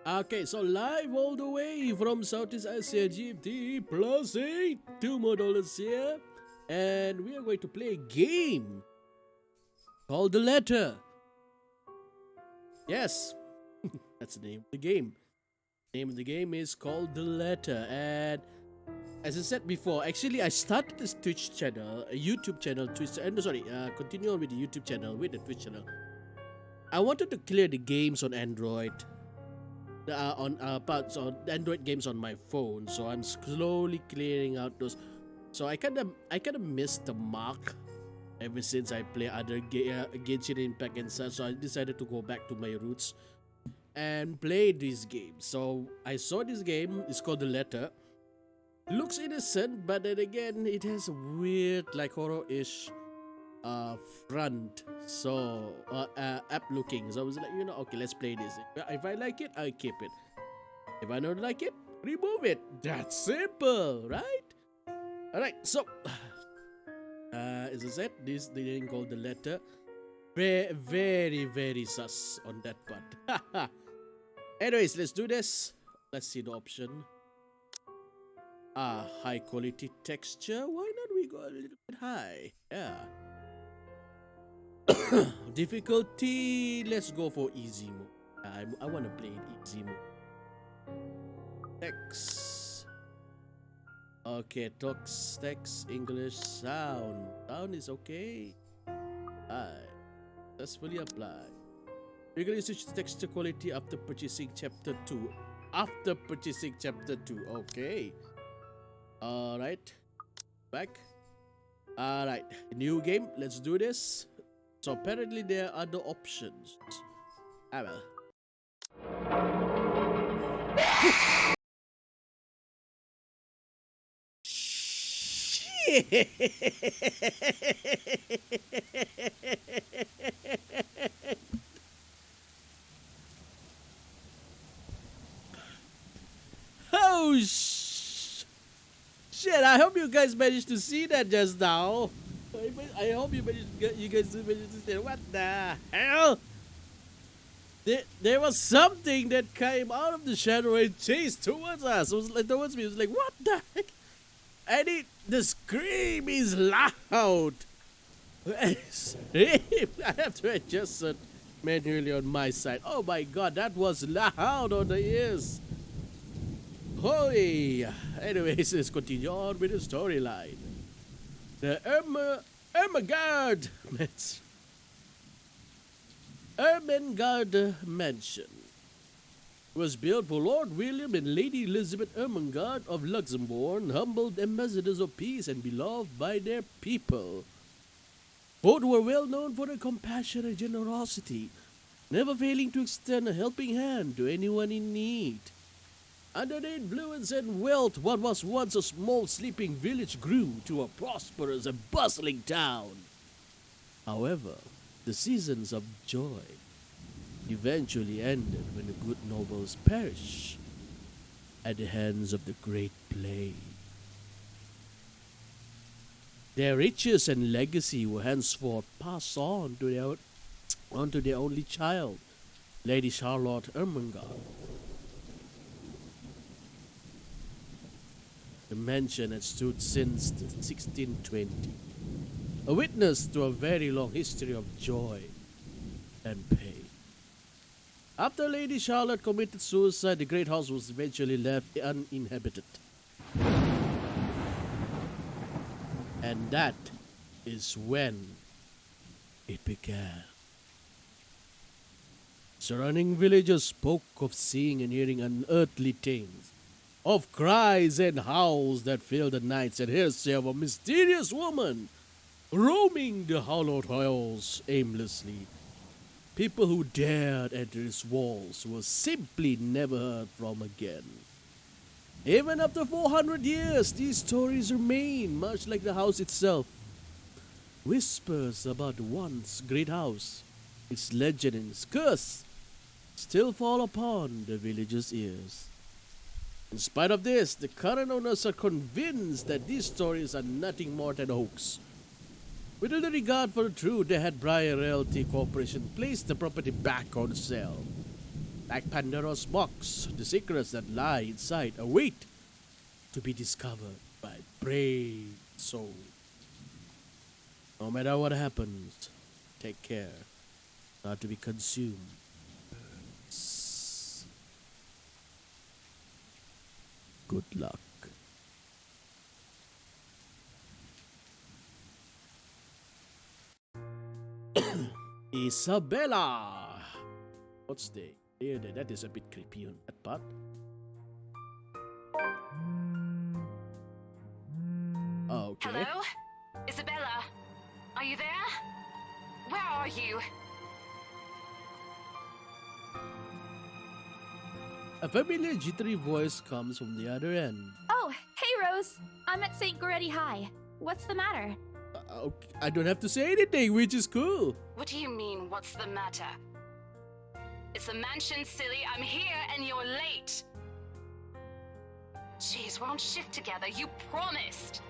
Okay, so live all the way from Southeast Asia GMT plus 8, $2 more here. And we are going to play a game called The Letter. Yes, that's the name of the game. The name of the game is called The Letter. And as I said before, actually I started this Twitch channel, a YouTube channel, continue on with the YouTube channel, with the Twitch channel. I wanted to clear the games on Android on parts on Android games on my phone, so I'm slowly clearing out those. So I kind of missed the mark ever since I play other Genshin Impact and such. So I decided to go back to my roots and play this game. So I saw this game. It's called The Letter. Looks innocent, but then again, it has a weird, like horror-ish front, so app looking. So I was like, okay, let's play this. If I like it, I keep it. If I don't like it, remove it. That's simple, right? All right. So as I said, this the thing called The Letter. Very, very, very sus on that part. Anyways, let's do this. Let's see the option. High quality texture. Why not we go a little bit high? Yeah. Difficulty, let's go for easy mode. I want to play it easy mode. Text. Okay, text, English, sound. Sound is okay. Alright. Successfully apply. Regularly switch to texture quality after purchasing chapter 2. After purchasing chapter 2. Okay. Alright. Back. Alright. New game. Let's do this. So apparently there are other options. Well. Shit. Oh shit! I hope you guys managed to see that just now. I hope you guys managed to see. What the hell? There was something that came out of the shadow and chased towards us. It was like towards me. It was like, what the heck? And the scream is loud. I have to adjust it manually on my side. Oh my god, that was loud on the ears. Holy. Anyways, let's continue on with the storyline. The Ermengarde Mansion was built for Lord William and Lady Elizabeth Ermengarde of Luxembourg, humbled ambassadors of peace and beloved by their people. Both were well known for their compassion and generosity, never failing to extend a helping hand to anyone in need. Under the influence and wealth, what was once a small sleeping village grew to a prosperous and bustling town. However, the seasons of joy eventually ended when the good nobles perished at the hands of the Great Plague. Their riches and legacy were henceforth passed on to their only child, Lady Charlotte Ermengarde. The mansion had stood since 1620, a witness to a very long history of joy and pain. After Lady Charlotte committed suicide, the great house was eventually left uninhabited. And that is when it began. Surrounding villagers spoke of seeing and hearing unearthly things, of cries and howls that filled the nights, and hearsay of a mysterious woman roaming the hallowed halls aimlessly. People who dared enter its walls were simply never heard from again. Even after 400 years, these stories remain, much like the house itself. Whispers about the once great house, its legend and its curse, still fall upon the villagers' ears. In spite of this, the current owners are convinced that these stories are nothing more than a hoax. With little regard for the truth, they had Briar Realty Corporation place the property back on sale. Like Pandora's box, the secrets that lie inside await to be discovered by brave souls. No matter what happens, take care not to be consumed. Good luck. Isabella! What's the... Yeah, that is a bit creepy on that part. Okay. Hello? Isabella? Are you there? Where are you? A familiar jittery voice comes from the other end. Oh, hey Rose! I'm at St. Goretti High. What's the matter? Okay, I don't have to say anything, which is cool. What do you mean, what's the matter? It's the mansion, silly. I'm here and you're late. Jeez, we're on shift together. You promised.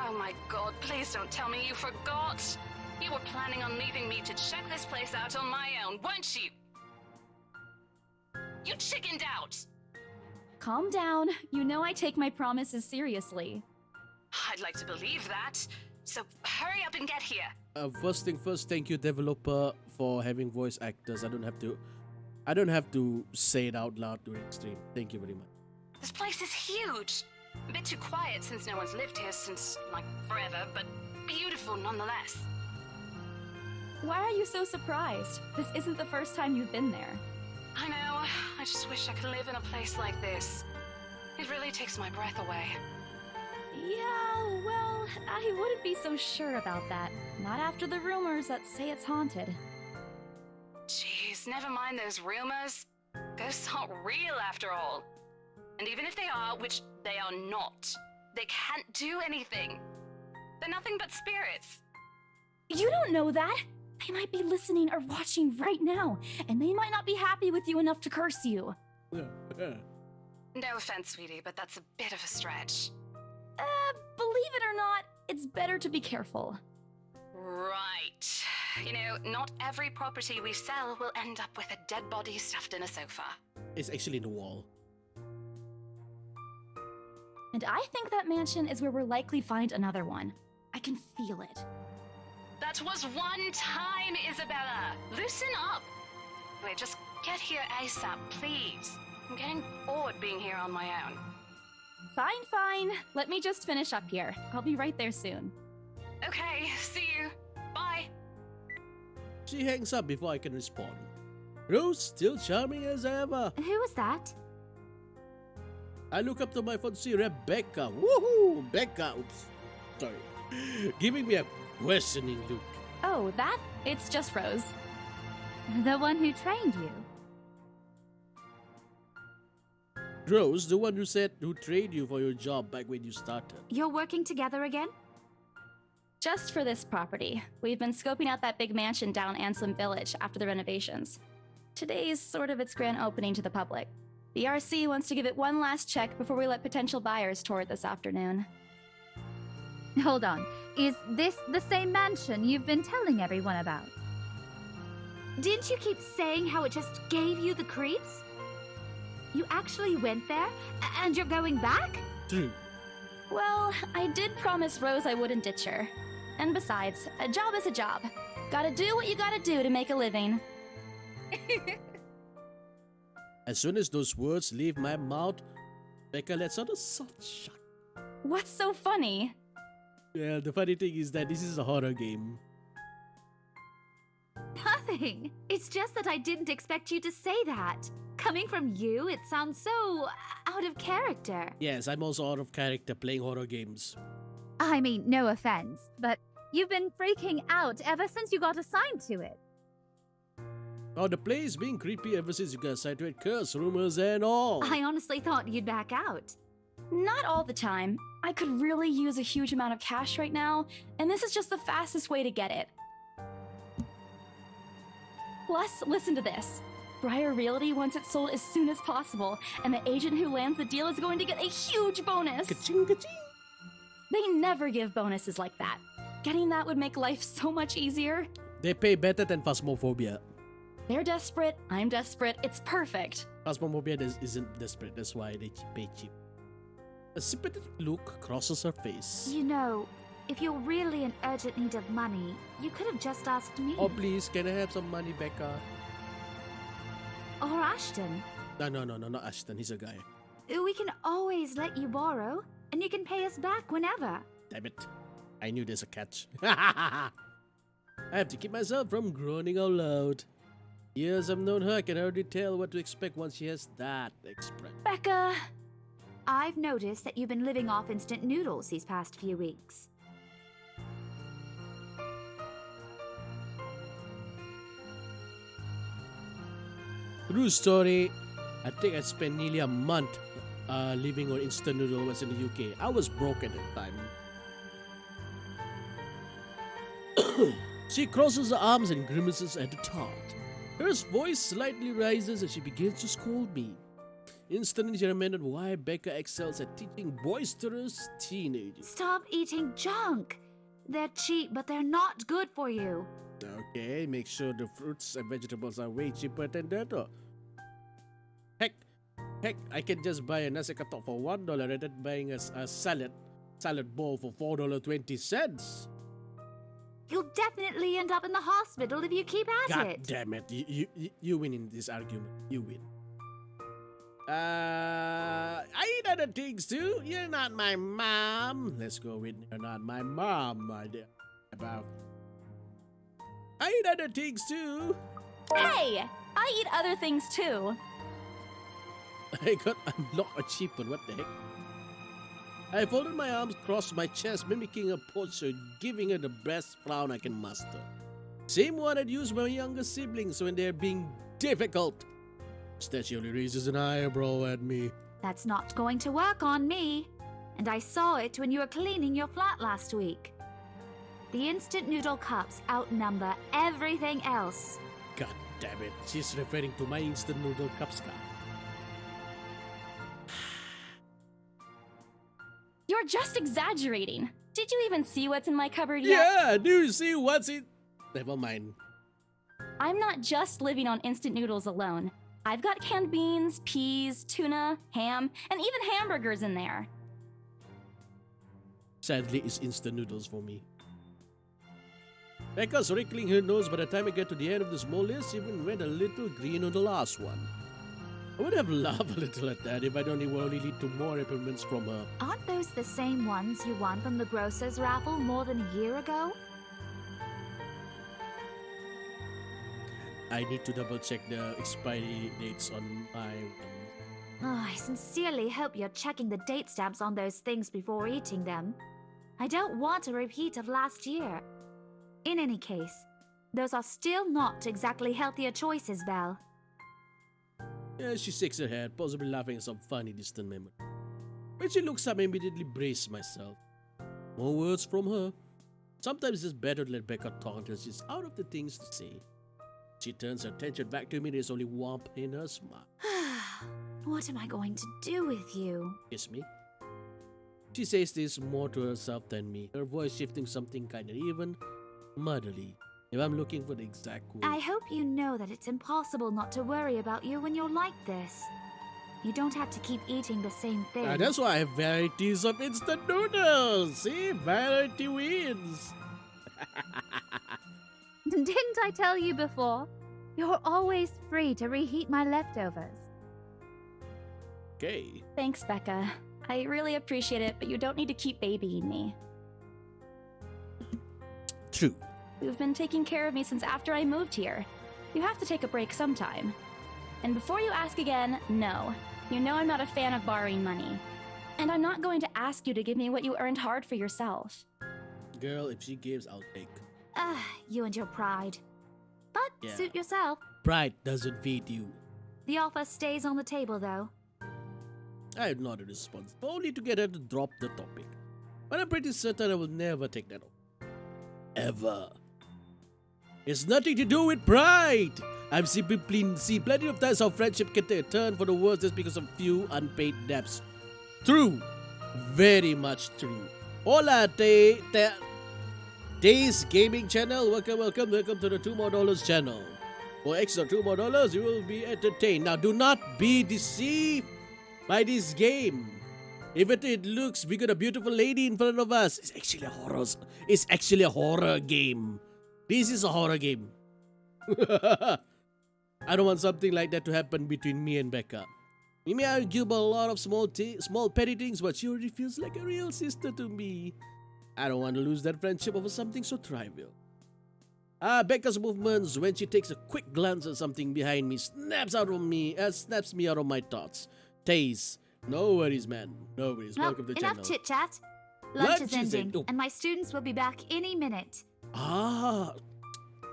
Oh my god, please don't tell me you forgot. You were planning on leaving me to check this place out on my own, weren't you? You chickened out. Calm down. You know I take my promises seriously. I'd like to believe that. So hurry up and get here. First thing first, thank you developer for having voice actors. I don't have to say it out loud during stream. Thank you very much. This place is huge. A bit too quiet since no one's lived here since, like, forever, but beautiful nonetheless. Why are you so surprised? This isn't the first time you've been there. I know. I just wish I could live in a place like this. It really takes my breath away. Yeah, well, I wouldn't be so sure about that. Not after the rumors that say it's haunted. Jeez, never mind those rumors. Ghosts aren't real after all. And even if they are, which they are not, they can't do anything. They're nothing but spirits. You don't know that! They might be listening or watching right now, and they might not be happy with you enough to curse you. No offense, sweetie, but that's a bit of a stretch. Believe it or not, it's better to be careful. Right. You know, not every property we sell will end up with a dead body stuffed in a sofa. It's actually in the wall. And I think that mansion is where we'll likely find another one. I can feel it. That was one time, Isabella. Loosen up. Wait, just get here ASAP, please. I'm getting bored being here on my own. Fine. Let me just finish up here. I'll be right there soon. Okay, see you. Bye. She hangs up before I can respond. Rose, still charming as ever. Who was that? I look up to my phone to see Rebecca. Woohoo! Becca. Oops. Sorry. Giving me a questioning look. Oh, that? It's just Rose. The one who trained you? Rose, the one who trained you for your job back when you started. You're working together again? Just for this property. We've been scoping out that big mansion down Ansem Village after the renovations. Today's sort of its grand opening to the public. The RC wants to give it one last check before we let potential buyers tour it this afternoon. Hold on. Is this the same mansion you've been telling everyone about? Didn't you keep saying how it just gave you the creeps? You actually went there? And you're going back? True. Well, I did promise Rose I wouldn't ditch her. And besides, a job is a job. Gotta do what you gotta do to make a living. As soon as those words leave my mouth, Becca lets out a soft shout. What's so funny? Yeah, the funny thing is that this is a horror game. Nothing. It's just that I didn't expect you to say that. Coming from you, it sounds so out of character. Yes, I'm also out of character playing horror games. I mean, no offense, but you've been freaking out ever since you got assigned to it. Oh, the place being creepy ever since you got assigned to it. Curse, rumors, and all. I honestly thought you'd back out. Not all the time. I could really use a huge amount of cash right now, and this is just the fastest way to get it. Plus, listen to this. Briar Realty wants it sold as soon as possible, and the agent who lands the deal is going to get a huge bonus. Ka-ching, ka-ching. They never give bonuses like that. Getting that would make life so much easier. They pay better than Phasmophobia. They're desperate, I'm desperate, it's perfect. Phasmophobia isn't desperate, that's why they pay cheap. A sympathetic look crosses her face. You know, if you're really in urgent need of money, you could have just asked me. Oh please, can I have some money, Becca? Or Ashton. No, not Ashton, he's a guy. We can always let you borrow, and you can pay us back whenever. Damn it. I knew there's a catch. I have to keep myself from groaning out loud. Years I've known her, I can already tell what to expect once she has that expression. Becca, I've noticed that you've been living off instant noodles these past few weeks. True story. I think I spent nearly a month living on instant noodles in the UK. I was broke at that time. She crosses her arms and grimaces at the thought. Her voice slightly rises and she begins to scold me. Instantly, she remembered why Becca excels at teaching boisterous teenagers. Stop eating junk. They're cheap, but they're not good for you. Okay, make sure the fruits and vegetables are way cheaper than that. Heck, I can just buy a nasi katok for $1 rather than buying a salad bowl for $4.20. You'll definitely end up in the hospital if you keep at God it. damn it! You win in this argument. You win. I eat other things too. You're not my mom. Let's go with you're not my mom, my dear. About. I eat other things too. hey, I eat other things too. I got unlocked achievement. What the heck? I folded my arms across my chest, mimicking a posture, giving her the best frown I can muster. Same one I'd use my younger siblings when they're being difficult. Instead, she only raises an eyebrow at me. That's not going to work on me. And I saw it when you were cleaning your flat last week. The instant noodle cups outnumber everything else. God damn it, she's referring to my instant noodle cups. You're just exaggerating. Did you even see what's in my cupboard yet? Yeah, do you see what's in? Never mind. I'm not just living on instant noodles alone. I've got canned beans, peas, tuna, ham, and even hamburgers in there. Sadly, it's instant noodles for me. Becca's wrinkling her nose. By the time I get to the end of the small list, she even went a little green on the last one. I would have laughed a little at that if I'd only lead to more reprimands from her. Aren't those the same ones you won from the grocer's raffle more than a year ago? I need to double check the expiry dates on my... Oh, I sincerely hope you're checking the date stamps on those things before eating them. I don't want a repeat of last year. In any case, those are still not exactly healthier choices, Val. Yeah, she shakes her head, possibly laughing at some funny distant memory. When she looks up, I immediately brace myself. More words from her. Sometimes it's better to let Becca talk until she's out of the things to say. She turns her attention back to me, there's only warmth in her smile. What am I going to do with you? Kiss me. She says this more to herself than me, her voice shifting something kind of even motherly, if I'm looking for the exact word. I hope you know that it's impossible not to worry about you when you're like this. You don't have to keep eating the same thing. That's why I have varieties of instant noodles. See, variety wins. Didn't I tell you before? You're always free to reheat my leftovers. Okay. Thanks, Becca. I really appreciate it, but you don't need to keep babying me. True. You've been taking care of me since after I moved here. You have to take a break sometime. And before you ask again, no. You know I'm not a fan of borrowing money. And I'm not going to ask you to give me what you earned hard for yourself. Girl, if she gives, I'll take. You and your pride. But Yeah. suit yourself. Pride doesn't feed you. The offer stays on the table, though. I have not a response, only to get her to drop the topic. But I'm pretty certain I will never take that on. Ever. It's nothing to do with pride. I've seen plenty of times how friendship can take a turn for the worse just because of few unpaid debts. True. Very much true. Hola, Days Gaming Channel. Welcome to the $2 more channel. For extra $2 more, you will be entertained. Now, do not be deceived by this game. Even though it looks, we got a beautiful lady in front of us. It's actually a horror. It's actually a horror game. This is a horror game. I don't want something like that to happen between me and Becca. We may argue about a lot of small petty things, but she already feels like a real sister to me. I don't want to lose that friendship over something so trivial. Becca's movements when she takes a quick glance at something behind me snaps me out of my thoughts. Taze, no worries, man. No worries. Well, Welcome to the enough channel. chit-chat. Lunch is Lunch is ending, oh. and my students will be back any minute.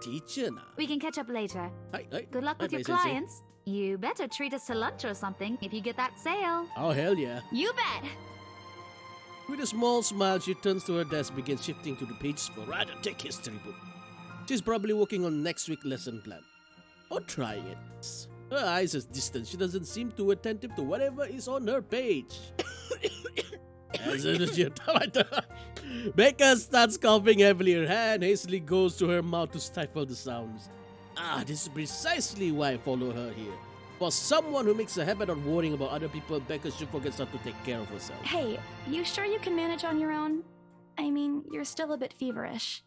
Teacher na. We can catch up later. Hi. Good luck Hi, with your my sensei. clients. You better treat us to lunch or something if you get that sale. Oh, hell yeah. You bet. With a small smile, she turns to her desk, begins shifting to the pages for a rather thick history book. She's probably working on next week's lesson plan. Or trying it. Her eyes are distant. She doesn't seem too attentive to whatever is on her page. As soon as Becca starts coughing heavily. Her hand hastily goes to her mouth to stifle the sounds. This is precisely why I follow her here. For someone who makes a habit of worrying about other people, Becca should forget how to take care of herself. Hey, you sure you can manage on your own? I mean, you're still a bit feverish.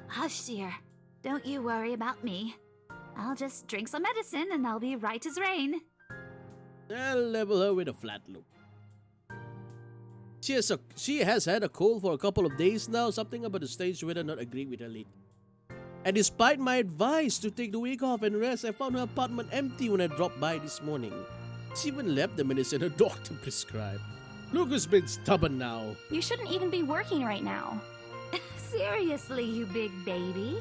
Hush, dear. Don't you worry about me. I'll just drink some medicine and I'll be right as rain. I'll level her with a flat look. She has had a cold for a couple of days now, something about the stage weather not agreeing with her late. And despite my advice to take the week off and rest, I found her apartment empty when I dropped by this morning. She even left the medicine her doctor prescribed. Look who's been stubborn now. You shouldn't even be working right now. Seriously, you big baby.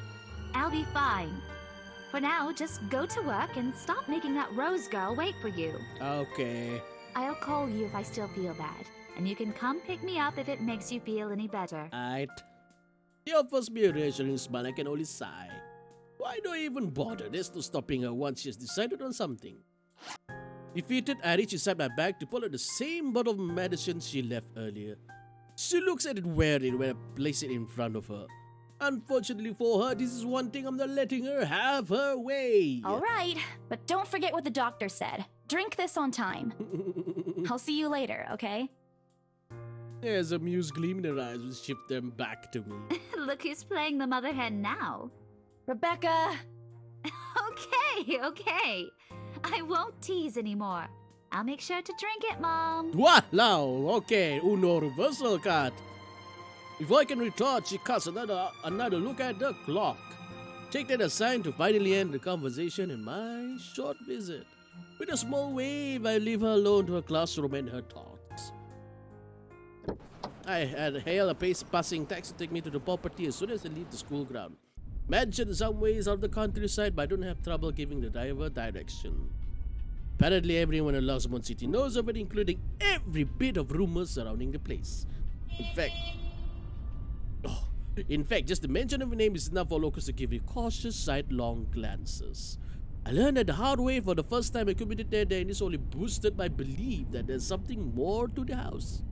I'll be fine. For now, just go to work and stop making that Rose girl wait for you. Okay. I'll call you if I still feel bad, and you can come pick me up if it makes you feel any better. Aight. She offers me a reassuring smile. I can only sigh. Why do I even bother? There's no stopping her once she has decided on something. Defeated, I reach inside my bag to pull out the same bottle of medicine she left earlier. She looks at it warily when I place it in front of her. Unfortunately for her, this is one thing I'm not letting her have her way. All right, but don't forget what the doctor said. Drink this on time. I'll see you later, okay? There's a amused gleam in her eyes which shift them back to me. Look who's playing the mother hen now. Rebecca! Okay. I won't tease anymore. I'll make sure to drink it, Mom. Wow, okay, Uno reversal card. Before I can retort, she casts another look at the clock. Take that as a sign to finally end the conversation and my short visit. With a small wave, I leave her alone to her classroom and her thoughts. I had hailed a passing taxi to take me to the property as soon as I leave the school ground. Mansion some ways out of the countryside, but I don't have trouble giving the driver direction. Apparently everyone in Luxmont City knows of it, including every bit of rumors surrounding the place. In fact, just the mention of a name is enough for locals to give you cautious, sidelong glances. I learned that the hard way for the first time I committed there, and this only boosted my belief that there's something more to the house.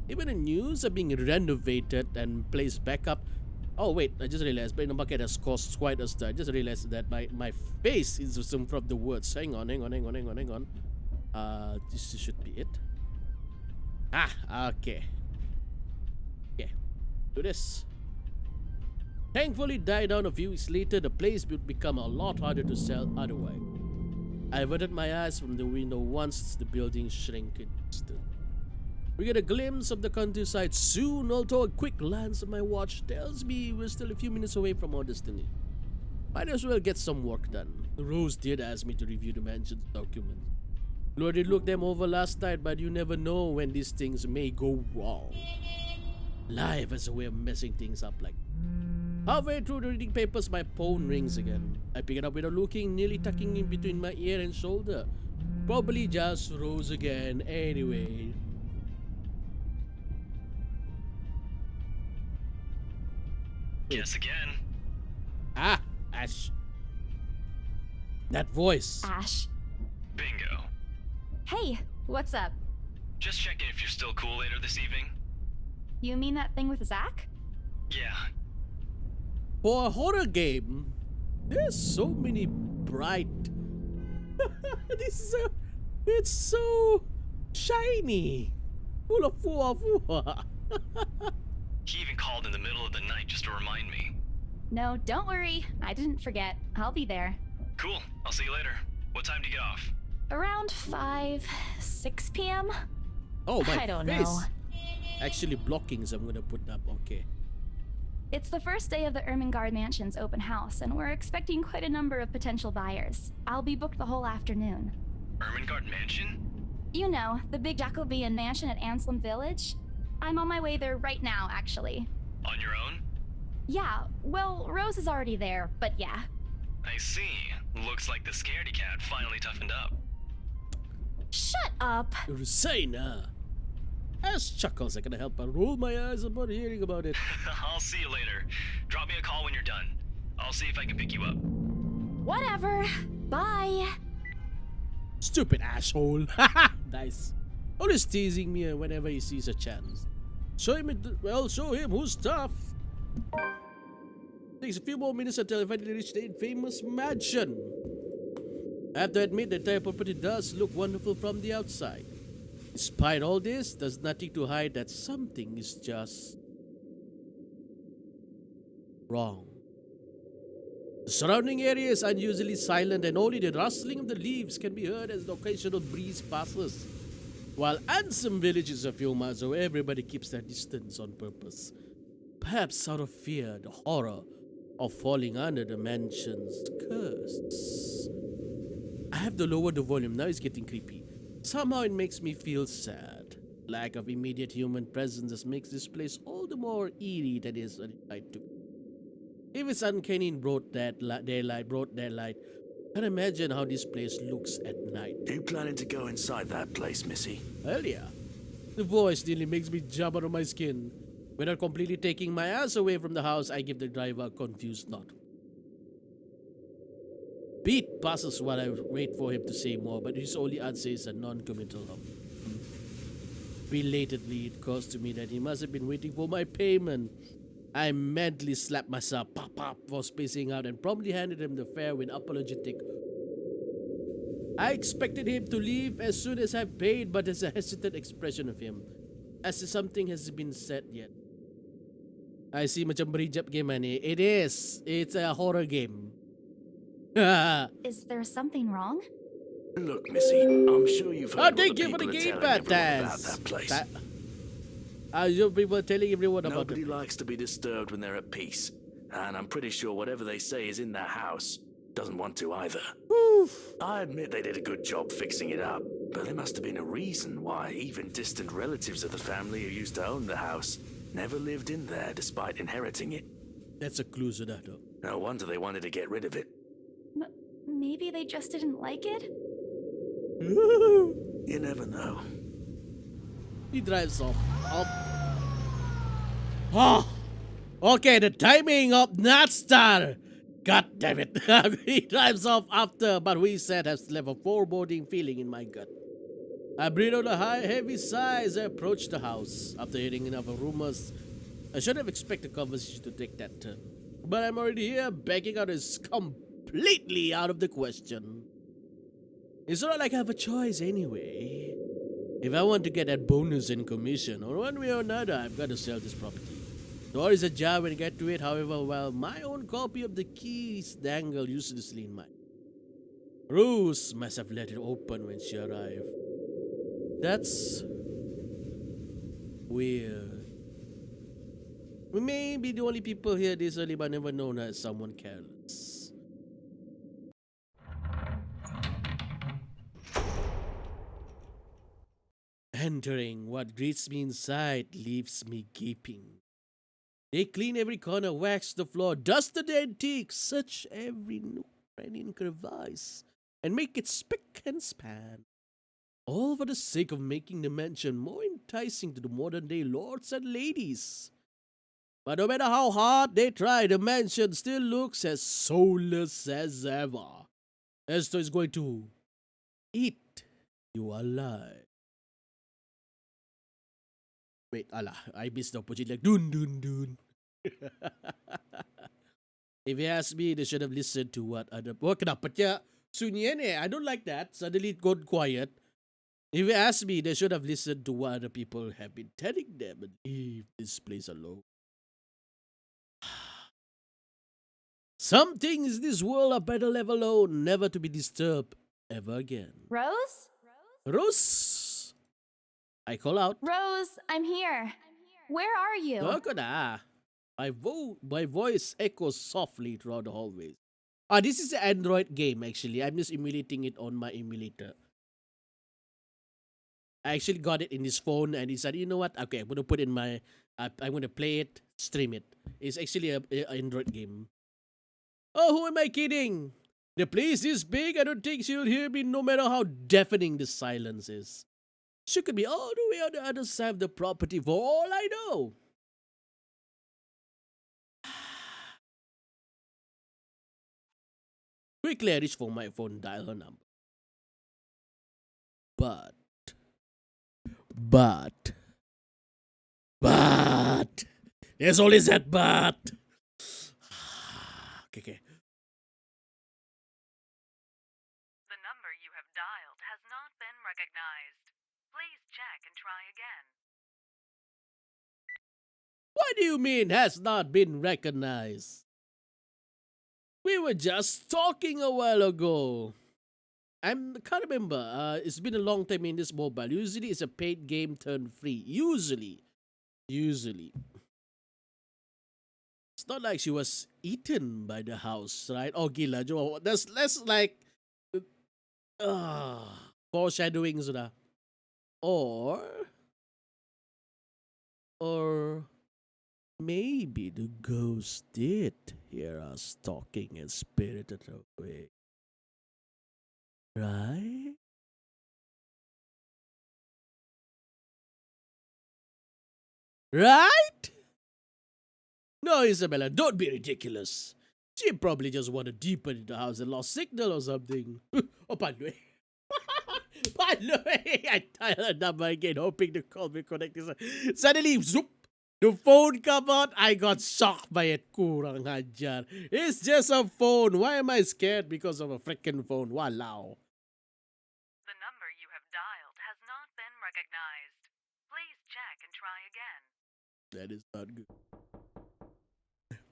Even the news are being renovated and placed back up. Oh wait, I just realized Brain Bucket has caused quite a stir. I just realized that my face is some from the words. Hang on. This should be it. Okay. Yeah, do this. Thankfully, died down a few weeks later, the place would become a lot harder to sell otherwise. I averted my eyes from the window once the building shrank in distance. We get a glimpse of the countryside soon, although a quick glance at my watch tells me we're still a few minutes away from our destination. Might as well get some work done. Rose did ask me to review the mansion's documents. Lord did look them over last night, but you never know when these things may go wrong. Life has a way of messing things up like. Halfway through the reading papers, my phone rings again. I pick it up without looking, nearly tucking in between my ear and shoulder. Probably just Rose again, anyway. Guess again. Ash. That voice. Ash. Bingo. Hey, what's up? Just checking if you're still cool later this evening. You mean that thing with Zach? Yeah. For a horror game, there's so many bright. It's so shiny, full of fuwa. He even called in the middle of the night just to remind me. No, don't worry. I didn't forget. I'll be there. Cool. I'll see you later. What time do you get off? Around 6 p.m.? Oh my I don't face. know. Actually blocking, so I'm gonna put up. Okay. It's the first day of the Ermengarde Mansion's open house, and we're expecting quite a number of potential buyers. I'll be booked the whole afternoon. Ermengarde Mansion? You know, the big Jacobean mansion at Anselm Village? I'm on my way there right now, actually. On your own? Yeah, well, Rose is already there, but yeah. I see. Looks like the scaredy cat finally toughened up. Shut up! Rosaina! As chuckles, I can help but roll my eyes about hearing about it. I'll see you later. Drop me a call when you're done. I'll see if I can pick you up. Whatever. Bye. Stupid asshole. Nice. Always teasing me whenever he sees a chance. Show him who's tough. Takes a few more minutes until I finally reach the famous mansion. I have to admit the entire property does look wonderful from the outside. Despite all this, there's nothing to hide that something is just wrong. The surrounding area is unusually silent and only the rustling of the leaves can be heard as the occasional breeze passes. While Ansem Village is a few miles away, everybody keeps their distance on purpose. Perhaps out of fear, the horror of falling under the mansion's curse. I have to lower the volume, now it's getting creepy. Somehow it makes me feel sad. Lack of immediate human presence just makes this place all the more eerie than it is right to be. If it's uncanny in broad daylight, I can imagine how this place looks at night. You planning to go inside that place, Missy? Hell yeah. The voice nearly makes me jump out of my skin. Without completely taking my eyes away from the house, I give the driver a confused nod. Pete passes while I wait for him to say more, but his only answer is a non-committal hum. Belatedly, it occurs to me that he must have been waiting for my payment. I mentally slapped myself for spacing out and promptly handed him the fare with apologetic. I expected him to leave as soon as I paid, but there's a hesitant expression of him, as if something has been said yet. I see macam berhijab game ni. It is. It's a horror game. Is there something wrong? Look, Missy, I'm sure you've heard Thank what you the for the people game, are telling everyone about Taz. that place. You people are telling everyone about Nobody it. likes to be disturbed when they're at peace, and I'm pretty sure whatever they say is in that house doesn't want to either. I admit they did a good job fixing it up, but there must have been a reason why even distant relatives of the family who used to own the house never lived in there despite inheriting it. That's a clue, Sonato. No wonder they wanted to get rid of it. Maybe they just didn't like it? You never know. He drives off. Oh, okay, the timing of Natstar. God damn it. He drives off after, but we said has left a foreboding feeling in my gut. I breathe out a heavy sigh as I approach the house. After hearing enough of rumors, I should have expected the conversation to take that turn. But I'm already here, backing out is completely out of the question. It's not like I have a choice anyway. If I want to get that bonus in commission, or one way or another, I've got to sell this property. The door is ajar when I get to it, however, while my own copy of the keys dangle uselessly in my hand. Rose must have let it open when she arrived. That's weird. We may be the only people here this early, but never known as someone careless. Entering, what greets me inside leaves me gaping. They clean every corner, wax the floor, dust the antiques, search every nook and crevice, and make it spick and span. All for the sake of making the mansion more enticing to the modern day lords and ladies. But no matter how hard they try, the mansion still looks as soulless as ever. Esther is going to eat you alive. Wait, I missed the opportunity like dun dun dun. If you ask me, they should have listened to what other... Oh, kenapa ya? Sunyian eh? I don't like that. Suddenly it got quiet. If you ask me, they should have listened to what other people have been telling them and leave this place alone. Some things in this world are better left alone, never to be disturbed ever again. Rose? Rose! I call out. Rose, I'm here. Where are you? Look at that. My voice echoes softly throughout the hallways. This is an Android game actually. I'm just emulating it on my emulator. I actually got it in this phone and he said, you know what? Okay, I'm going to put it in my... I'm going to play it, stream it. It's actually an Android game. Oh, who am I kidding? The place is big. I don't think she'll hear me no matter how deafening the silence is. She could be all the way on the other side of the property for all I know. Quickly I reach for my phone, dial her number. But... There's always that but. Okay. The number you have dialed has not been recognized. Please check and try again. What do you mean has not been recognized? We were just talking a while ago. I can't remember. It's been a long time in this mobile. Usually it's a paid game turned free. Usually. It's not like she was eaten by the house, right? Oh, gila. That's like... foreshadowing sudah. Or maybe the ghost did hear us talking and spirited away. Right? Right? No, Isabella, don't be ridiculous. She probably just wanted deeper in the house and lost signal or something. Oh, by the way. I dialed her number again, hoping the call will connect. Suddenly, zoop, the phone come out. I got shocked by it. Kurang ajar. It's just a phone. Why am I scared because of a freaking phone? Walao. The number you have dialed has not been recognized. Please check and try again. That is not good.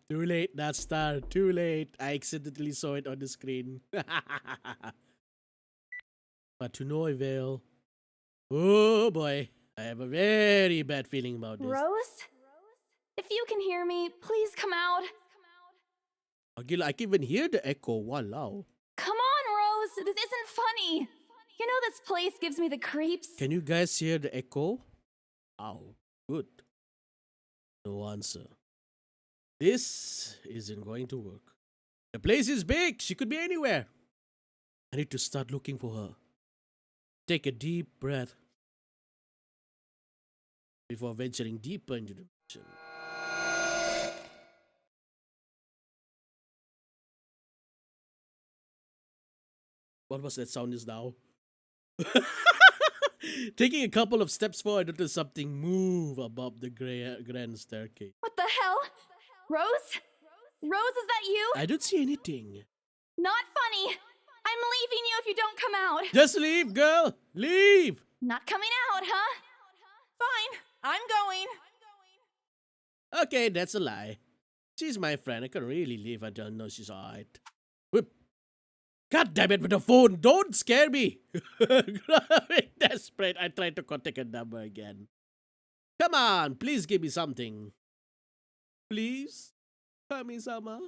Too late, that star. Too late. I accidentally saw it on the screen. But to no avail. Oh boy. I have a very bad feeling about this. Rose? If you can hear me, please come out. Agila, I can even hear the echo. Walao. Come on, Rose. This isn't funny. You know this place gives me the creeps. Can you guys hear the echo? Ow. Good. No answer. This isn't going to work. The place is big. She could be anywhere. I need to start looking for her. Take a deep breath before venturing deeper into the mission. What was that sound just now? Taking a couple of steps forward, I noticed something move above the grand staircase. What the hell? Rose? Rose, is that you? I don't see anything. Not funny. I'm leaving you if you don't come out. Just leave, girl. Leave. Not coming out, huh? Fine, I'm going. Okay, that's a lie. She's my friend. I can really leave. I don't know she's alright. Whip. God damn it with the phone. Don't scare me. Desperate. I tried to contact her number again. Come on. Please give me something. Please? Kami-sama?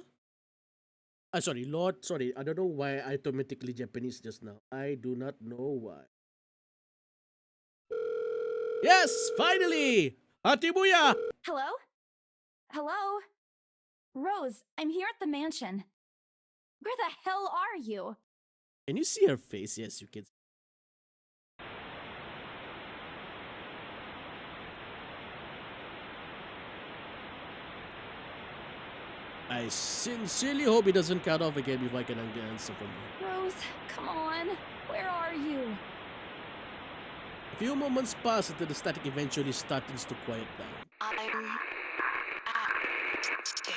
Sorry, Lord. Sorry. I don't know why I automatically Japanese just now. I do not know why. Yes! Finally! Hatibuya! Hello? Hello? Rose, I'm here at the mansion. Where the hell are you? Can you see her face? Yes, you can. I sincerely hope it doesn't cut off again before I can answer from her. Rose, come on. Where are you? A few moments pass until the static eventually starts to quiet down. I'm at stick.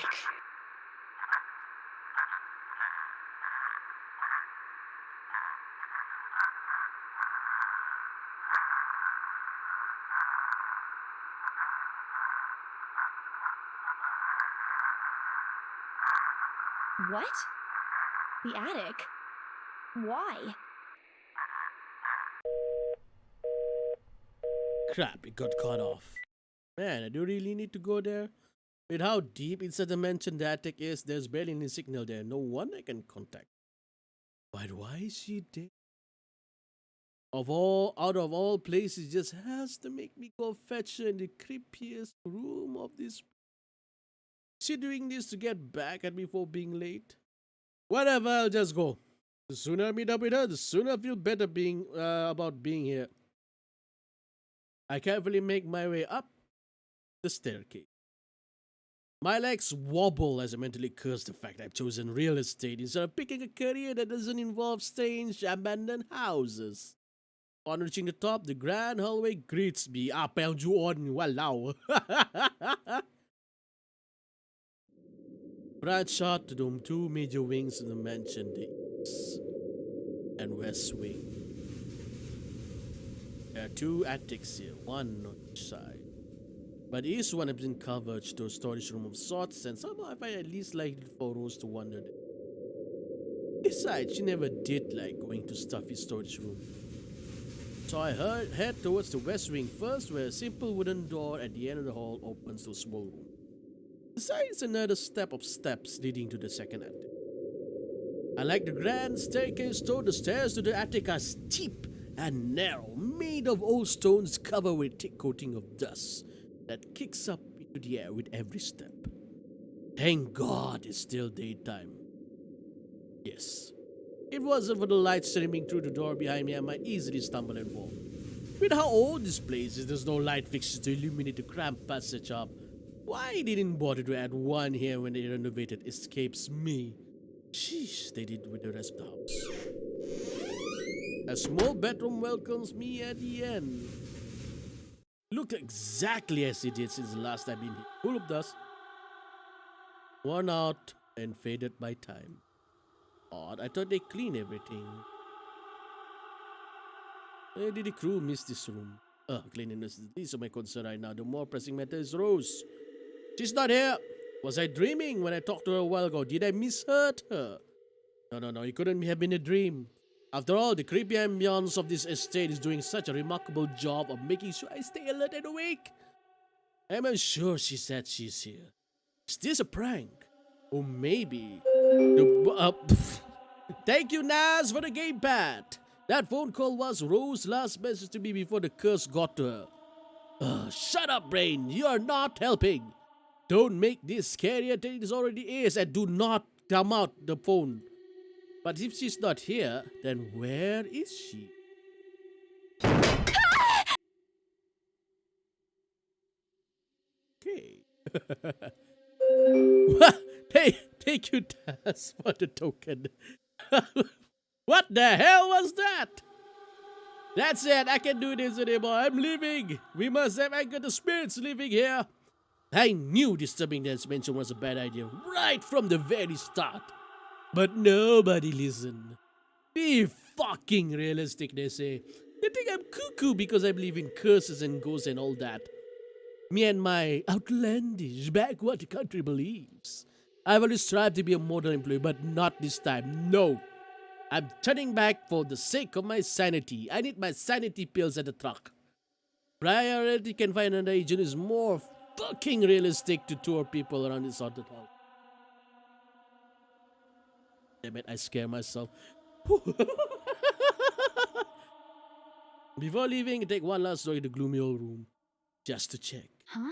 What? The attic? Why? Crap, it got cut off. Man, I do really need to go there. With how deep inside the mansion the attic is, there's barely any signal there. No one I can contact. But why is she there? Out of all places, just has to make me go fetch her in the creepiest room of this. Is she doing this to get back at me for being late? Whatever, I'll just go. The sooner I meet up with her, the sooner I feel better about being here. I carefully make my way up the staircase. My legs wobble as I mentally curse the fact I've chosen real estate instead of picking a career that doesn't involve strange abandoned houses. On reaching the top, the grand hallway greets me. Apa yang juon, walau. Branch shot to the two major wings of the mansion, the east and west wing. There are two attics here, one on each side. But the east one has been covered to a storage room of sorts, and somehow I find at least likely for Rose to wander there. Besides, she never did like going to stuffy storage room. So I head towards the west wing first, where a simple wooden door at the end of the hall opens to a small room. Besides, another step of steps leading to the second attic. Unlike the grand staircase though, the stairs to the attic are steep and narrow, made of old stones covered with a thick coating of dust that kicks up into the air with every step. Thank God it's still daytime. Yes. If it wasn't for the light streaming through the door behind me, I might easily stumble and fall. With how old this place is, there's no light fixture to illuminate the cramped passage up. Why they didn't bother to add one here when they renovated escapes me. Sheesh, they did with the rest of the house. A small bedroom welcomes me at the end. Looked exactly as it did since the last I've been here. Full of dust. Worn out and faded by time. Odd, I thought they cleaned everything. Where did the crew miss this room? Cleanliness is the least of my concern right now. The more pressing matter is Rose. She's not here. Was I dreaming when I talked to her a while ago? Did I misheard her? No, it couldn't have been a dream. After all, the creepy ambience of this estate is doing such a remarkable job of making sure I stay alert and awake. I'm sure she said she's here. Is this a prank? Or maybe... Thank you, Naz, for the gamepad. That phone call was Rose's last message to me before the curse got to her. Shut up, brain. You are not helping. Don't make this scarier than it already is, and do not come out the phone. But if she's not here, then where is she? Okay. Hey, thank you, Taz, for the token. What the hell was that? That's it, I can't do this anymore. I'm leaving. We must have anchored the spirits living here. I knew disturbing the mansion was a bad idea right from the very start. But nobody listened. Be fucking realistic, they say. They think I'm cuckoo because I believe in curses and ghosts and all that. Me and my outlandish backwater country believes. I've always strived to be a model employee, but not this time. No. I'm turning back for the sake of my sanity. I need my sanity pills at the truck. Priority can find another agent is more fucking realistic to tour people around this haunted house. Damn it, I scare myself. Before leaving, I take one last look at the gloomy old room. Just to check. Huh?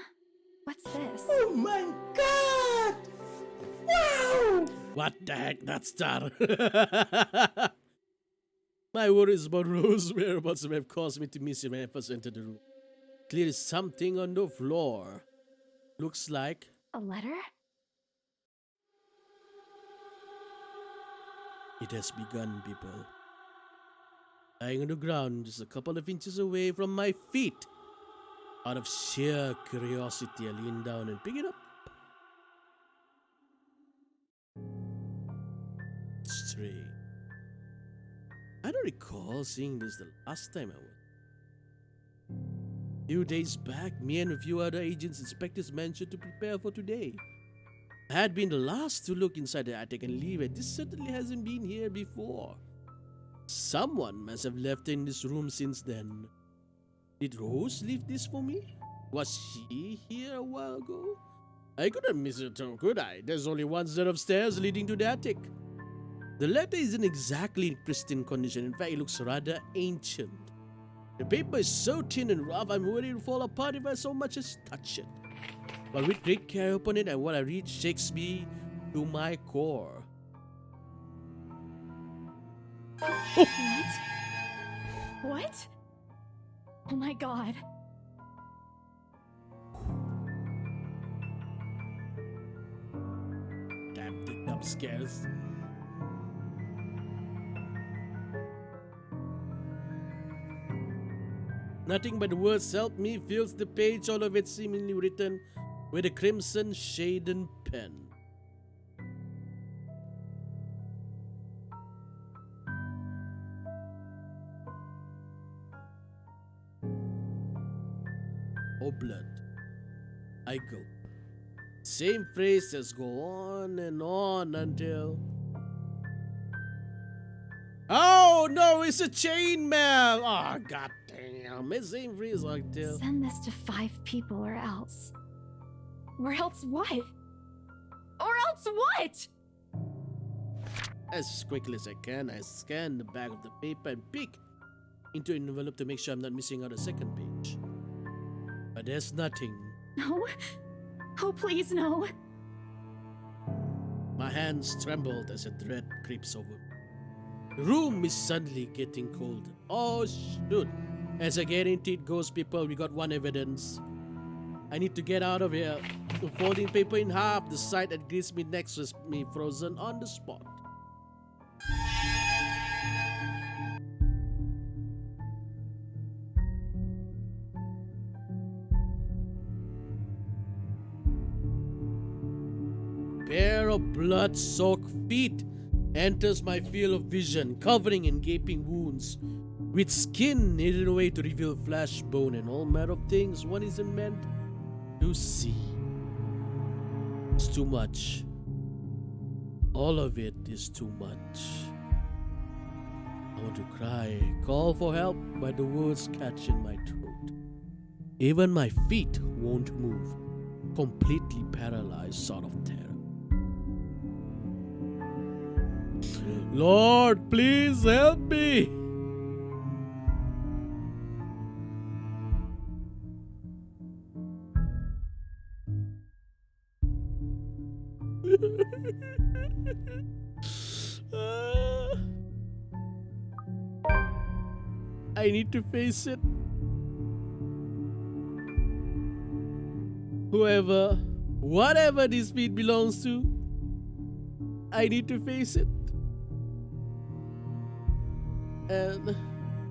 What's this? Oh my god! Wow! What the heck, that star? My worries about Rose's whereabouts have caused me to miss it when I first entered the room. Clearly something on the floor. Looks like... A letter? It has begun, people. Lying on the ground just a couple of inches away from my feet. Out of sheer curiosity, I lean down and pick it up. Strange. I don't recall seeing this the last time I was. A few days back, me and a few other agents inspected this mansion to prepare for today. I had been the last to look inside the attic and leave it. This certainly hasn't been here before. Someone must have left in this room since then. Did Rose leave this for me? Was she here a while ago? I couldn't miss it, could I? There's only one set of stairs leading to the attic. The letter isn't exactly in pristine condition. In fact, it looks rather ancient. The paper is so thin and rough, I'm worried it'll fall apart if I so much as touch it. But with great care, I open it, and what I read shakes me to my core. What? What? Oh my god. Damn thing upstairs. Nothing but the words "help me" fills the page, all of it seemingly written with a crimson shaded pen. Oh blood. I go. Same phrases go on and on until... Oh no, it's a chainmail! Oh god damn, it's the same phrase until... Send this to 5 people or else. Or else what? Or else what? As quickly as I can, I scan the back of the paper and peek into an envelope to make sure I'm not missing out a second page. But there's nothing. No. Oh, please, no. My hands trembled as a dread creeps over me. The room is suddenly getting cold. Oh, shoot. As I guaranteed ghost people, we got one evidence. I need to get out of here. Folding paper in half, the side that greets me next was me frozen on the spot. Pair of blood-soaked feet enters my field of vision, covering and gaping wounds, with skin hidden away to reveal flesh, bone, and all manner of things one isn't meant to see. It's too much. All of it is too much. I want to cry, call for help, but the words catch in my throat. Even my feet won't move, completely paralyzed sort of terror. Lord, please help me! I need to face it. Whoever, whatever this feat belongs to, I need to face it. And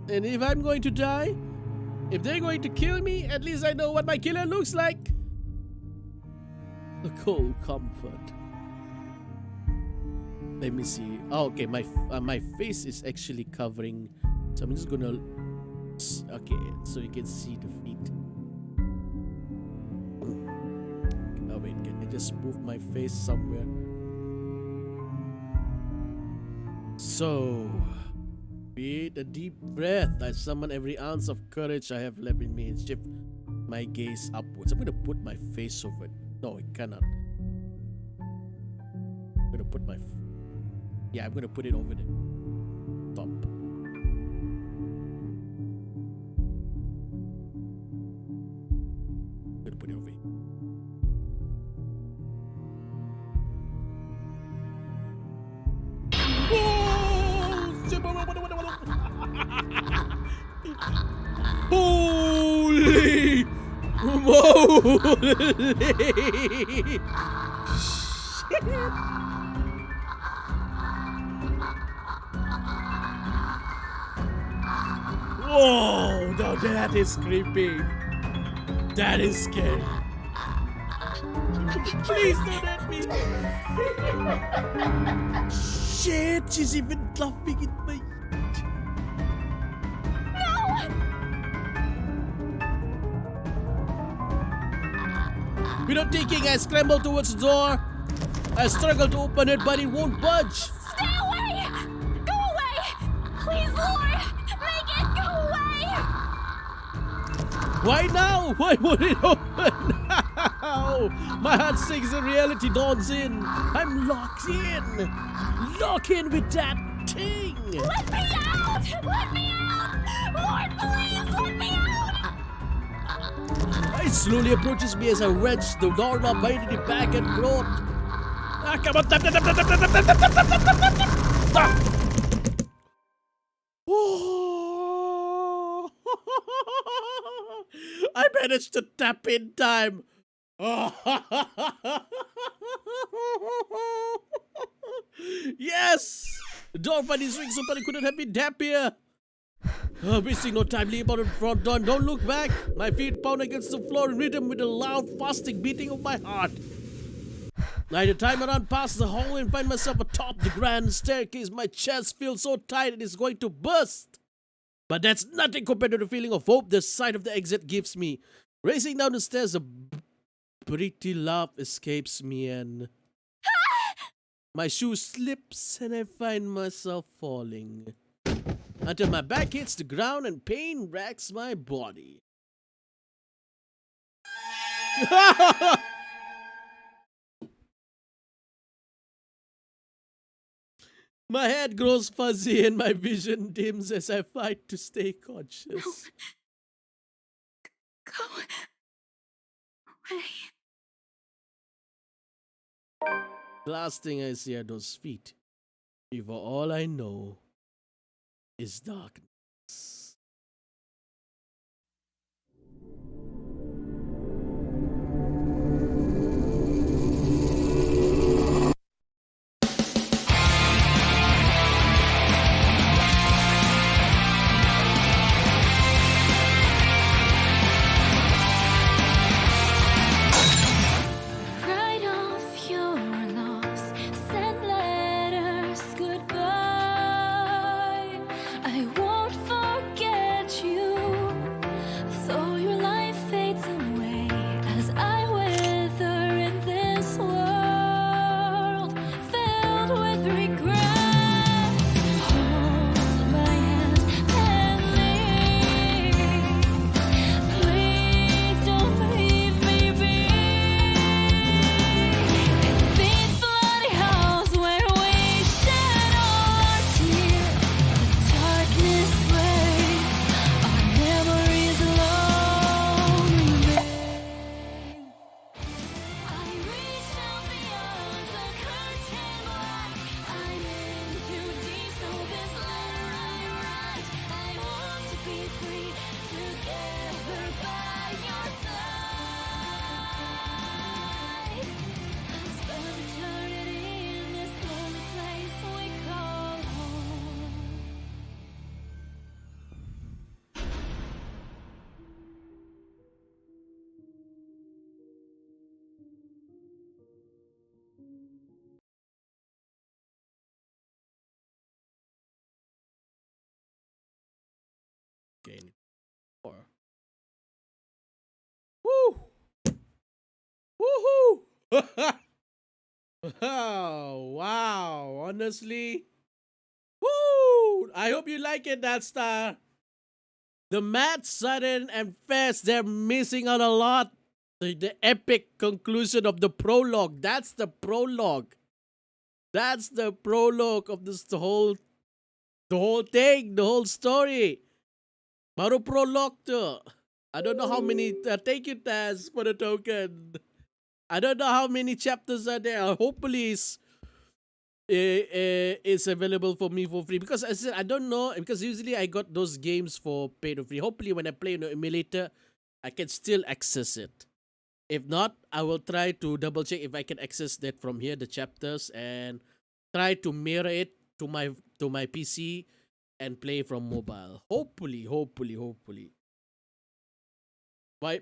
if I'm going to die, if they're going to kill me, at least I know what my killer looks like. A cold comfort. Let me see. Oh, okay, my face is actually covering. So I'm just gonna. Okay, so you can see the feet. Oh wait, can I just move my face somewhere? So, breathe a deep breath. I summon every ounce of courage I have left in me and shift my gaze upwards. I'm gonna put my face over it. No, I cannot. I'm gonna put my. Yeah, I'm gonna put it over the top. I'm gonna put it over here. Holy moly! Shit! Whoa! Now that is creepy. That is scary. Please don't hurt me. Shit! She's even laughing at me. Without thinking, I scramble towards the door. I struggle to open it, but it won't budge. Stay away! Go away! Please, Lord! Make it go away! Why now? Why won't it open now? My heart sinks and reality dawns in. I'm locked in. Lock in with that thing. Let me out! Let me out! Lord, please, let me out! It slowly approaches me as I wrench the doorknob violently back and forth. Ah, come on, tap, tap, tap, tap, tap, tap, tap, tap, tap, tap, tap, tap. Ah. Oh. I managed to tap in time. Yes! The door finally swings open. It couldn't have been happier. Wasting no time, leap out of the front door. Don't look back. My feet pound against the floor in rhythm with the loud, fasting beating of my heart. By the time I run past the hallway and find myself atop the grand staircase, my chest feels so tight it is going to burst. But that's nothing compared to the feeling of hope the sight of the exit gives me. Racing down the stairs, a pretty laugh escapes me and my shoe slips and I find myself falling until my back hits the ground and pain racks my body. My head grows fuzzy and my vision dims as I fight to stay conscious. Go away. The last thing I see are those feet. For all I know is darkness. Write off your loss, send letters goodbye. I won't forget you, though your life fades away as I wither in this world filled with regret. Hold my hand and leave. Please don't leave me be. These bloody halls where we shed our tears, the darkness breaks, our memories alone remain. I reach out beyond the curtain black. I'm in too deep, so this letter I write. I want to be free, together by your side. Spend eternity in this lonely place we call home. Okay. Four. Woo! Woohoo! Oh, wow. Honestly. Woo! I hope you like it, that star. The Matt Sudden and Fest, they're missing out a lot. The epic conclusion of the prologue. That's the prologue. That's the prologue of this the whole thing, the whole story. Baru prologue to. I don't know how many. Thank you, Taz, for the token. I don't know how many chapters are there. Hopefully, it's available for me for free. Because I said I don't know. Because usually I got those games for pay to free. Hopefully, when I play in the emulator, I can still access it. If not, I will try to double check if I can access that from here, the chapters, and try to mirror it to my PC and play from mobile. Hopefully.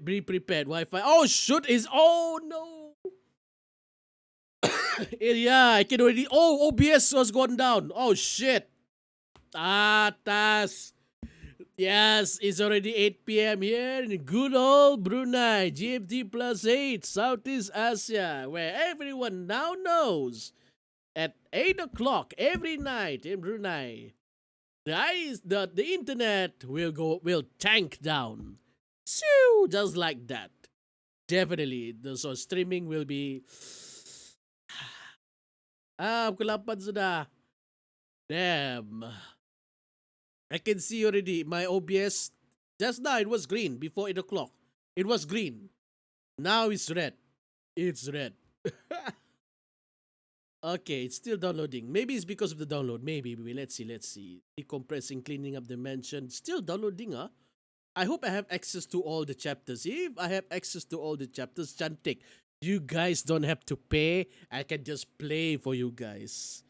Be prepared. Wi-Fi. Oh shoot! Oh no! Yeah, I can already. Oh, OBS was gone down. Oh shit! That's. Yes, it's already 8 p.m. here in good old Brunei, GMT plus 8, Southeast Asia, where everyone now knows at 8 o'clock every night in Brunei, the internet will tank down. Shoo, just like that. Definitely, so streaming will be... pukul 8 sudah. Damn. I can see already my OBS. Just now it was green before 8 o'clock. It was green. Now it's red. It's red. Okay, it's still downloading. Maybe it's because of the download. Maybe. Let's see. Decompressing, cleaning up the mansion. Still downloading, huh? I hope I have access to all the chapters. If I have access to all the chapters, cantik. You guys don't have to pay. I can just play for you guys.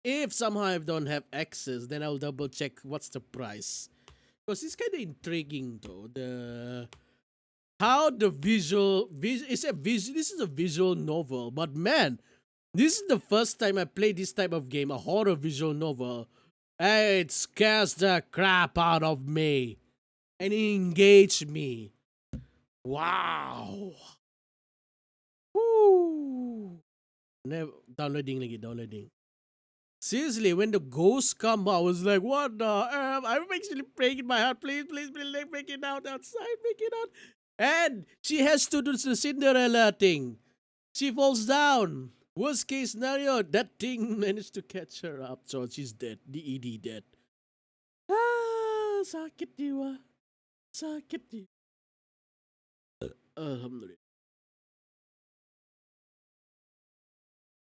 If somehow I don't have access, then I'll double check what's the price. Because it's kind of intriguing though. This is a visual novel, but man, this is the first time I play this type of game, a horror visual novel. It scares the crap out of me and engage me. Wow. Woo. Downloading. Seriously, when the ghosts come out, I was like, what the F? I'm actually praying in my heart, please, break it out outside, break it out. And she has to do the Cinderella thing. She falls down. Worst case scenario, that thing managed to catch her up. So she's dead. The ED dead. Sakit jiwa. Sakit jiwa. Alhamdulillah.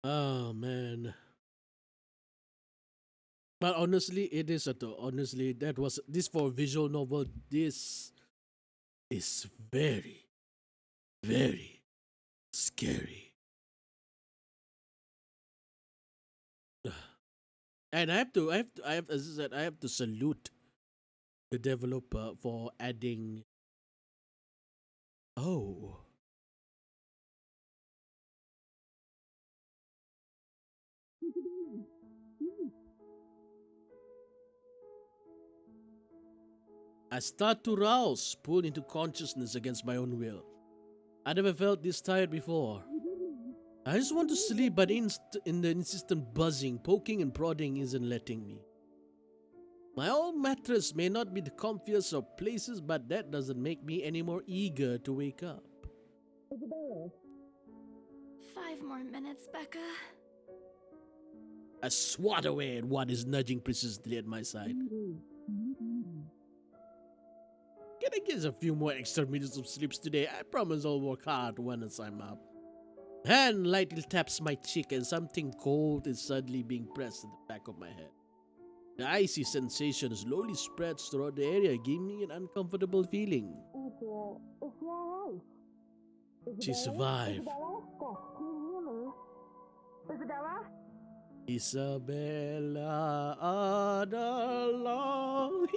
Oh, man. But honestly, it is honestly, this for a visual novel, this is very, very scary. And as I said, I have to salute the developer for adding. Oh. I start to rouse, pulled into consciousness against my own will. I never felt this tired before. I just want to sleep, but in the insistent buzzing, poking and prodding isn't letting me. My old mattress may not be the comfiest of places, but that doesn't make me any more eager to wake up. 5 more minutes, Becca. I swat away at what is nudging persistently at my side. Can I get a few more extra minutes of sleeps today? I promise I'll work hard once I'm up. Hand lightly taps my cheek and something cold is suddenly being pressed at the back of my head. The icy sensation slowly spreads throughout the area, giving me an uncomfortable feeling. She survived. Isabella Adalong.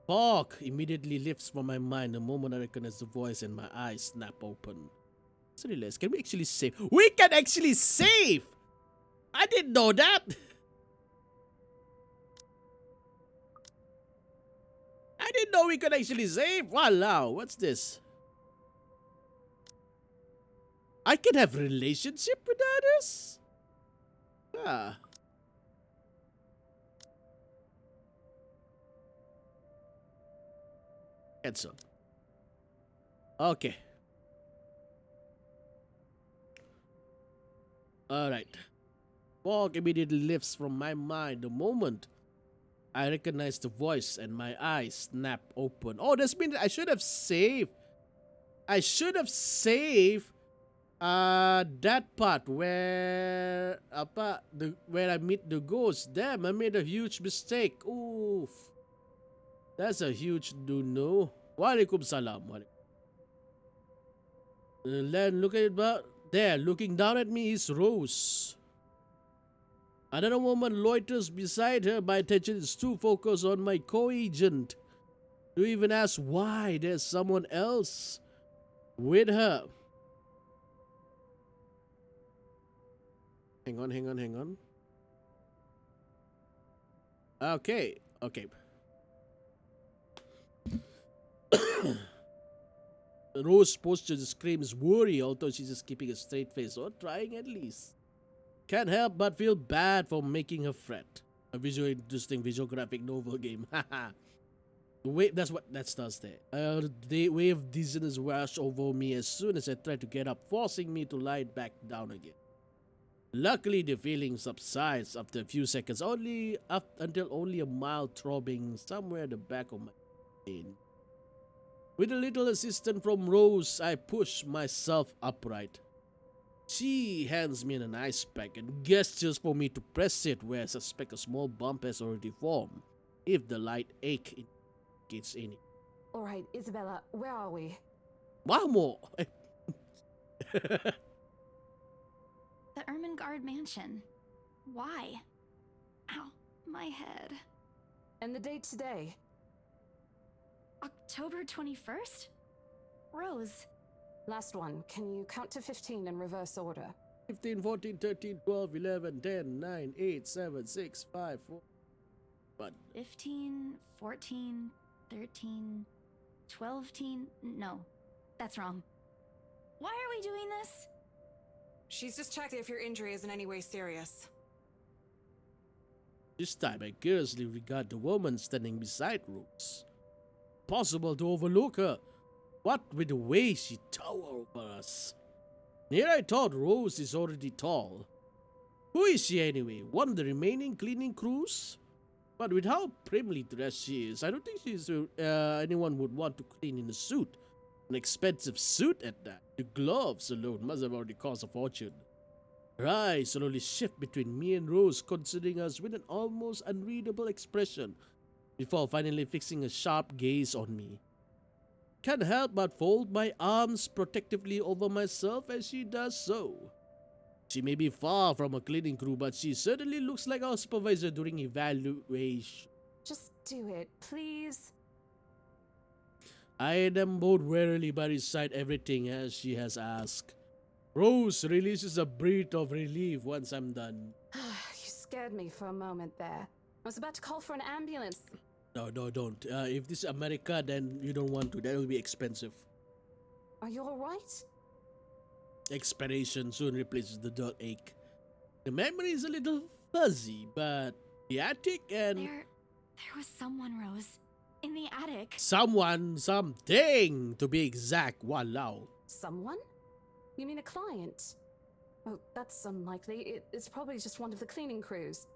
Fog immediately lifts from my mind the moment I recognize the voice and my eyes snap open. So relax. Can we actually save? We can actually save! I didn't know that! I didn't know we could actually save! Wow, what's this? I can have a relationship with others? Ah. Cancel. Okay. Alright. Fog immediately lifts from my mind the moment I recognize the voice and my eyes snap open. Oh, that's means I should have saved. I should have saved that part where where I meet the ghost. Damn, I made a huge mistake. Oof. That's a huge no. Walaikum salam. Then look at it, but there, looking down at me is Rose. Another woman loiters beside her. My attention is too focused on my co-agent to even ask why there's someone else with her. Hang on. Okay, okay. Rose posture screams worry, although she's just keeping a straight face or trying at least. Can't help but feel bad for making her fret. A visually interesting visual graphic novel game. Haha. That's what that starts there. The wave of dizziness washed over me as soon as I tried to get up, forcing me to lie back down again. Luckily, the feeling subsides after a few seconds, until only a mild throbbing somewhere at the back of my brain. With a little assistance from Rose, I push myself upright. She hands me an ice pack and gestures for me to press it where I suspect a small bump has already formed, if the light ache indicates any. All right, Isabella, where are we? Vamos! The Ermengarde mansion. Why? Ow, my head. And the date today? October 21st? Rose. Last one. Can you count to 15 in reverse order? 15, 14, 13, 12, 11, 10, 9, 8, 7, 6, 5, 4. But 15, 14, 13, 12, no, that's wrong. Why are we doing this? She's just checking if your injury is in any way serious. this time I curiously regard the woman standing beside Rose. Possible to overlook her. What with the way she towers over us? Here I thought Rose is already tall. Who is she anyway? One of the remaining cleaning crews? But with how primly dressed she is, I don't think she's anyone would want to clean in a suit. An expensive suit at that. The gloves alone must have already cost a fortune. Her eyes slowly shift between me and Rose, considering us with an almost unreadable expression, before finally fixing a sharp gaze on me. Can't help but fold my arms protectively over myself as she does so. She may be far from a cleaning crew, but she certainly looks like our supervisor during evaluation. Just do it, please. I am both warily but recite everything as she has asked. Rose releases a breath of relief once I'm done. You scared me for a moment there. I was about to call for an ambulance. No, don't. If this is America, then you don't want to. That will be expensive. Are you alright? Expiration soon replaces the dull ache. The memory is a little fuzzy, but the attic and... There was someone, Rose. In the attic. Someone, something, to be exact, walao. Someone? You mean a client? Oh, that's unlikely. It's probably just one of the cleaning crews.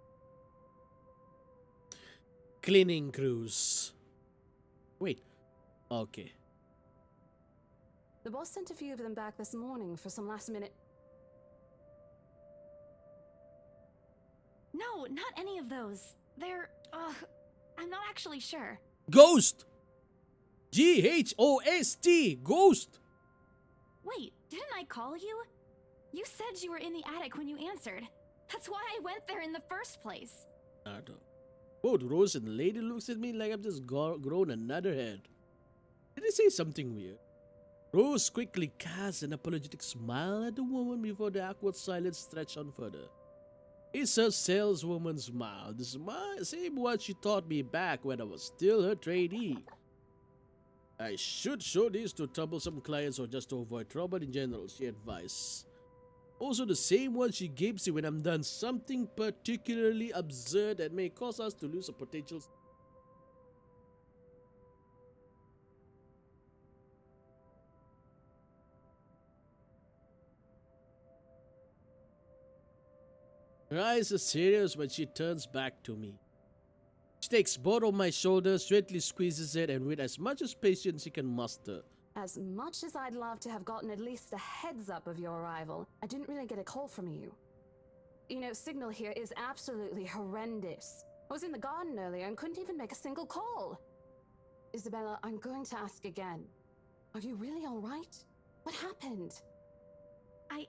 Cleaning crews. Wait. Okay. The boss sent a few of them back this morning for some last minute... No, not any of those. They're, I'm not actually sure. Ghost! Ghost! Ghost! Wait, didn't I call you? You said you were in the attic when you answered. That's why I went there in the first place. Both Rose and the lady looks at me like I've just grown another head. Did I say something weird? Rose quickly casts an apologetic smile at the woman before the awkward silence stretched on further. It's her saleswoman smile, the same one she taught me back when I was still her trainee. I should show this to troublesome clients or just to avoid trouble in general, she advised. Also the same one she gives you when I'm done something particularly absurd that may cause us to lose a potential. Her eyes are serious when she turns back to me. She takes both of my shoulders, gently squeezes it, and with as much as patience she can muster. As much as I'd love to have gotten at least a heads up of your arrival, I didn't really get a call from you. You know, signal here is absolutely horrendous. I was in the garden earlier and couldn't even make a single call. Isabella, I'm going to ask again. Are you really alright? What happened? I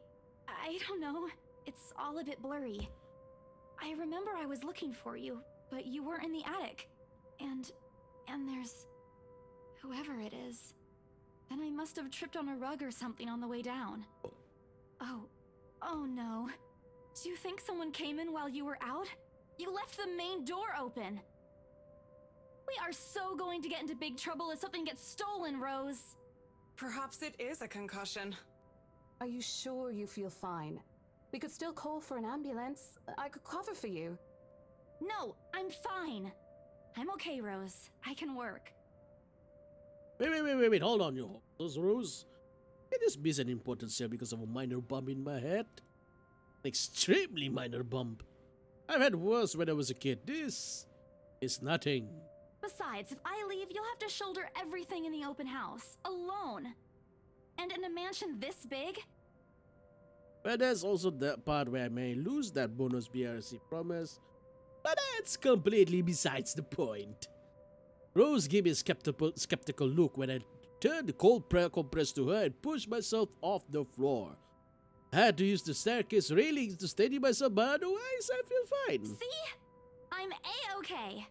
don't know. It's all a bit blurry. I remember I was looking for you, but you weren't in the attic. And there's... whoever it is. Then I must have tripped on a rug or something on the way down. Oh no. Do you think someone came in while you were out? You left the main door open. We are so going to get into big trouble if something gets stolen, Rose. Perhaps it is a concussion. Are you sure you feel fine? We could still call for an ambulance. I could cover for you. No, I'm fine. I'm okay, Rose. I can work. Wait, hold on, you those Rose. Can this be an important sale because of a minor bump in my head? An extremely minor bump. I've had worse when I was a kid. This is nothing. Besides, if I leave, you'll have to shoulder everything in the open house, alone. And in a mansion this big? But there's also that part where I may lose that bonus BRC promise. But that's completely besides the point. Rose gave me a skeptical look when I turned the cold compress to her and pushed myself off the floor. I had to use the staircase railings to steady myself, but otherwise I feel fine. See? I'm A-okay.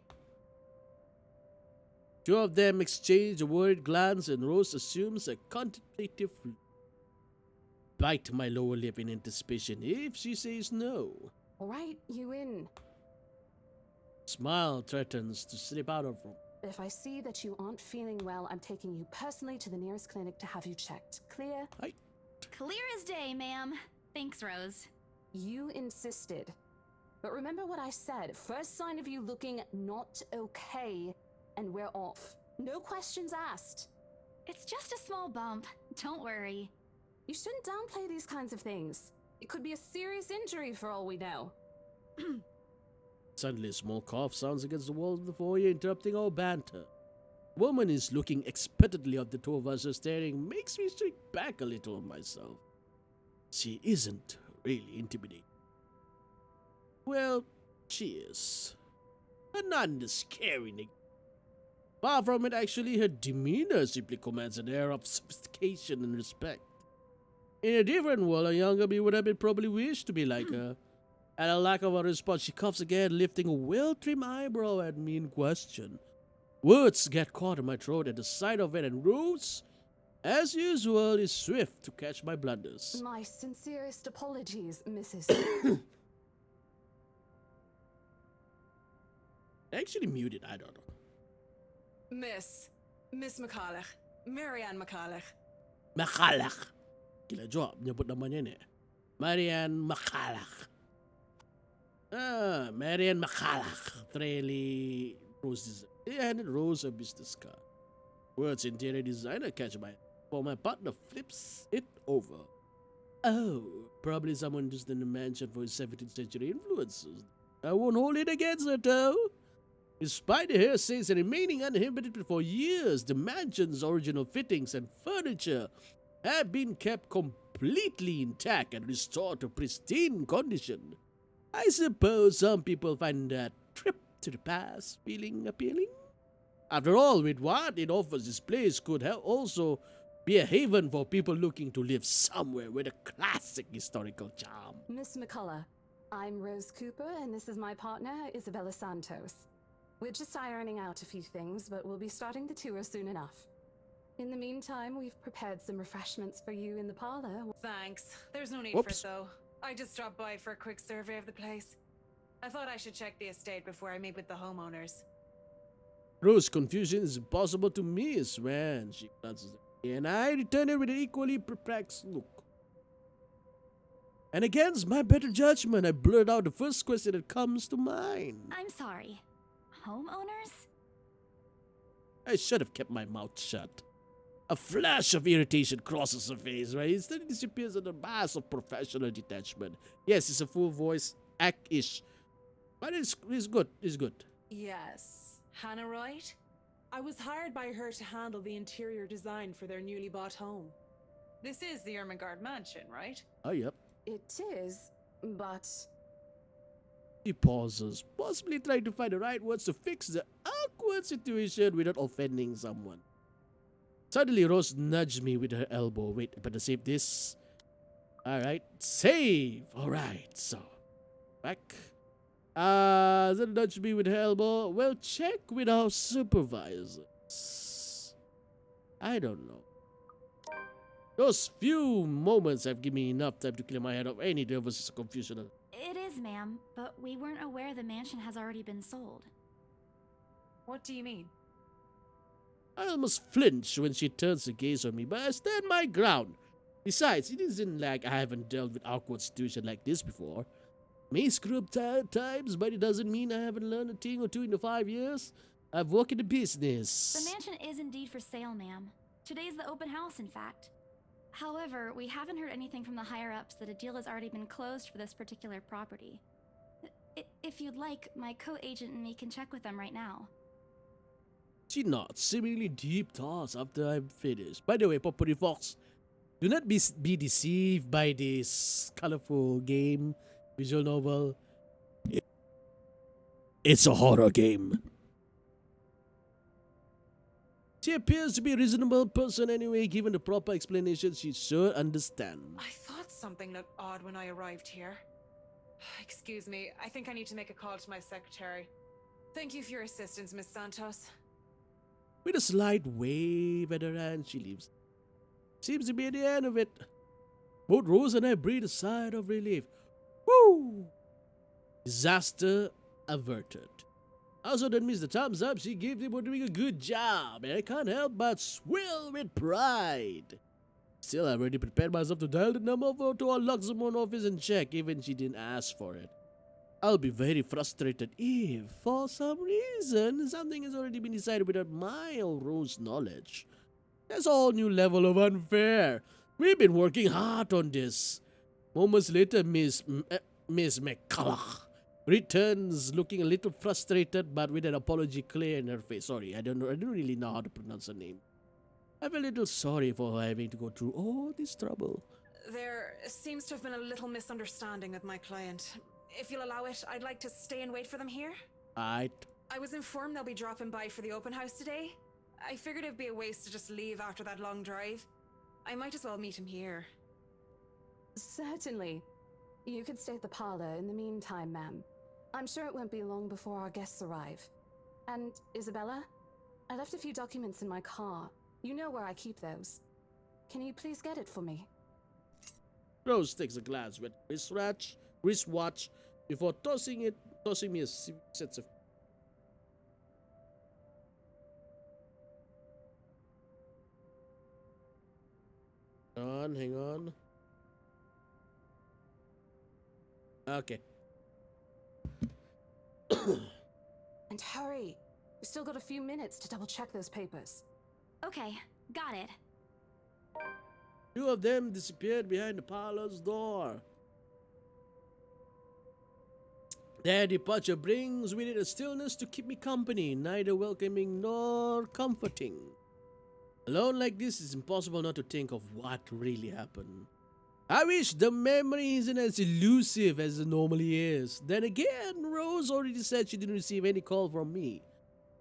Two of them exchange a worried glance and Rose assumes a contemplative look. Bite my lower lip in anticipation if she says no. All right, you in. Smile threatens to slip out of room. If I see that you aren't feeling well, I'm taking you personally to the nearest clinic to have you checked. Clear? Clear as day, ma'am. Thanks, Rose. You insisted. But remember what I said. First sign of you looking not okay, and we're off. No questions asked. It's just a small bump. Don't worry. You shouldn't downplay these kinds of things. It could be a serious injury for all we know. Suddenly a small cough sounds against the wall of the foyer, interrupting our banter. Woman is looking expectantly at the two of us, staring, makes me shrink back a little on myself. She isn't really intimidating. Well, she is. But not in the scary negative. Far from it, actually, her demeanor simply commands an air of sophistication and respect. In a different world, a younger me would have been probably wished to be like her. At a lack of a response, she coughs again, lifting a well-trimmed eyebrow at me in question. Words get caught in my throat at the sight of it, and Rose, as usual, is swift to catch my blunders. My sincerest apologies, Mrs. Actually muted, I don't know. Miss McCulloch. Marianne McCulloch. McCulloch. Gila job, nyebut namanya ni. Marianne McCulloch. Marianne McCulloch. Really, Rose handed Rose a business card. Words interior designer catch my while my partner flips it over. Oh, probably someone just in the mansion for his 17th century influences. I won't hold it against her, though. Despite the hearsays remaining uninhibited for years, the mansion's original fittings and furniture have been kept completely intact and restored to pristine condition. I suppose some people find that trip to the past feeling appealing. After all, with what it offers, this place could also be a haven for people looking to live somewhere with a classic historical charm. Miss McCullough, I'm Rose Cooper, and this is my partner, Isabella Santos. We're just ironing out a few things, but we'll be starting the tour soon enough. In the meantime, we've prepared some refreshments for you in the parlor. Thanks. There's no need Whoops. for it, though. I just dropped by for a quick survey of the place. I thought I should check the estate before I meet with the homeowners. Rose's confusion is impossible to miss when she glances at me, and I return it with an equally perplexed look. And against my better judgment, I blurt out the first question that comes to mind. I'm sorry. Homeowners? I should have kept my mouth shut. A flash of irritation crosses her face, right? Instead, it disappears under a mass of professional detachment. Yes, it's a full voice act-ish. But it's good. It's good. Yes. Hannah Wright? I was hired by her to handle the interior design for their newly bought home. This is the Ermengarde mansion, right? Oh, yep. It is, but She pauses, possibly trying to find the right words to fix the awkward situation without offending someone. Suddenly, Rose nudged me with her elbow. Wait, better save this. Alright, save! Alright, so, back. Then nudged me with her elbow. Well, check with our supervisors. I don't know. Those few moments have given me enough time to clear my head of any nervousness or confusion. It is is, ma'am, but we weren't aware the mansion has already been sold. What do you mean? I almost flinch when she turns her gaze on me, but I stand my ground. Besides, it isn't like I haven't dealt with awkward situations like this before. May screw up times, but it doesn't mean I haven't learned a thing or two in the 5 years I've worked in the business. The mansion is indeed for sale, ma'am. Today's the open house, in fact. However, we haven't heard anything from the higher-ups that a deal has already been closed for this particular property. If you'd like, my co-agent and me can check with them right now. She nods, seemingly deep thoughts after I'm finished. By the way, Property Fox, do not be deceived by this colorful game, visual novel. It's a horror game. She appears to be a reasonable person anyway. Given the proper explanation, she should understand. I thought something looked odd when I arrived here. Excuse me, I think I need to make a call to my secretary. Thank you for your assistance, Miss Santos. With a slight wave at her hand, she leaves. Seems to be at the end of it. Both Rose and I breathe a sigh of relief. Woo! Disaster averted. I also don't miss the thumbs up she gave them for doing a good job, and I can't help but swell with pride. Still, I've already prepared myself to dial the number to our Luxembourg office and check, even she didn't ask for it. I'll be very frustrated if, for some reason, something has already been decided without my or Rose's knowledge. That's a whole new level of unfair. We've been working hard on this. Moments later, Miss McCulloch returns looking a little frustrated but with an apology clear in her face. Sorry, I don't really know how to pronounce her name. I feel a little sorry for her having to go through all this trouble. There seems to have been a little misunderstanding with my client. If you'll allow it, I'd like to stay and wait for them here. I was informed they'll be dropping by for the open house today. I figured it'd be a waste to just leave after that long drive. I might as well meet him here. Certainly. You could stay at the parlor in the meantime, ma'am. I'm sure it won't be long before our guests arrive. And, Isabella, I left a few documents in my car. You know where I keep those. Can you please get it for me? Rose takes a glance with wristwatch before tossing me a set of. Hang on. Okay. And hurry. We still got a few minutes to double check those papers. Okay, got it. Two of them disappeared behind the parlor's door. Their departure brings with it a stillness to keep me company, neither welcoming nor comforting. Alone like this, it's impossible not to think of what really happened. I wish the memory isn't as elusive as it normally is. Then again, Rose already said she didn't receive any call from me.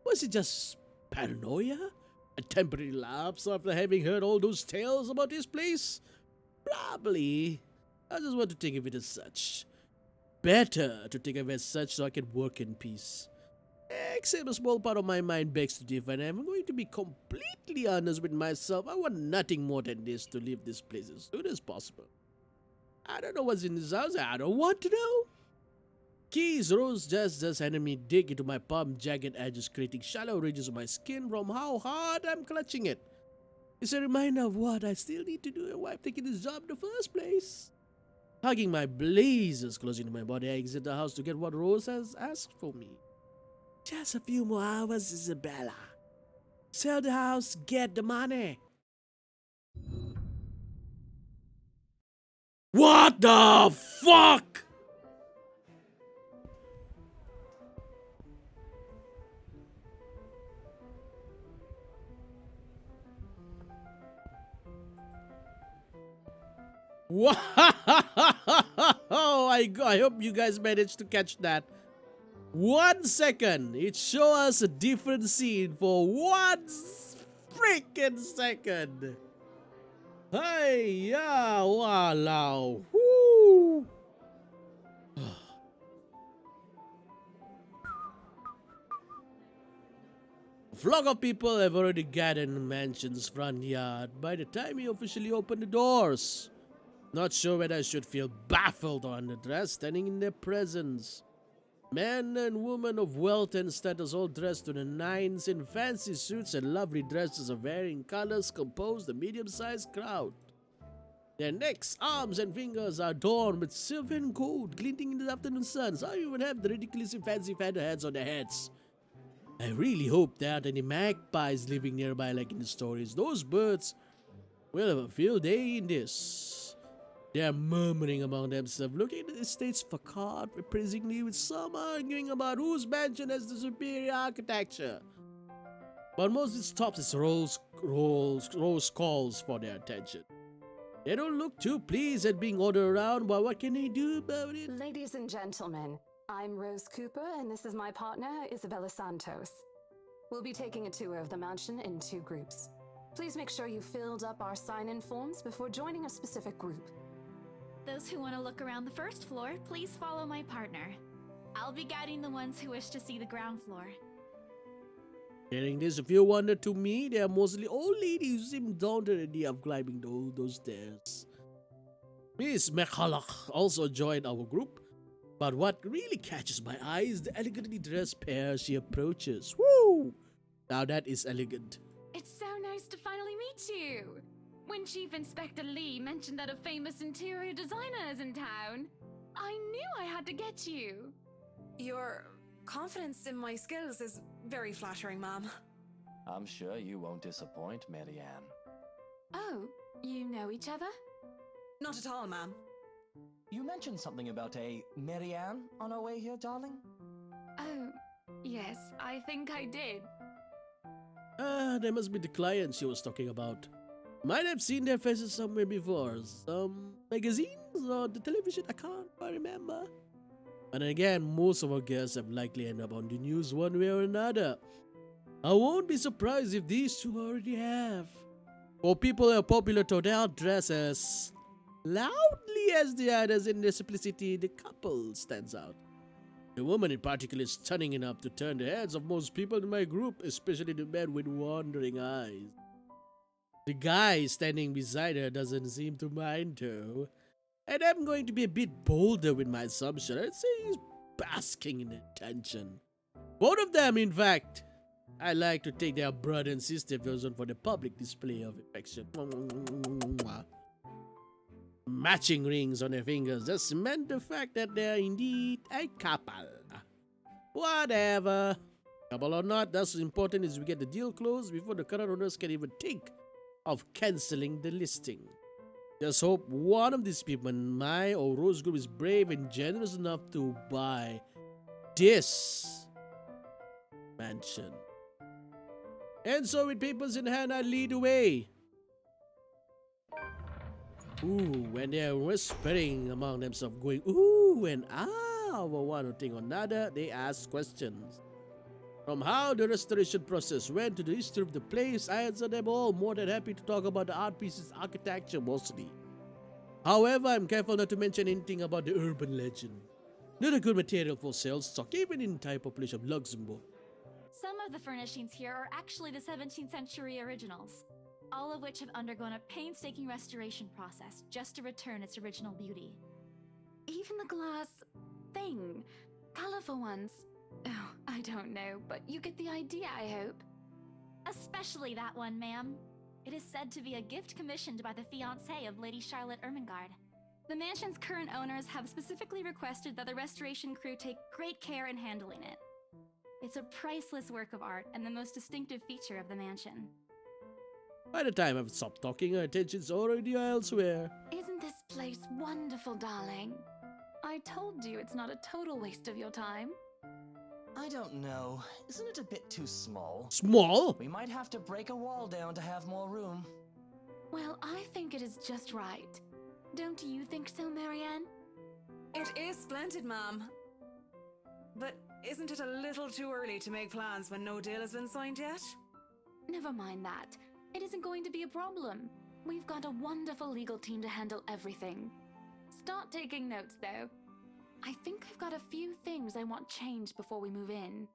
Was it just paranoia? A temporary lapse after having heard all those tales about this place? Probably. I just want to think of it as such. Better to think of it as such so I can work in peace. Except a small part of my mind begs to differ, and I'm going to be completely honest with myself. I want nothing more than this, to leave this place as soon as possible. I don't know what's in this house. I don't want to know. Keys Rose just handed me dig into my palm, jagged edges creating shallow ridges on my skin from how hard I'm clutching it. It's a reminder of what I still need to do and why I'm taking this job in the first place. Hugging my blazers close into my body, I exit the house to get what Rose has asked for me. Just a few more hours, Isabella. Sell the house, get the money. What the fuck? Wow! I hope you guys managed to catch that. 1 second. It shows us a different scene for 1 freaking second. Hey, yeah, wow. Woo. A flock of people have already gathered in the mansion's front yard by the time he officially opened the doors. Not sure whether I should feel baffled or unaddressed standing in their presence. Men and women of wealth and status all dressed to the nines in fancy suits and lovely dresses of varying colors compose the medium-sized crowd. Their necks, arms, and fingers are adorned with silver and gold, glinting in the afternoon sun. Some even have the ridiculously fancy feather heads on their heads. I really hope there aren't any magpies living nearby like in the stories. Those birds will have a field day in this. They are murmuring among themselves, looking at the estate's facade appraisingly, with some arguing about whose mansion has the superior architecture. But most of it stops as Rose calls for their attention. They don't look too pleased at being ordered around, but what can they do about it? Ladies and gentlemen, I'm Rose Cooper, and this is my partner, Isabella Santos. We'll be taking a tour of the mansion in 2 groups. Please make sure you filled up our sign-in forms before joining a specific group. Those who want to look around the first floor, please follow my partner. I'll be guiding the ones who wish to see the ground floor. Hearing this, if you wonder, to me, they are mostly old ladies who seem daunted at the idea of climbing those stairs. Miss McCulloch also joined our group, but what really catches my eye is the elegantly dressed pair she approaches. Woo! Now that is elegant. It's so nice to finally meet you. When Chief Inspector Lee mentioned that a famous interior designer is in town, I knew I had to get you. Your confidence in my skills is very flattering, ma'am. I'm sure you won't disappoint, Marianne. Oh, you know each other? Not at all, ma'am. You mentioned something about a Marianne on our way here, darling? Oh, yes, I think I did. They must be the clients she was talking about. Might have seen their faces somewhere before. Some magazines or the television, I can't quite remember. And again, most of our guests have likely ended up on the news one way or another. I won't be surprised if these 2 already have. For people who are popular to their dress as loudly as the others in their simplicity, the couple stands out. The woman in particular is stunning enough to turn the heads of most people in my group, especially the men with wandering eyes. The guy standing beside her doesn't seem to mind though, and I'm going to be a bit bolder with my assumption. I'd say he's basking in attention. Both of them, in fact. I like to take their brother and sister version for the public display of affection. Matching rings on their fingers just cement the fact that they're indeed a couple. Whatever. Couple or not, that's as important as we get the deal closed before the current owners can even think of cancelling the listing. Just hope one of these people in my or Rose group is brave and generous enough to buy this mansion. And so with papers in hand, I lead the way. Ooh, when they're whispering among themselves, going ooh and ah over one thing or another, they ask questions. From how the restoration process went to the history of the place, I answer them all, more than happy to talk about the art piece's architecture mostly. However, I'm careful not to mention anything about the urban legend. Not a good material for sales stock, even in the entire population of Luxembourg. Some of the furnishings here are actually the 17th century originals, all of which have undergone a painstaking restoration process just to return its original beauty. Even the glass thing, colorful ones. Oh, I don't know, but you get the idea, I hope. Especially that one, ma'am. It is said to be a gift commissioned by the fiancé of Lady Charlotte Ermengarde. The mansion's current owners have specifically requested that the restoration crew take great care in handling it. It's a priceless work of art and the most distinctive feature of the mansion. By the time I've stopped talking, her attention's already elsewhere. Isn't this place wonderful, darling? I told you it's not a total waste of your time. I don't know. Isn't it a bit too small? Small? We might have to break a wall down to have more room. Well, I think it is just right. Don't you think so, Marianne? It is splendid, ma'am. But isn't it a little too early to make plans when no deal has been signed yet? Never mind that. It isn't going to be a problem. We've got a wonderful legal team to handle everything. Start taking notes, though. I think I've got a few things I want changed before we move in.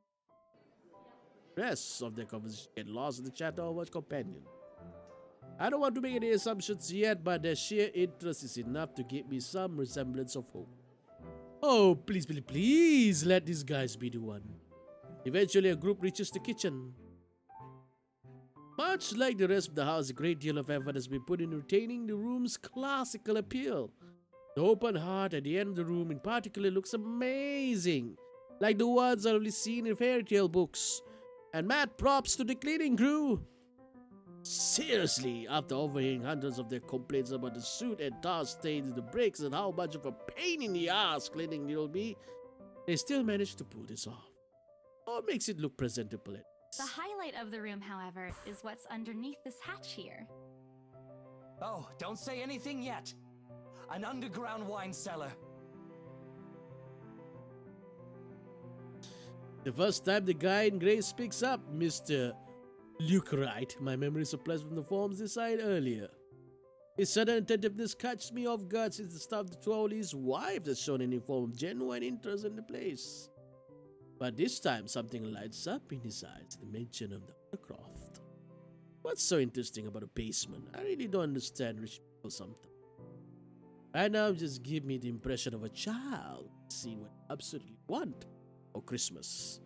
The rest of the conversation get lost in the chat of our companion. I don't want to make any assumptions yet, but their sheer interest is enough to give me some resemblance of hope. Oh, please, please, please let these guys be the one. Eventually, a group reaches the kitchen. Much like the rest of the house, a great deal of effort has been put in retaining the room's classical appeal. The open heart at the end of the room in particular looks amazing, like the ones I've only seen in fairy tale books. And mad props to the cleaning crew. Seriously, after overhearing hundreds of their complaints about the soot and tar stains in the bricks and how much of a pain in the ass cleaning it'll be, they still managed to pull this off. What makes it look presentable? The highlight of the room, however, is what's underneath this hatch here. Oh, don't say anything yet. An underground wine cellar. The first time the guy in grey speaks up, Mr. Luke Wright, my memory supplies from the forms designed earlier. His sudden attentiveness catches me off guard since the start that only his wife has shown any form of genuine interest in the place. But this time something lights up in his eyes at the mention of the Undercroft. What's so interesting about a basement? I really don't understand rich people sometimes. Right now just give me the impression of a child seeing what I absolutely want for Christmas.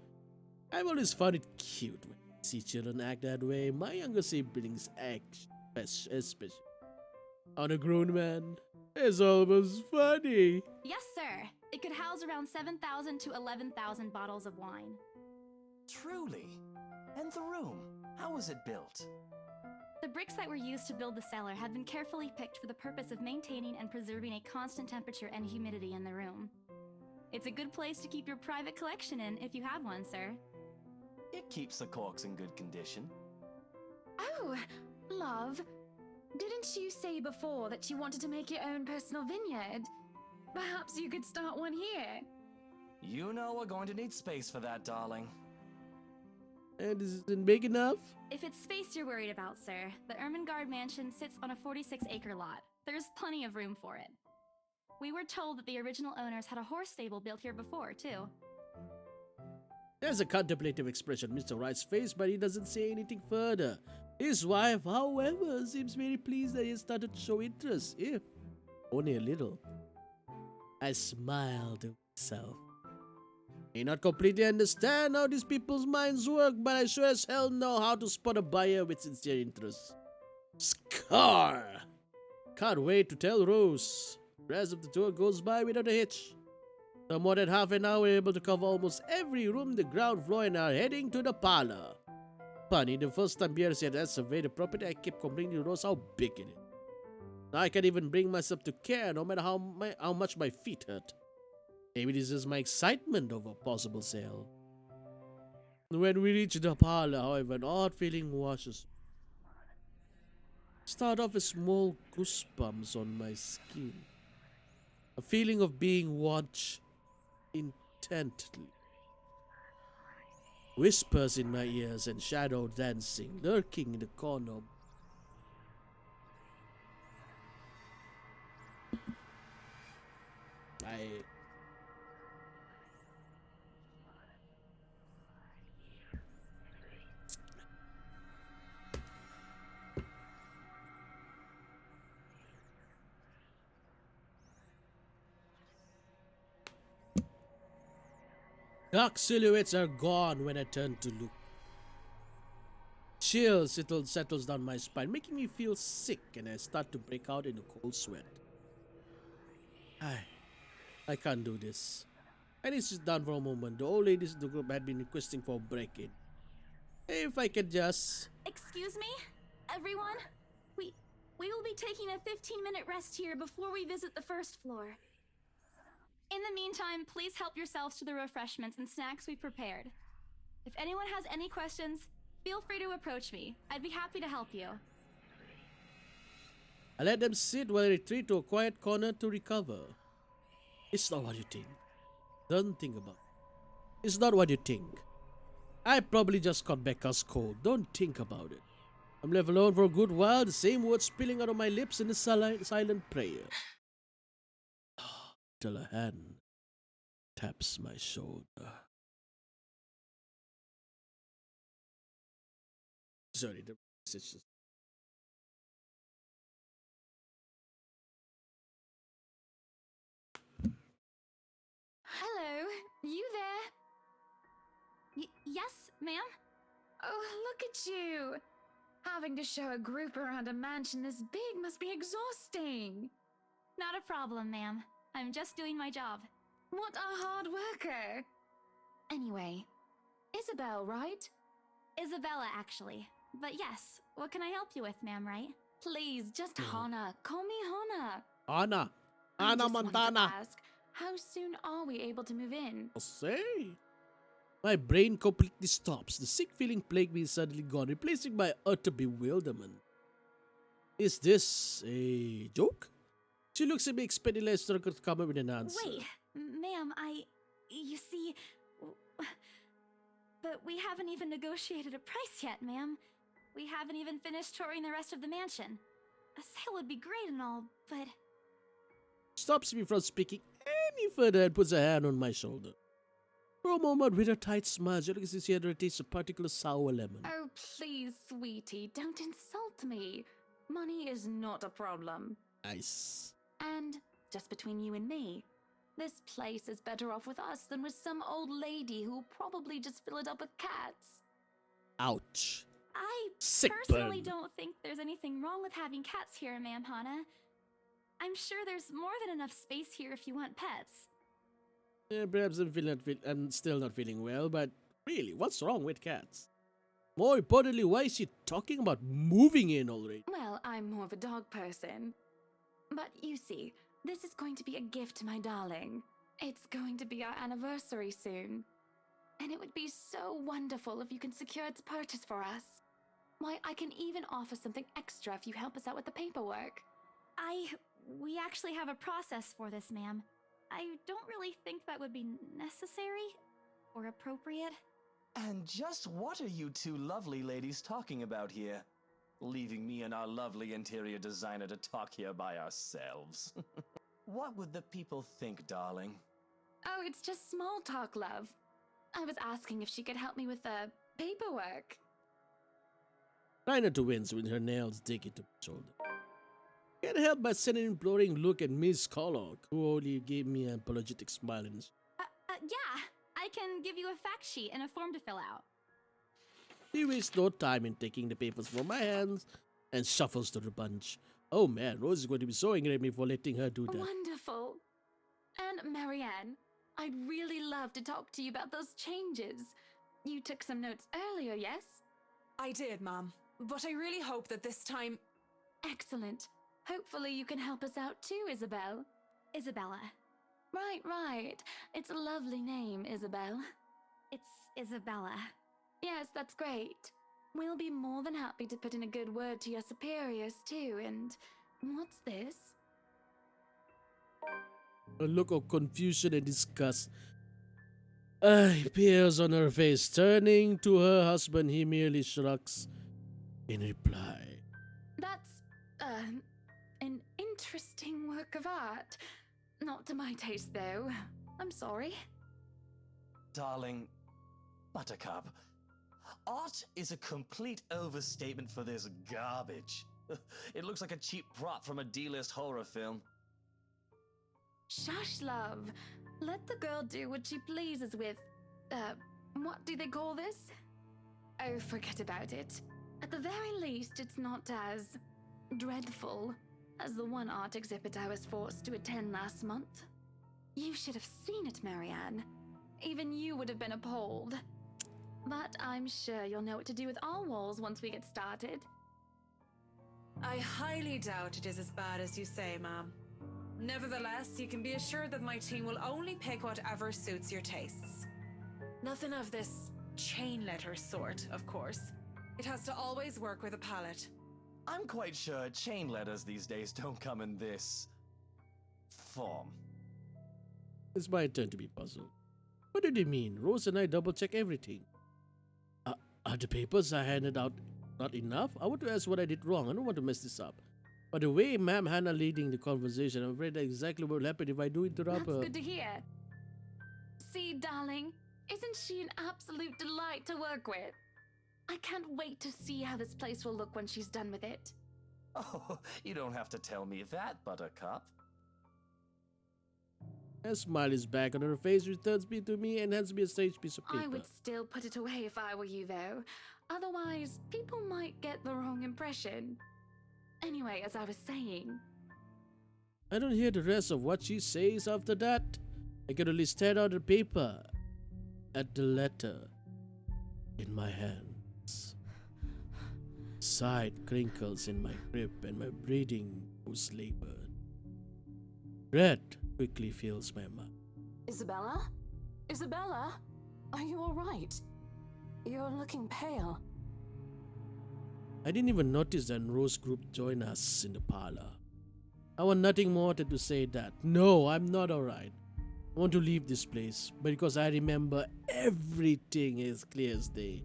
I've always found it cute when I see children act that way. My younger siblings act especially. On a grown man, it's almost funny. Yes, sir. It could house around 7,000 to 11,000 bottles of wine. Truly? And the room? How was it built? The bricks that were used to build the cellar had been carefully picked for the purpose of maintaining and preserving a constant temperature and humidity in the room. It's a good place to keep your private collection in if you have one, sir. It keeps the corks in good condition. Oh, love. Didn't you say before that you wanted to make your own personal vineyard? Perhaps you could start one here. You know we're going to need space for that, darling. And is it big enough? If it's space you're worried about, sir, the Ermengarde mansion sits on a 46-acre lot. There's plenty of room for it. We were told that the original owners had a horse stable built here before, too. There's a contemplative expression on Mr. Wright's face, but he doesn't say anything further. His wife, however, seems very pleased that he has started to show interest, if only a little. I smiled to myself. May not completely understand how these people's minds work, but I sure as hell know how to spot a buyer with sincere interest. Scar! Can't wait to tell Rose. The rest of the tour goes by without a hitch. No more than half an hour, we're able to cover almost every room, the ground floor, and are heading to the parlor. Funny, the first time Pierre said I surveyed the property, I kept complaining to Rose how big it is. Now I can't even bring myself to care, no matter how much my feet hurt. Maybe this is my excitement over a possible sale. When we reach the parlor, however, an odd feeling washes. Start off with small goosebumps on my skin. A feeling of being watched intently. Whispers in my ears and shadow dancing, lurking in the corner. Dark silhouettes are gone when I turn to look. Chill settles down my spine, making me feel sick, and I start to break out in a cold sweat. I can't do this. I need to sit down for a moment. The old ladies in the group had been requesting for a break-in. If I could just... Excuse me? Everyone? We will be taking a 15-minute rest here before we visit the first floor. In the meantime, please help yourselves to the refreshments and snacks we prepared. If anyone has any questions, feel free to approach me. I'd be happy to help you. I let them sit while I retreat to a quiet corner to recover. It's not what you think. Don't think about it. It's not what you think. I probably just caught Becca's cold. Don't think about it. I'm left alone for a good while, the same words spilling out of my lips in a silent prayer. Till a hand taps my shoulder. Sorry, the message just You there? Yes, ma'am? Oh, look at you! Having to show a group around a mansion this big must be exhausting. Not a problem, ma'am. I'm just doing my job. What a hard worker! Anyway, Isabel, right? Isabella, actually. But yes, what can I help you with, ma'am, right? Please, just Hana. Call me Hana. Anna. I Anna just wanted to Montana. ask, how soon are we able to move in? I'll say. My brain completely stops. The sick feeling plagued me is suddenly gone, replacing my utter bewilderment. Is this a joke? She looks at me expecting Lester to come up with an answer. Wait, ma'am, you see... But we haven't even negotiated a price yet, ma'am. We haven't even finished touring the rest of the mansion. A sale would be great and all, but... Stops me from speaking any further and puts a hand on my shoulder. For a moment, with a tight smile, she looks as if she had a taste of particular sour lemon. Oh, please, sweetie, don't insult me. Money is not a problem. Nice. And, just between you and me, this place is better off with us than with some old lady who'll probably just fill it up with cats. Ouch. I Sick personally burn. don't think there's anything wrong with having cats here, ma'am Hana. I'm sure there's more than enough space here if you want pets. Yeah, perhaps I'm still not feeling well, but really, what's wrong with cats? More importantly, why is she talking about moving in already? Well, I'm more of a dog person. But you see, this is going to be a gift to my darling. It's going to be our anniversary soon. And it would be so wonderful if you can secure its purchase for us. Why, I can even offer something extra if you help us out with the paperwork. We actually have a process for this, ma'am. I don't really think that would be necessary or appropriate. And just what are you two lovely ladies talking about here? Leaving me and our lovely interior designer to talk here by ourselves. What would the people think, darling? Oh, it's just small talk, love. I was asking if she could help me with the paperwork. Try not to wince when her nails dig into my shoulder. Can't help but send an imploring look at Miss Collock, who only gave me an apologetic smile and Yeah, I can give you a fact sheet and a form to fill out. she wastes no time in taking the papers from my hands and shuffles to the bunch. Oh man, Rose is going to be so angry at me for letting her do that. Wonderful. And Marianne, I'd really love to talk to you about those changes. You took some notes earlier, yes? I did, Mom. But I really hope that this time... Excellent. Hopefully you can help us out too, Isabel. Isabella. Right. It's a lovely name, Isabel. It's Isabella. Yes, that's great. We'll be more than happy to put in a good word to your superiors too, and... what's this? A look of confusion and disgust appears on her face. Turning to her husband, he merely shrugs in reply. That's, an interesting work of art. Not to my taste, though. I'm sorry. Darling, Buttercup, art is a complete overstatement for this garbage. It looks like a cheap prop from a D-list horror film. Shush, love. Let the girl do what she pleases with, what do they call this? Oh, forget about it. At the very least, it's not as dreadful as the one art exhibit I was forced to attend last month. You should have seen it, Marianne. Even you would have been appalled. But I'm sure you'll know what to do with all walls once we get started. I highly doubt it is as bad as you say, Ma'am. Nevertheless, you can be assured that my team will only pick whatever suits your tastes. Nothing of this chain letter sort, of course. It has to always work with a palette. I'm quite sure chain letters these days don't come in this form. It's my turn to be puzzled. What did he mean? Rose and I double-check everything. Are the papers I handed out not enough? I want to ask what I did wrong. I don't want to mess this up. But the way Ma'am Hannah leading the conversation, I'm afraid that's exactly what will happen if I do interrupt her. That's good to hear. See, darling, isn't she an absolute delight to work with? I can't wait to see how this place will look when she's done with it. Oh, you don't have to tell me that, Buttercup. A smile is back on her face, returns me to me, and hands me a strange piece of paper. I would still put it away if I were you, though. Otherwise, people might get the wrong impression. Anyway, as I was saying, I don't hear the rest of what she says after that. I can only stare at the paper, at the letter in my hands. Side crinkles in my grip and my breathing goes labored. Red quickly fills my mouth. Isabella? Isabella? Are you alright? You're looking pale. I didn't even notice that Rose group joined us in the parlor. I want nothing more than to say that, no, I'm not alright. I want to leave this place, but because I remember everything as clear as day.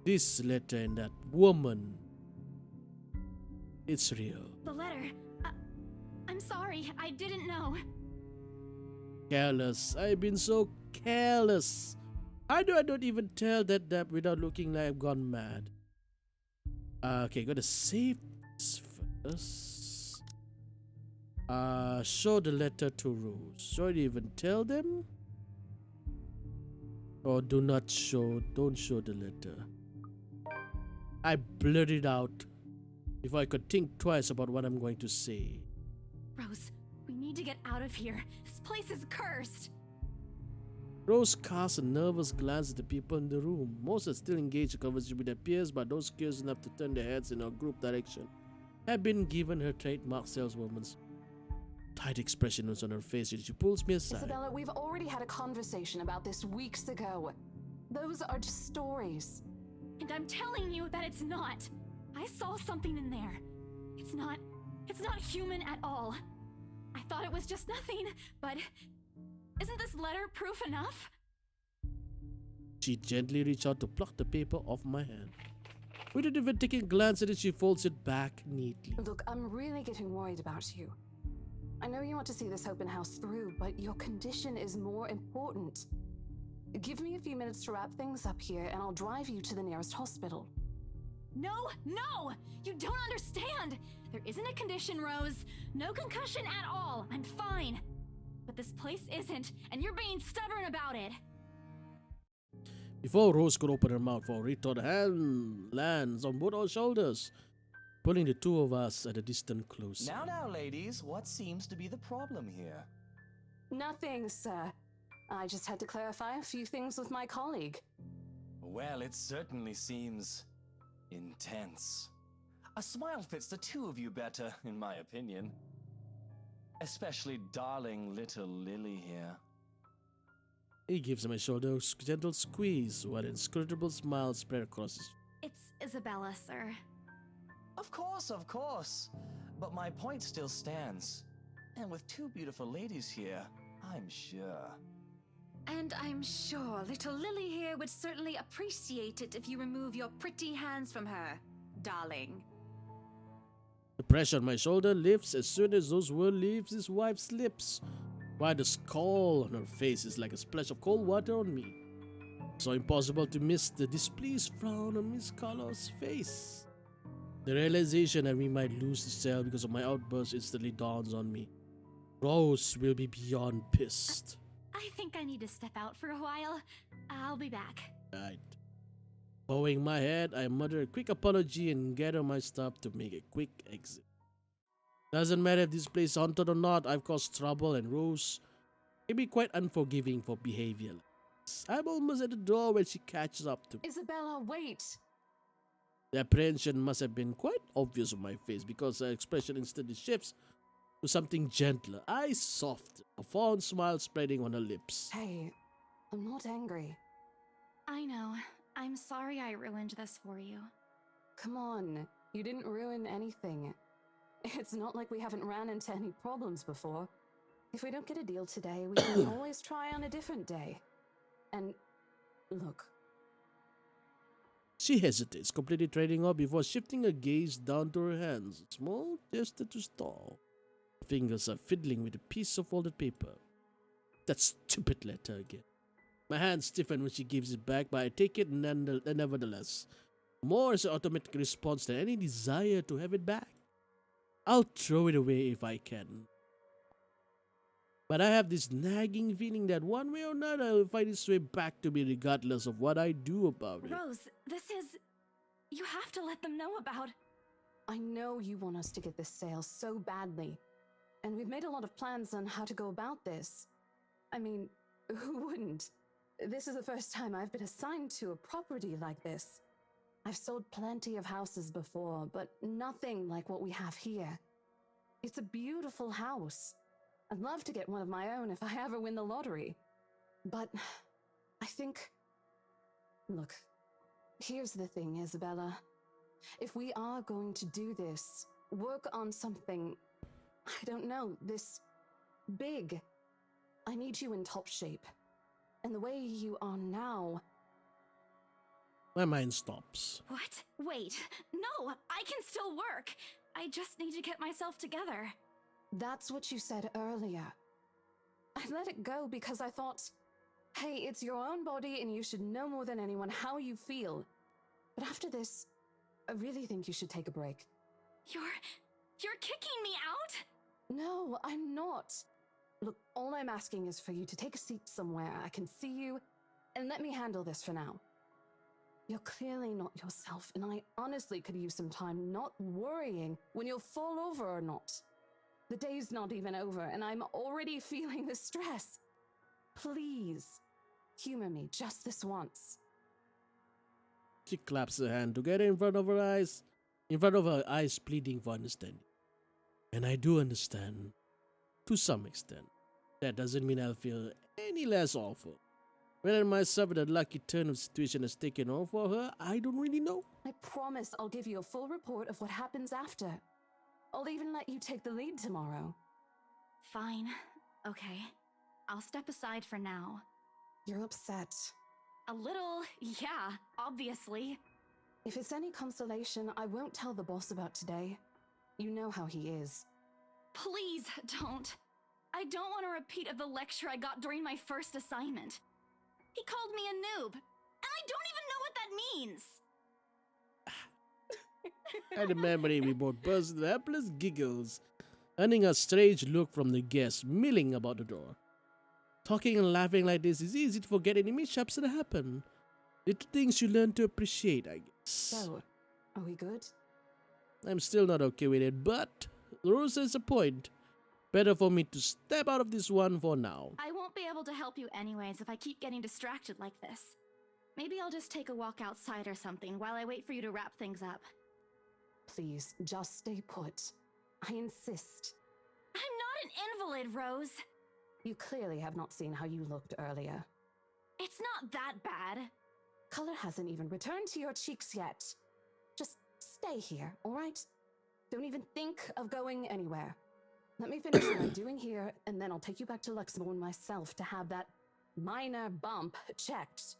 This letter and that woman, it's real. The letter. I'm sorry, I didn't know. Careless. I've been so careless. I know I don't even tell that without looking like I've gone mad. Okay, gotta save this first. Show the letter to Rose. Should I even tell them? Or don't show the letter. I blurted out before I could think twice about what I'm going to say. Rose, we need to get out of here. This place is cursed. Rose casts a nervous glance at the people in the room. Most are still engaged in conversation with their peers, but those curious enough to turn their heads in her group direction have been given her trademark saleswoman's tight expression on her face as she pulls me aside. Isabella, we've already had a conversation about this weeks ago. Those are just stories. And I'm telling you that it's not. I saw something in there. It's not human at all. I thought it was just nothing, but isn't this letter proof enough? She gently reached out to pluck the paper off my hand. Without even taking a glance at it, she folds it back neatly. Look, I'm really getting worried about you. I know you want to see this open house through, but your condition is more important. Give me a few minutes to wrap things up here, and I'll drive you to the nearest hospital. No! You don't understand! There isn't a condition, Rose. No concussion at all. I'm fine. But this place isn't, and you're being stubborn about it. Before Rose could open her mouth for a retort, hand lands on both our shoulders, pulling the two of us at a distant close. Now, ladies, what seems to be the problem here? Nothing, sir. I just had to clarify a few things with my colleague. Well, it certainly seems intense. A smile fits the two of you better, in my opinion. Especially darling little Lily here. He gives my shoulder a gentle squeeze while an inscrutable smile spread across his face. It's Isabella, sir. Of course. But my point still stands. And with two beautiful ladies here, I'm sure. and I'm sure little Lily here would certainly appreciate it if you remove your pretty hands from her, darling. The pressure on my shoulder lifts as soon as those words leaves his wife's lips, while the skull on her face is like a splash of cold water on me. So impossible to miss the displeased frown on Miss Carlo's face. The realization that we might lose the sale because of my outburst instantly dawns on me. Rose will be beyond pissed. I think I need to step out for a while. I'll be back. Right. Bowing my head, I mutter a quick apology and gather my stuff to make a quick exit. Doesn't matter if this place is haunted or not, I've caused trouble and Rose can be quite unforgiving for behavior like this. I'm almost at the door when she catches up to me. Isabella, wait! The apprehension must have been quite obvious on my face because her expression instantly shifts to something gentler, eyes soft, a fond smile spreading on her lips. Hey, I'm not angry. I know. I'm sorry I ruined this for you. Come on, you didn't ruin anything. It's not like we haven't ran into any problems before. If we don't get a deal today, we can always try on a different day. And look. She hesitates, completely trading off before shifting her gaze down to her hands, a small gesture to stall. Her fingers are fiddling with a piece of folded paper. That stupid letter again. My hands stiffen when she gives it back, but I take it nevertheless. More as an automatic response than any desire to have it back. I'll throw it away if I can. But I have this nagging feeling that one way or another I'll find its way back to me regardless of what I do about it. Rose, this is. You have to let them know about. I know you want us to get this sale so badly, and we've made a lot of plans on how to go about this. I mean, who wouldn't? This is the first time I've been assigned to a property like this. I've sold plenty of houses before, but nothing like what we have here. It's a beautiful house. I'd love to get one of my own if I ever win the lottery. But I think... Look, here's the thing, Isabella. If we are going to do this, work on something, I don't know, this big, I need you in top shape. And the way you are now... My mind stops. What? Wait. No, I can still work. I just need to get myself together. That's what you said earlier. I let it go because I thought, hey, it's your own body and you should know more than anyone how you feel. But after this, I really think you should take a break. You're kicking me out? No, I'm not. Look, all I'm asking is for you to take a seat somewhere I can see you, and let me handle this for now. You're clearly not yourself, and I honestly could use some time not worrying when you'll fall over or not. The day's not even over, and I'm already feeling the stress. Please, humor me just this once. She claps her hand together in front of her eyes, pleading for understanding. And I do understand, to some extent. That doesn't mean I'll feel any less awful. Whether myself with a lucky turn of situation has taken on for her, I don't really know. I promise I'll give you a full report of what happens after. I'll even let you take the lead tomorrow. Fine. Okay. I'll step aside for now. You're upset. A little, yeah, obviously. If it's any consolation, I won't tell the boss about today. You know how he is. Please don't. I don't want a repeat of the lecture I got during my first assignment. He called me a noob, and I don't even know what that means. At the memory, we both burst into helpless giggles, earning a strange look from the guests milling about the door. Talking and laughing like this is easy to forget any mishaps that happen. Little things you learn to appreciate, I guess. So, are we good? I'm still not okay with it, but Rose has a point. Better for me to step out of this one for now. I won't be able to help you anyways if I keep getting distracted like this. Maybe I'll just take a walk outside or something while I wait for you to wrap things up. Please, just stay put. I insist. I'm not an invalid, Rose. You clearly have not seen how you looked earlier. It's not that bad. Color hasn't even returned to your cheeks yet. Just stay here, all right? Don't even think of going anywhere. Let me finish what I'm doing here, and then I'll take you back to Luxembourg myself to have that minor bump checked.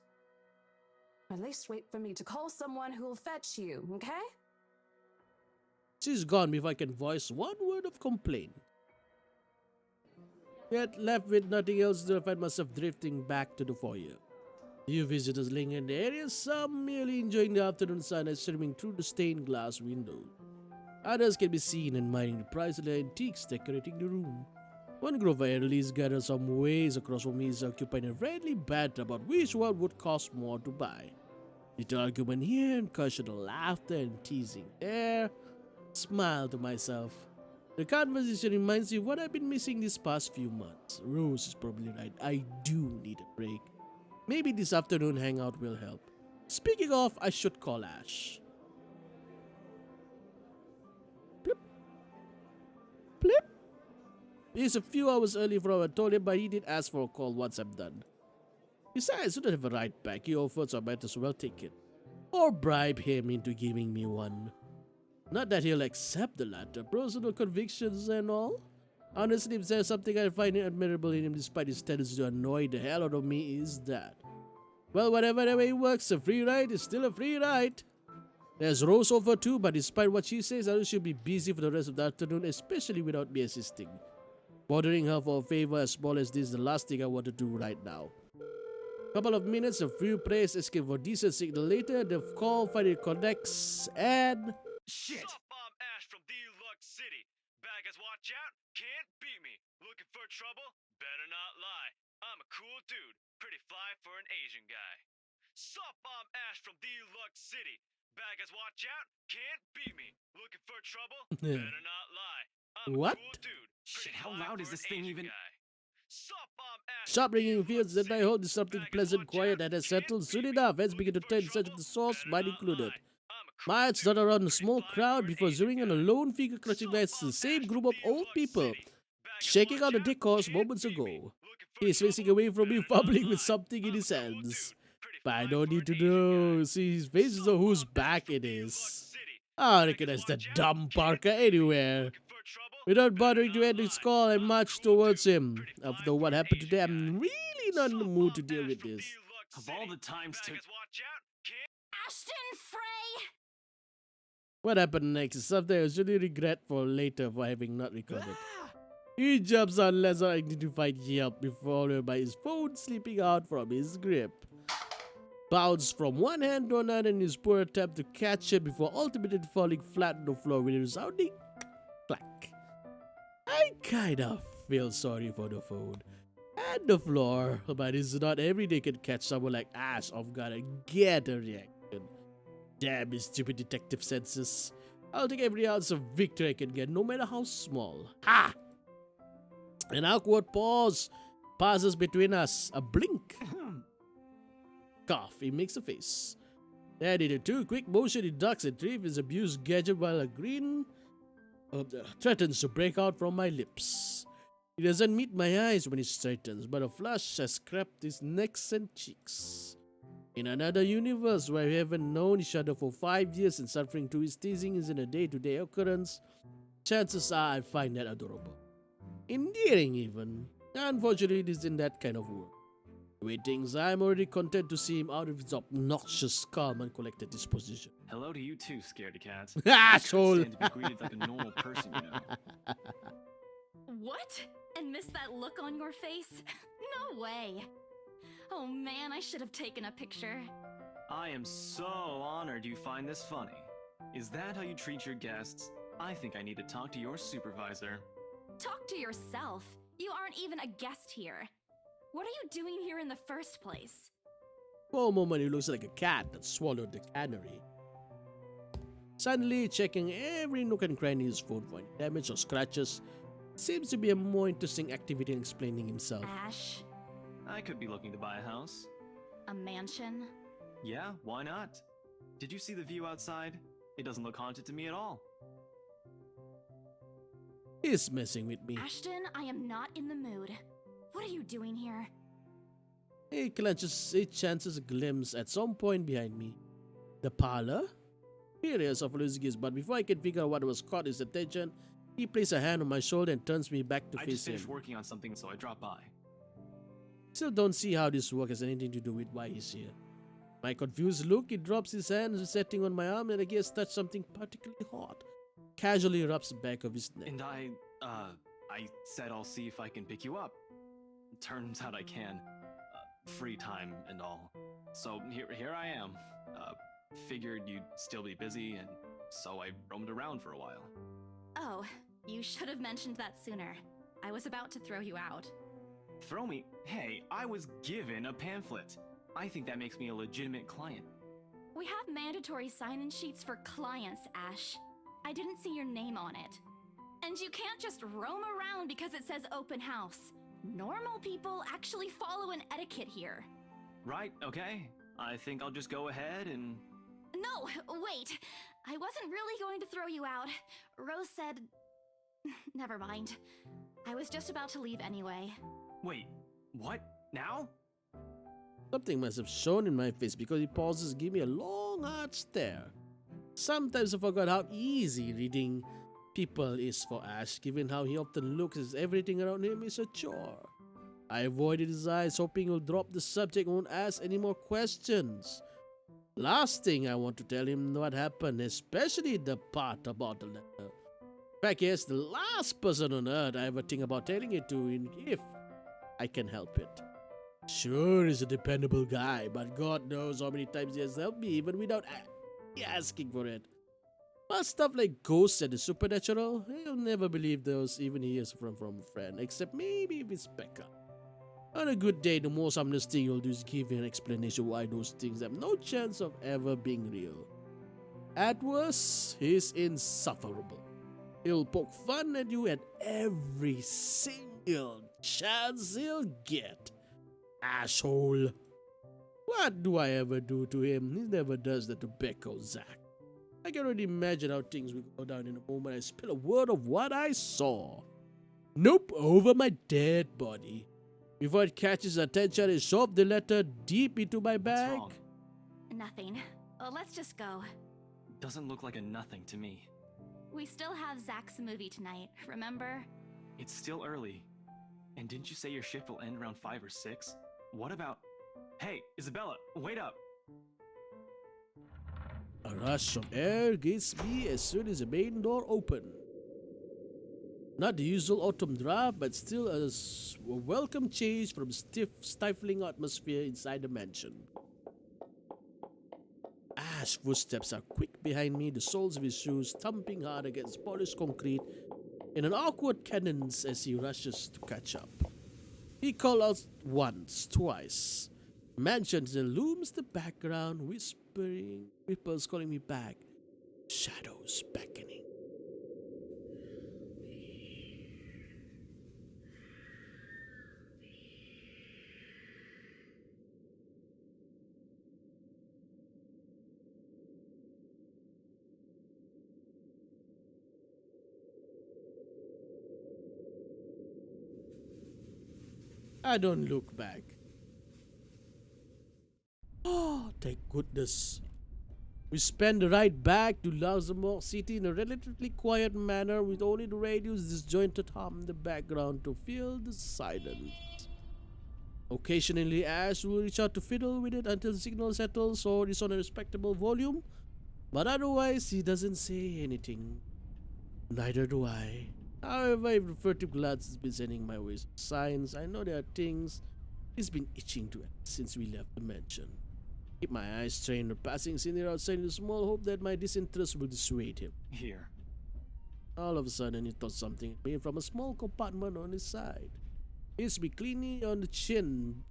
At least wait for me to call someone who'll fetch you, okay? She's gone before I can voice one word of complaint. Yet, left with nothing else to do, I find myself drifting back to the foyer. Few visitors linger in the area, some merely enjoying the afternoon sunlight streaming through the stained glass window. Others can be seen admiring the priceless antiques decorating the room. One group of elderlies gathered some ways across from me is occupying a friendly battle about which one would cost more to buy. Little argument here, and occasional laughter and teasing there. Smile to myself. The conversation reminds me of what I've been missing these past few months. Rose is probably right. I do need a break. Maybe this afternoon hangout will help. Speaking of, I should call Ash. Plip. Plip. It's a few hours early from what I told him, but he did ask for a call once I'm done. Besides, I don't have a right back. He offered, so I might as well take it. Or bribe him into giving me one. Not that he'll accept the latter, personal convictions and all. Honestly, if there's something I find admirable in him despite his tendency to annoy the hell out of me, is that. Well, whatever way it works, a free ride is still a free ride. There's Rose over too, but despite what she says, I know she'll be busy for the rest of the afternoon, especially without me assisting. Bothering her for a favor as small as this is the last thing I want to do right now. Couple of minutes of free praise, escape for decent signal later, the call finally connects, and... Shit! Sup, I'm Ash from Deluxe City. Baggers, watch out, can't beat me. me. Looking for trouble? Better not lie. I'm a cool dude. Pretty fly for an Asian guy. Sup, I'm Ash from Deluxe City. Bad guys watch out, can't beat me. Looking for trouble? Better not lie. I'm a What? cool dude. Shit, Pretty how fly loud for is this an thing Asian even? guy. Sup, I'm Ash Stop from ringing fields Deluxe that I City. hold is something Bad guys pleasant, watch quiet, out, and has can't settled soon beat me. enough. As begin to Looking for turn in search of trouble? the source, Better mine not included. lie. I'm a cool Might dude. start around a Pretty small fly crowd for an before Asian zeroing on a guy. lone figure clutching vest in the same group of old people, shaking out the decors moments ago. He is facing away from me, fumbling with something in his hands. But I don't need to know. See his face is on whose back it is. I recognize that dumb Parker anywhere. Without bothering to end his call, I marched towards him. After what happened today, I'm really not in the mood to deal with this. Of all the times to. Ashton Frey! What happened next is something I was really regretful later for having not recorded. He jumps on less unidentified yelp before followed by his phone slipping out from his grip. Bounced from one hand to another in his poor attempt to catch it before ultimately falling flat on the floor with a resounding clack. I kind of feel sorry for the phone and the floor, but it's not every day can catch someone like Ash off guard and get a reaction. Damn his stupid detective senses. I'll take every ounce of victory I can get, no matter how small. Ha! An awkward pause passes between us. A blink. Cough. He makes a face. Then in a two-quick motion, he ducks and retrieves his abused gadget while a grin threatens to break out from my lips. He doesn't meet my eyes when he straightens, but a flush has crept his neck and cheeks. In another universe where we haven't known each other for 5 years and suffering through his teasing isn't a day-to-day occurrence, chances are I find that adorable. Endearing even. Unfortunately, it isn't that kind of world. The way things are, I'm already content to see him out of his obnoxious, calm and collected disposition. Hello to you too, scaredy cat. Asshole! Stand to be greeted like a normal person, you know. What? And miss that look on your face? No way. Oh man, I should have taken a picture. I am so honored you find this funny. Is that how you treat your guests? I think I need to talk to your supervisor. Talk to yourself. You aren't even a guest here. What are you doing here in the first place? For a moment, he looks like a cat that swallowed the canary. Suddenly, checking every nook and cranny in his phone for any damage or scratches seems to be a more interesting activity than explaining himself. Ash, I could be looking to buy a house. a mansion? Yeah, why not? Did you see the view outside? It doesn't look haunted to me at all. He's messing with me. Ashton, I am not in the mood. What are you doing here? He chances a glimpse at some point behind me. The parlor? Here he is, of losing his butt. Before I can figure out what was caught his attention, he places a hand on my shoulder and turns me back to I face just finished him. working on something, so I dropped by. Still don't see how this work has anything to do with why he's here. My confused look, he drops his hand, setting on my arm, and I guess touched something particularly hot. Casually rubs the back of his neck. And I said I'll see if I can pick you up. Turns out I can. Free time and all. So here I am. Figured you'd still be busy, and so I roamed around for a while. Oh, you should have mentioned that sooner. I was about to throw you out. Throw me? Hey, I was given a pamphlet. I think that makes me a legitimate client. We have mandatory sign-in sheets for clients, Ash. I didn't see your name on it. And you can't just roam around because it says open house. Normal people actually follow an etiquette here. Right, okay. I think I'll just go ahead and... No, wait. I wasn't really going to throw you out. Rose said... Never mind. I was just about to leave anyway. Wait, what? Now? Something must have shown in my face because he pauses and gives me a long, hard stare. Sometimes I forgot how easy reading people is for Ash, given how he often looks as everything around him is a chore. I avoided his eyes, hoping he'll drop the subject and won't ask any more questions. Last thing I want to tell him what happened, especially the part about the letter. Fact is, the last person on earth I ever think about telling it to, if I can help it. Sure, he's a dependable guy, but God knows how many times he has helped me even without asking for it. But stuff like ghosts and the supernatural, you'll never believe those even hears from a friend, except maybe if it's Becca. On a good day, the most harmless thing you'll do is give you an explanation why those things have no chance of ever being real. At worst, he's insufferable. He'll poke fun at you at every single chance he'll get. Asshole. What do I ever do to him? He never does that to Becca or Zach. I can already imagine how things will go down in a moment I spill a word of what I saw. Nope, over my dead body. Before it catches attention, I shove the letter deep into my bag. What's wrong? Nothing. Let's just go. Doesn't look like a nothing to me. We still have Zach's movie tonight, remember? It's still early. And didn't you say your shift will end around 5 or 6? What about... Hey, Isabella, wait up! A rush of air greets me as soon as the main door opens. Not the usual autumn draft, but still a welcome change from stifling atmosphere inside the mansion. Ash's footsteps are quick behind me, the soles of his shoes thumping hard against polished concrete in an awkward cadence as he rushes to catch up. He calls out once, twice. Mansion looms the background, whispering, ripples calling me back, shadows beckoning. I don't look back. Oh, thank goodness. We spend the ride back to Luxembourg City in a relatively quiet manner with only the radio's disjointed hum in the background to fill the silence. Occasionally, Ash will reach out to fiddle with it until the signal settles or is on a respectable volume, but otherwise he doesn't say anything. Neither do I. However, if the furtive glance has been sending my way signs, I know there are things he's been itching to ask since we left the mansion. Keep my eyes trained on passing scenery outside in the small hope that my disinterest will dissuade him. Here. All of a sudden, he thought something at me from a small compartment on his side. Hits me cleanly on the chin.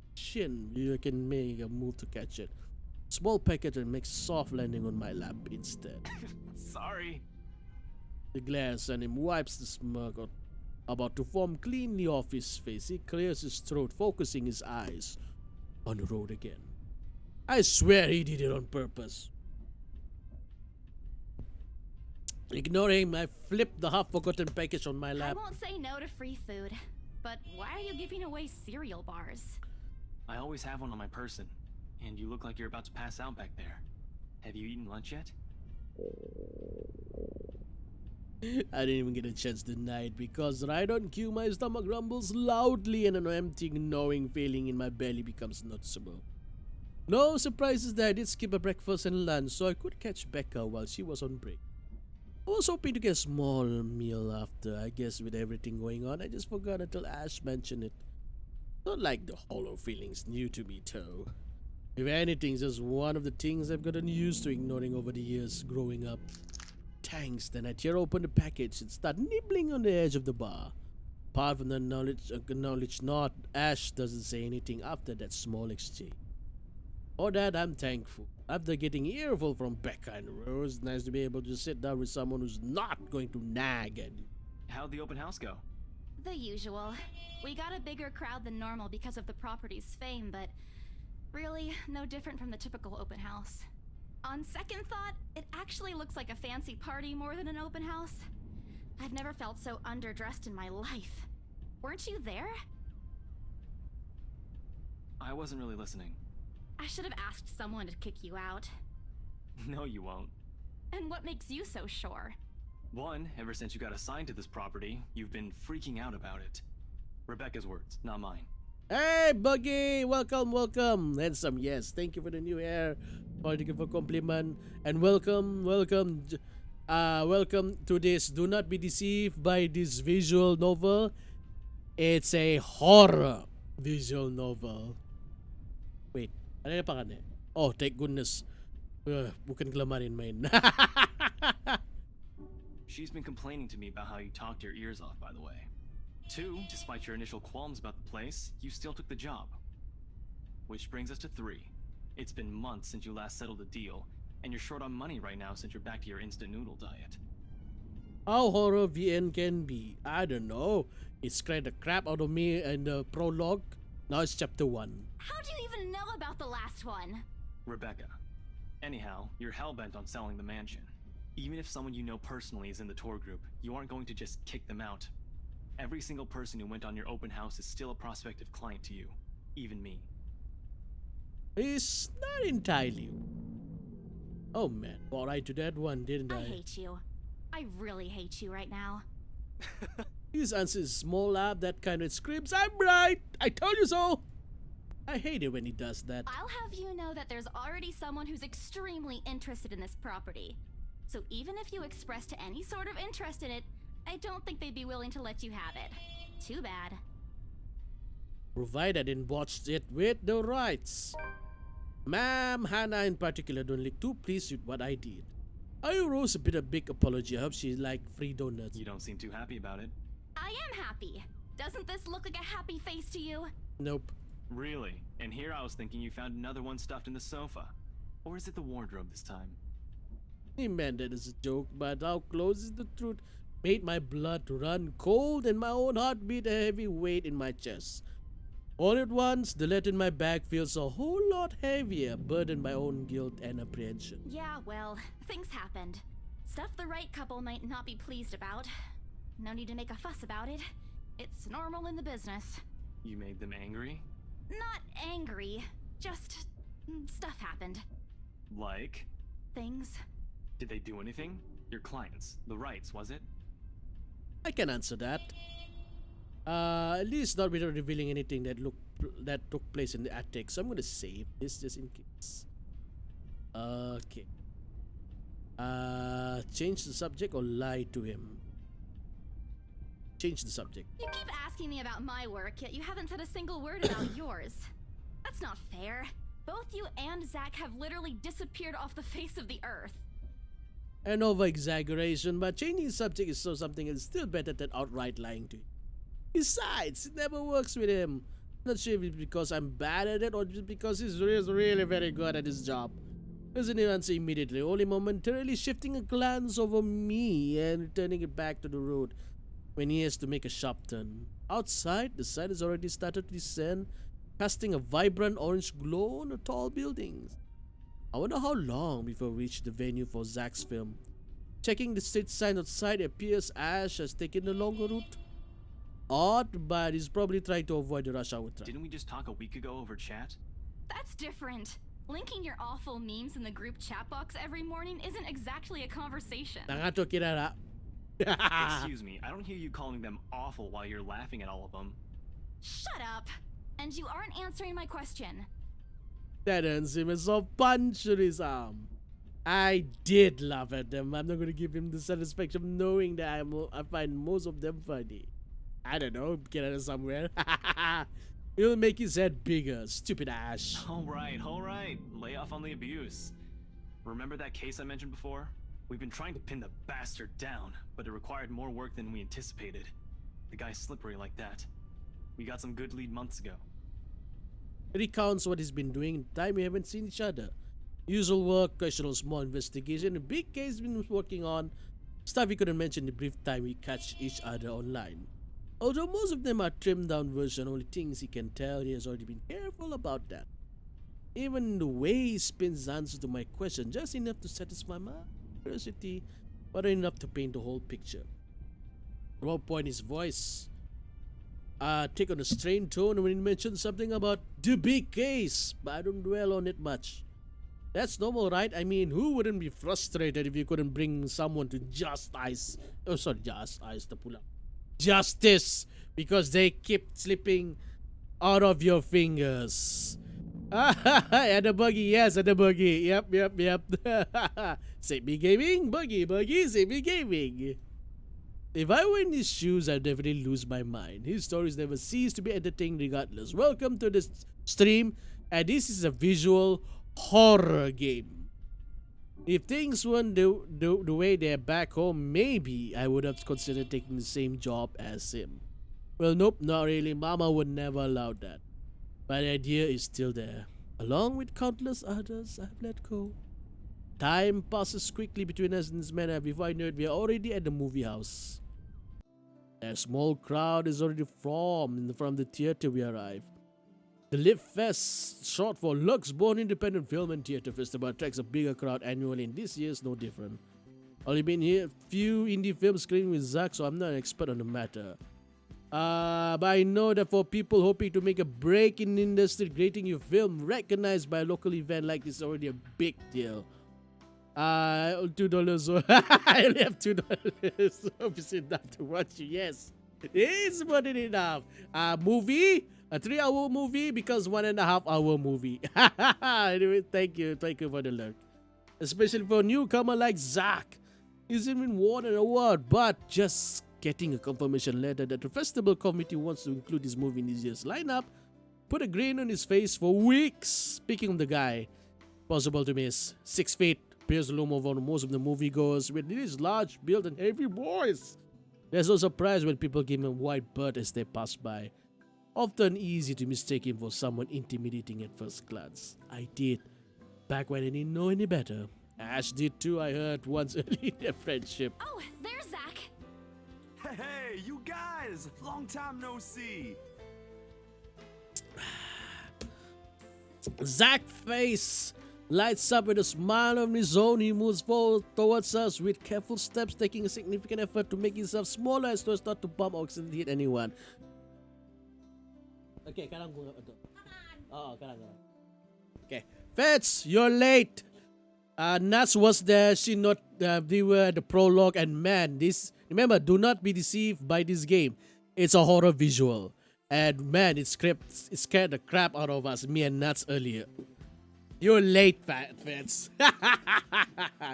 You can make a move to catch it. Small packet and makes soft landing on my lap instead. Sorry. The glance on him wipes the smirk about to form cleanly off his face. He clears his throat, focusing his eyes on the road again. I swear he did it on purpose. Ignoring him, I flipped the half-forgotten package on my lap. I won't say no to free food, but why are you giving away cereal bars? I always have one on my person, and you look like you're about to pass out back there. Have you eaten lunch yet? I didn't even get a chance tonight because right on cue my stomach rumbles loudly and an empty gnawing feeling in my belly becomes noticeable. No surprises that I did skip a breakfast and lunch so I could catch Becca while she was on break. I was hoping to get a small meal after. I guess with everything going on I just forgot until Ash mentioned it. Not like the hollow feeling's new to me though. If anything, it's just one of the things I've gotten used to ignoring over the years growing up. Thanks, then I tear open the package and start nibbling on the edge of the bar. Apart from the knowledge not, Ash doesn't say anything after that small exchange. For that, I'm thankful. After getting earful from Becca and Rose, nice to be able to sit down with someone who's not going to nag at you. How'd the open house go? The usual. We got a bigger crowd than normal because of the property's fame, but really no different from the typical open house. On second thought, it actually looks like a fancy party more than an open house. I've never felt so underdressed in my life. Weren't you there? I wasn't really listening. I should have asked someone to kick you out. No, you won't. And what makes you so sure? One, ever since you got assigned to this property, you've been freaking out about it. Rebecca's words, not mine. Hey, Buggy! Welcome, welcome! Handsome, yes. Thank you for the new hair. Thank you for compliment. And welcome to this. Do not be deceived by this visual novel. It's a horror visual novel. Wait, ano na pangalan? Oh, thank goodness. Bukan glamarin main. She's been complaining to me about how you talked your ears off, by the way. 2, despite your initial qualms about the place, you still took the job. Which brings us to 3. It's been months since you last settled a deal, and you're short on money right now since you're back to your instant noodle diet. How horror VN can be? I don't know. It scared the crap out of me in the prologue. Now it's chapter 1. How do you even know about the last one? Rebecca. Anyhow, you're hellbent on selling the mansion. Even if someone you know personally is in the tour group, you aren't going to just kick them out. Every single person who went on your open house is still a prospective client to you. Even me. It's not entirely. Oh man, got right to that one, didn't I? I hate you. I really hate you right now. His answer is small lab, that kind of screams, I'm right! I told you so! I hate it when he does that. I'll have you know that there's already someone who's extremely interested in this property. So even if you expressed any sort of interest in it, I don't think they'd be willing to let you have it. Too bad. Provided I didn't watch it with the rights. Ma'am, Hannah in particular don't look too pleased with what I did. I wrote a bit of big apology. I hope she liked free donuts. You don't seem too happy about it. I am happy. Doesn't this look like a happy face to you? Nope. Really? And here I was thinking you found another one stuffed in the sofa. Or is it the wardrobe this time? He meant it as a joke, but how close is the truth made my blood run cold and my own heart beat a heavy weight in my chest. All at once, the letter in my bag feels a whole lot heavier, burdened by own guilt and apprehension. Yeah, well, things happened. Stuff the right couple might not be pleased about. No need to make a fuss about it. It's normal in the business. You made them angry? Not angry, just stuff happened. Like? Things. Did they do anything? Your clients, the rights, was it? I can answer that. At least not without revealing anything that took place in the attic. So I'm gonna save this just in case. Okay. Change the subject or lie to him? Change the subject. You keep asking me about my work, yet you haven't said a single word about yours. That's not fair. Both you and Zach have literally disappeared off the face of the earth. An over-exaggeration, but changing the subject is something that's still better than outright lying to you. Besides, it never works with him. Not sure if it's because I'm bad at it or just because he's really very good at his job. Doesn't even answer immediately, only momentarily shifting a glance over me and returning it back to the road when he has to make a sharp turn. Outside, the sun has already started to descend, casting a vibrant orange glow on the tall buildings. I wonder how long before we reach the venue for Zach's film. Checking the street sign outside, it appears Ash has taken the longer route. Odd, but he's probably trying to avoid the rush hour traffic. Didn't we just talk a week ago over chat? That's different. Linking your awful memes in the group chat box every morning isn't exactly a conversation. Nangato kirara. Excuse me, I don't hear you calling them awful while you're laughing at all of them. Shut up! And you aren't answering my question. That ends him as a punch to his arm. I did laugh at them. I'm not going to give him the satisfaction of knowing that I find most of them funny. I don't know, get out of somewhere. It'll make his head bigger, stupid Ash. Alright. Lay off on the abuse. Remember that case I mentioned before? We've been trying to pin the bastard down, but it required more work than we anticipated. The guy's slippery like that. We got some good lead months ago. It recounts what he's been doing in time we haven't seen each other. Usual work, occasional small investigation, a big case he's been working on. Stuff he couldn't mention in the brief time we catch each other online. Although most of them are trimmed down version, only things he can tell, he has already been careful about that. Even the way he spins the answer to my question, just enough to satisfy my curiosity, but enough to paint the whole picture. At one point his voice take on a strained tone when he mentioned something about the big case, but I don't dwell on it much. That's normal, right? I mean, who wouldn't be frustrated if you couldn't bring someone to justice because they keep slipping out of your fingers. And the buggy, yes, and the buggy. Yep. Save me gaming, buggy, save me gaming. If I were in his shoes, I'd definitely lose my mind. His stories never cease to be entertaining regardless. Welcome to this stream, and this is a visual horror game. If things weren't the way they're back home, maybe I would have considered taking the same job as him. Well, nope, not really. Mama would never allow that. But the idea is still there. Along with countless others I've let go. Time passes quickly between us in this manner. Before I know it, we are already at the movie house. A small crowd is already formed from the theater we arrive. The Live Fest, short for Luxborn Independent Film and Theater Festival, attracts a bigger crowd annually, and this year is no different. Only been here few indie films screening with Zach, so I'm not an expert on the matter. But I know that for people hoping to make a break in the industry, creating your film recognized by a local event like this is already a big deal. $2. So I only have $2. Obviously enough to watch you. Yes, it's more than enough. Movie, a 3-hour movie because 1.5-hour movie. Anyway, thank you for the lurk. Especially for a newcomer like Zach. He's even won an award, but just getting a confirmation letter that the festival committee wants to include this movie in this year's lineup put a grin on his face for weeks. Speaking of the guy, possible to miss. 6 feet, appears to loom over most of the moviegoers with his large build and heavy voice. There's no surprise when people give him a white bird as they pass by. Often easy to mistake him for someone intimidating at first glance. I did, back when I didn't know any better. Ash did too, I heard once early in their friendship. Oh, there's Zach. Hey, you guys! Long time no see. Zach's face lights up with a smile on his own. He moves forward towards us with careful steps, taking a significant effort to make himself smaller as not to bump or accidentally hit anyone. Okay, kadang gua kadang. Okay, Fats, you're late. Nats was there. She not. They were the prologue, and man, this. Remember, do not be deceived by this game. It's a horror visual, and man, it scared the crap out of us. Me and Nuts earlier. You're late, Fats.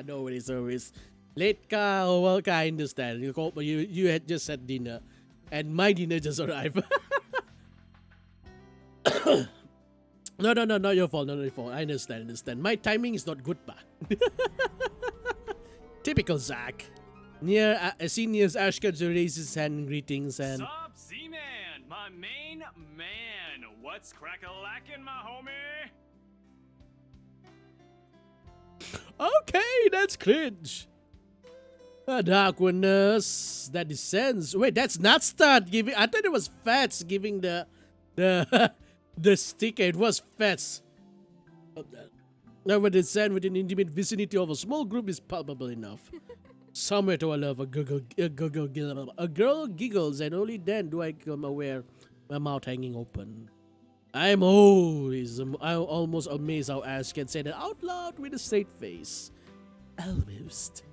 No worries. Late ka, well ka, I understand. You had just had dinner, and my dinner just arrived. No, not your fault, not your fault. I understand. My timing is not good, pa. Typical Zach. Seniors Ashkaj raises his hand in greetings and... Sup, Z-Man, my main man. What's crack-a-lackin', my homie? Okay, that's cringe. A darkness that descends. Wait, that's not start giving... I thought it was Fats giving the sticker. It was Fats. Never descend within intimate vicinity of a small group is palpable enough. Somewhere to a love, a girl giggles, and only then do I become aware my mouth hanging open. I'm almost amazed how Ash can say that out loud with a straight face. Almost.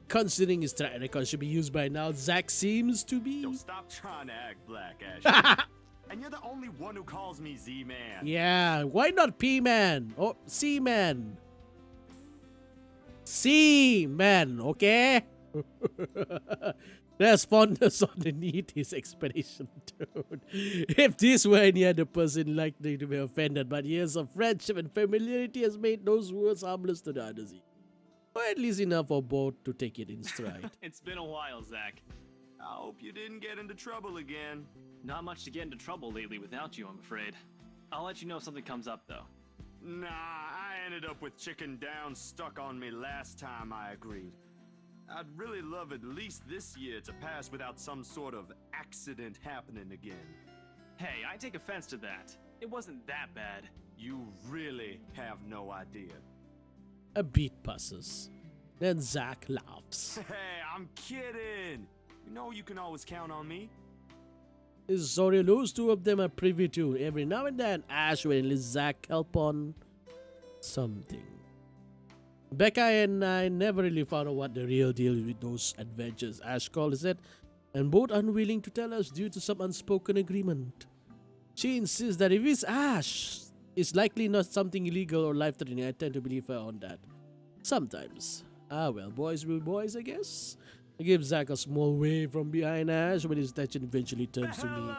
Considering his track record should be used by now, Zach seems to be... Yo, stop trying to act black, Ash. And you're the only one who calls me Z-Man. Yeah, why not P-Man or C-Man? C-Man, okay? Responders on the need his explanation, dude. If this were any other person likely to be offended, but years of friendship and familiarity has made those words harmless to the others. Or at least enough for both to take it in stride. It's been a while, Zach. I hope you didn't get into trouble again. Not much to get into trouble lately without you, I'm afraid. I'll let you know if something comes up, though. Nah, I ended up with Chicken Down stuck on me last time I agreed. I'd really love at least this year to pass without some sort of accident happening again. Hey, I take offense to that. It wasn't that bad. You really have no idea. A beat passes. Then Zach laughs. Hey, I'm kidding. You know you can always count on me. Sorry, those two of them are privy to. Every now and then, Ash will enlist Zach help on something. Becca and I never really found out what the real deal with those adventures, Ash calls it, and both unwilling to tell us due to some unspoken agreement. She insists that if it's Ash, it's likely not something illegal or life-threatening. I tend to believe her on that. Sometimes. Ah well, boys will boys, I guess. I give Zach a small wave from behind Ash when his attention eventually turns to me.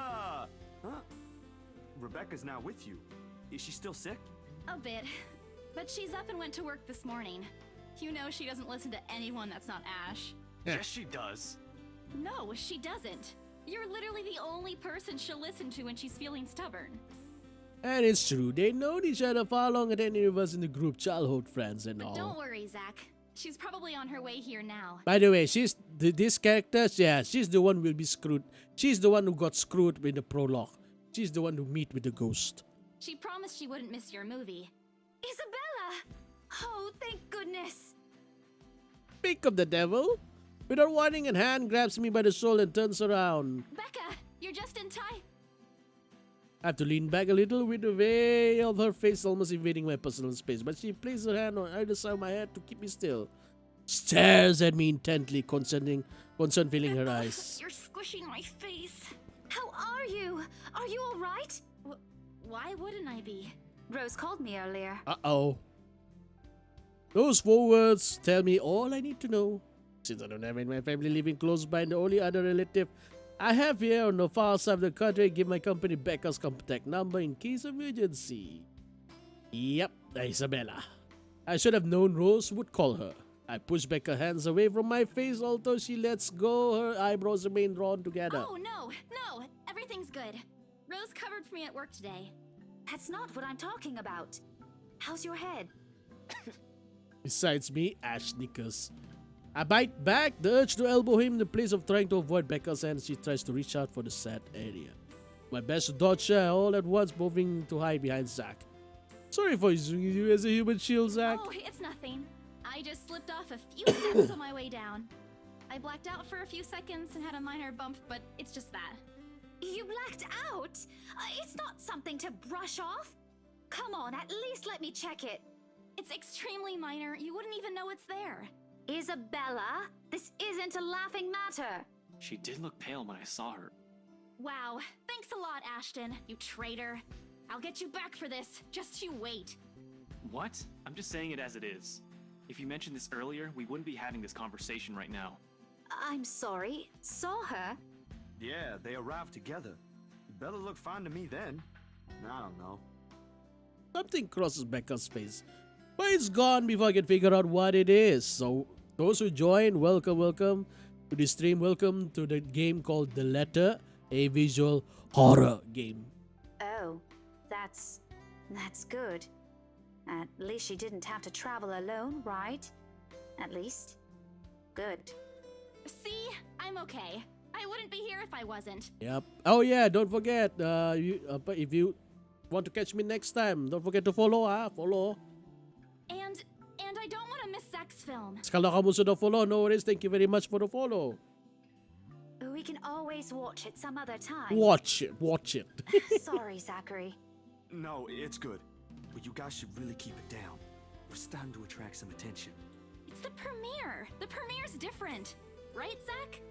Huh? Rebecca's not with you. Is she still sick? A bit. But she's up and went to work this morning. You know she doesn't listen to anyone that's not Ash. Yes, she does. No, she doesn't. You're literally the only person she'll listen to when she's feeling stubborn. And it's true, they known each other far longer than any of us in the group, childhood friends and But all. don't worry, Zach. She's probably on her way here now. By the way, this character, yeah, she's the one who will be screwed. She's the one who got screwed in the prologue. She's the one who meet with the ghost. She promised she wouldn't miss your movie. Isabella! Oh, thank goodness. Speak of the devil. With her warning in hand, grabs me by the shoulder and turns around. Becca, you're just in time. I have to lean back a little with the way of her face almost invading my personal space, but she places her hand on either side of my head to keep me still. Stares at me intently, concern filling her eyes. You're squishing my face. How are you? Are you all right? Why wouldn't I be? Rose called me earlier. Uh-oh. Those 4 words tell me all I need to know. Since I don't have any of my family living close by, and the only other relative I have here on the far side of the country, give my company Becca's contact number in case of emergency. Yep, Isabella. I should have known Rose would call her. I push Becca's hands away from my face, although she lets go, her eyebrows remain drawn together. Oh, no, everything's good. Rose covered for me at work today. That's not what I'm talking about. How's your head? Besides me, Ash snickers. I bite back, the urge to elbow him in the place of trying to avoid Becca's hand. She tries to reach out for the sad area. My best to dodge her all at once, moving to hide behind Zach. Sorry for using you as a human shield, Zach. Oh, it's nothing. I just slipped off a few steps on my way down. I blacked out for a few seconds and had a minor bump, but it's just that. You blacked out? It's not something to brush off. Come on, at least let me check it. It's extremely minor. You wouldn't even know it's there. Isabella, this isn't a laughing matter. She did look pale when I saw her. Wow. Thanks a lot, Ashton, you traitor. I'll get you back for this. Just you wait. What? I'm just saying it as it is. If you mentioned this earlier, we wouldn't be having this conversation right now. I'm sorry. Saw her? Yeah, they arrived together. Bella looked fine to me then. I don't know. Something crosses Becca's face, but it's gone before I can figure out what it is. So, those who joined, welcome to the stream. Welcome to the game called The Letter, a visual horror game. Oh, that's good. At least she didn't have to travel alone, right? At least. Good. See? I'm okay. I wouldn't be here if I wasn't. Yep. Oh yeah, don't forget, if you want to catch me next time, don't forget to follow, follow. And I don't want to miss Zach's film. Kalau kamu sudah follow, no worries, thank you very much for the follow. We can always watch it some other time. Watch it. Sorry, Zachary. No, it's good. But you guys should really keep it down. We're starting to attract some attention. It's the premiere. The premiere's different. Right, Zach?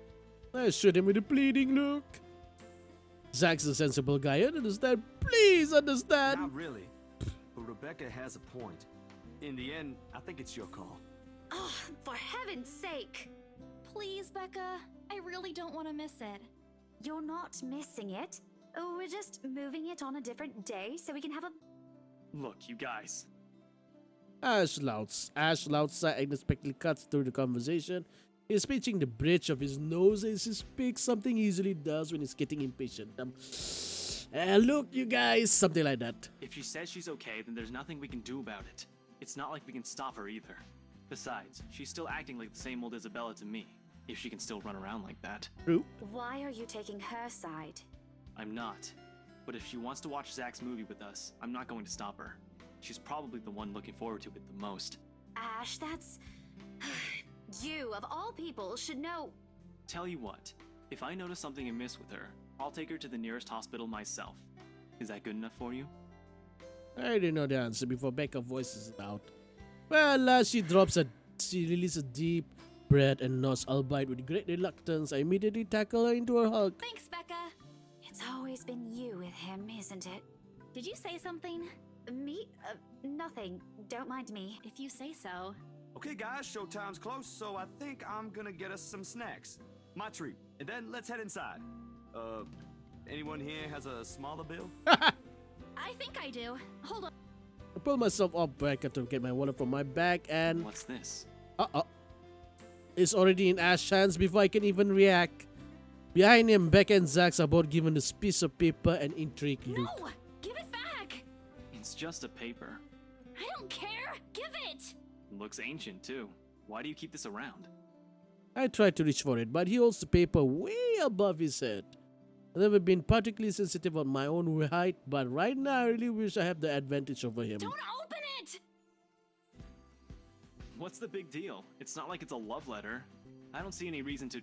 I shoot him with a pleading look. Zach's a sensible guy, I understand. Please understand. Not really. But Rebecca has a point. In the end, I think it's your call. Oh, for heaven's sake. Please, Becca. I really don't want to miss it. You're not missing it. Oh, we're just moving it on a different day so we can have a... Look, you guys. Ash louds unexpectedly cuts through the conversation. He's pinching the bridge of his nose as he speaks, something he usually does when he's getting impatient. Look, you guys, something like that. If she says she's okay, then there's nothing we can do about it. It's not like we can stop her either. Besides, she's still acting like the same old Isabella to me, if she can still run around like that. True. Why are you taking her side? I'm not. But if she wants to watch Zach's movie with us, I'm not going to stop her. She's probably the one looking forward to it the most. Ash, that's... You, of all people, should know... Tell you what, if I notice something amiss with her, I'll take her to the nearest hospital myself. Is that good enough for you? I didn't know the answer before Becca voices it out. Well, she releases a deep breath and nods, albeit with great reluctance. I immediately tackle her into her hug. Thanks, Becca. It's always been you with him, isn't it? Did you say something? Me? Nothing. Don't mind me. If you say so. Okay, guys, showtime's close, so I think I'm gonna get us some snacks. My treat. And then let's head inside. Anyone here has a smaller bill? I think I do. Hold on. I pull myself off Becca to get my wallet from my bag and... What's this? Uh-oh. It's already in Ash's hands before I can even react. Behind him, Becca and Zack's are both given this piece of paper and intrigued look. No! Give it back! It's just a paper. I don't care! Give it! It looks ancient, too. Why do you keep this around? I tried to reach for it, but he holds the paper way above his head. I've never been particularly sensitive on my own height, but right now I really wish I had the advantage over him. Don't open it! What's the big deal? It's not like it's a love letter. I don't see any reason to...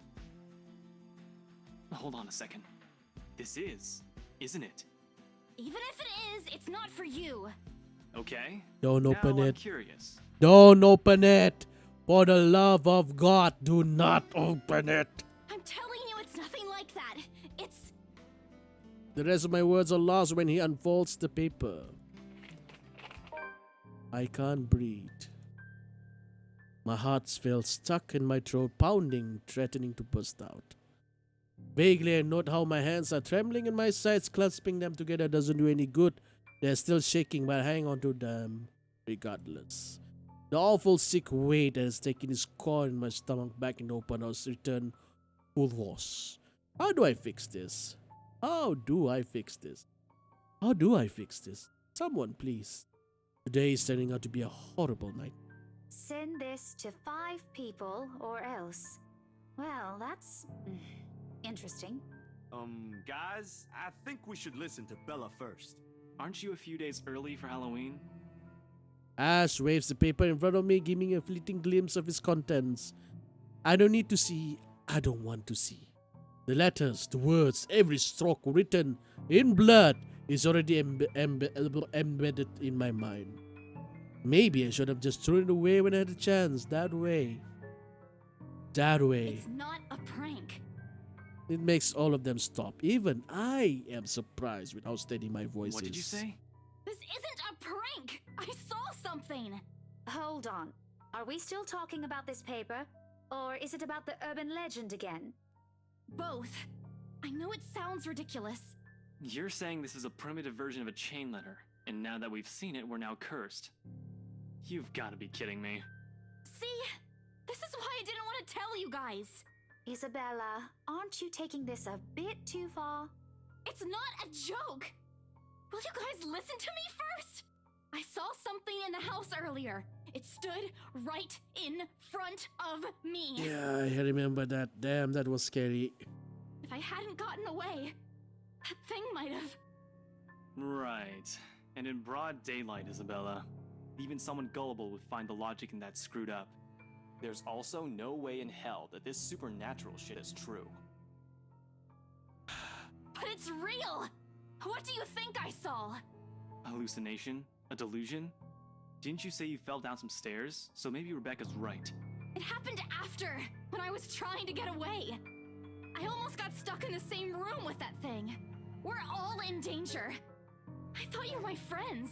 Hold on a second. This is, isn't it? Even if it is, it's not for you. Okay. Don't open now I'm it. curious. Don't open it! For the love of God, do not open it! I'm telling you, it's nothing like that. It's... The rest of my words are lost when he unfolds the paper. I can't breathe. My heart feels stuck in my throat, pounding, threatening to burst out. Vaguely, I note how my hands are trembling and my sides clasping them together doesn't do any good. They're still shaking, but I hang on to them regardless. The awful sick weight that has taken its core in my stomach back in the open house return full force. How do I fix this? How do I fix this? How do I fix this? Someone, please. Today is turning out to be a horrible night. Send this to 5 people or else. Well, that's interesting. Guys, I think we should listen to Bella first. Aren't you a few days early for Halloween? Ash waves the paper in front of me, giving me a fleeting glimpse of its contents. I don't need to see. I don't want to see. The letters, the words, every stroke written in blood is already embedded in my mind. Maybe I should have just thrown it away when I had a chance. That way. That way. It's not a prank. It makes all of them stop. Even I am surprised with how steady my voice What is. did you say? This isn't a prank! I saw something! Hold on. Are we still talking about this paper? Or is it about the urban legend again? Both. I know it sounds ridiculous. You're saying this is a primitive version of a chain letter, and now that we've seen it, we're now cursed. You've got to be kidding me. See? This is why I didn't want to tell you guys. Isabella, aren't you taking this a bit too far? It's not a joke! Will you guys listen to me first? I saw something in the house earlier. It stood right in front of me. Yeah, I remember that. Damn, that was scary. If I hadn't gotten away, that thing might have... Right. And in broad daylight, Isabella. Even someone gullible would find the logic in that screwed up. There's also no way in hell that this supernatural shit is true. But it's real! What do you think I saw? A hallucination? A delusion? Didn't you say you fell down some stairs? So maybe Rebecca's right. It happened after, when I was trying to get away. I almost got stuck in the same room with that thing. We're all in danger. I thought you were my friends.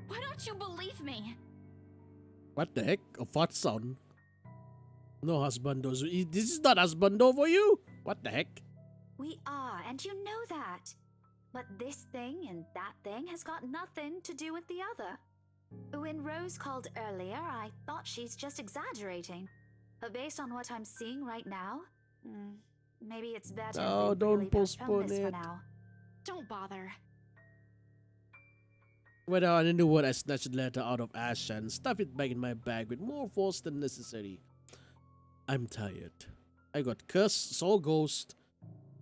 Why don't you believe me? What the heck? A fart sound? No husbando. This is not husbando for you? What the heck? We are, and you know that. But this thing and that thing has got nothing to do with the other. When Rose called earlier, I thought she's just exaggerating. But based on what I'm seeing right now, maybe it's better No, if we don't really postpone postpone this for it. now. Don't bother. When I knew what, I snatched the letter out of Ash and stuffed it back in my bag with more force than necessary. I'm tired. I got cursed, saw a ghost,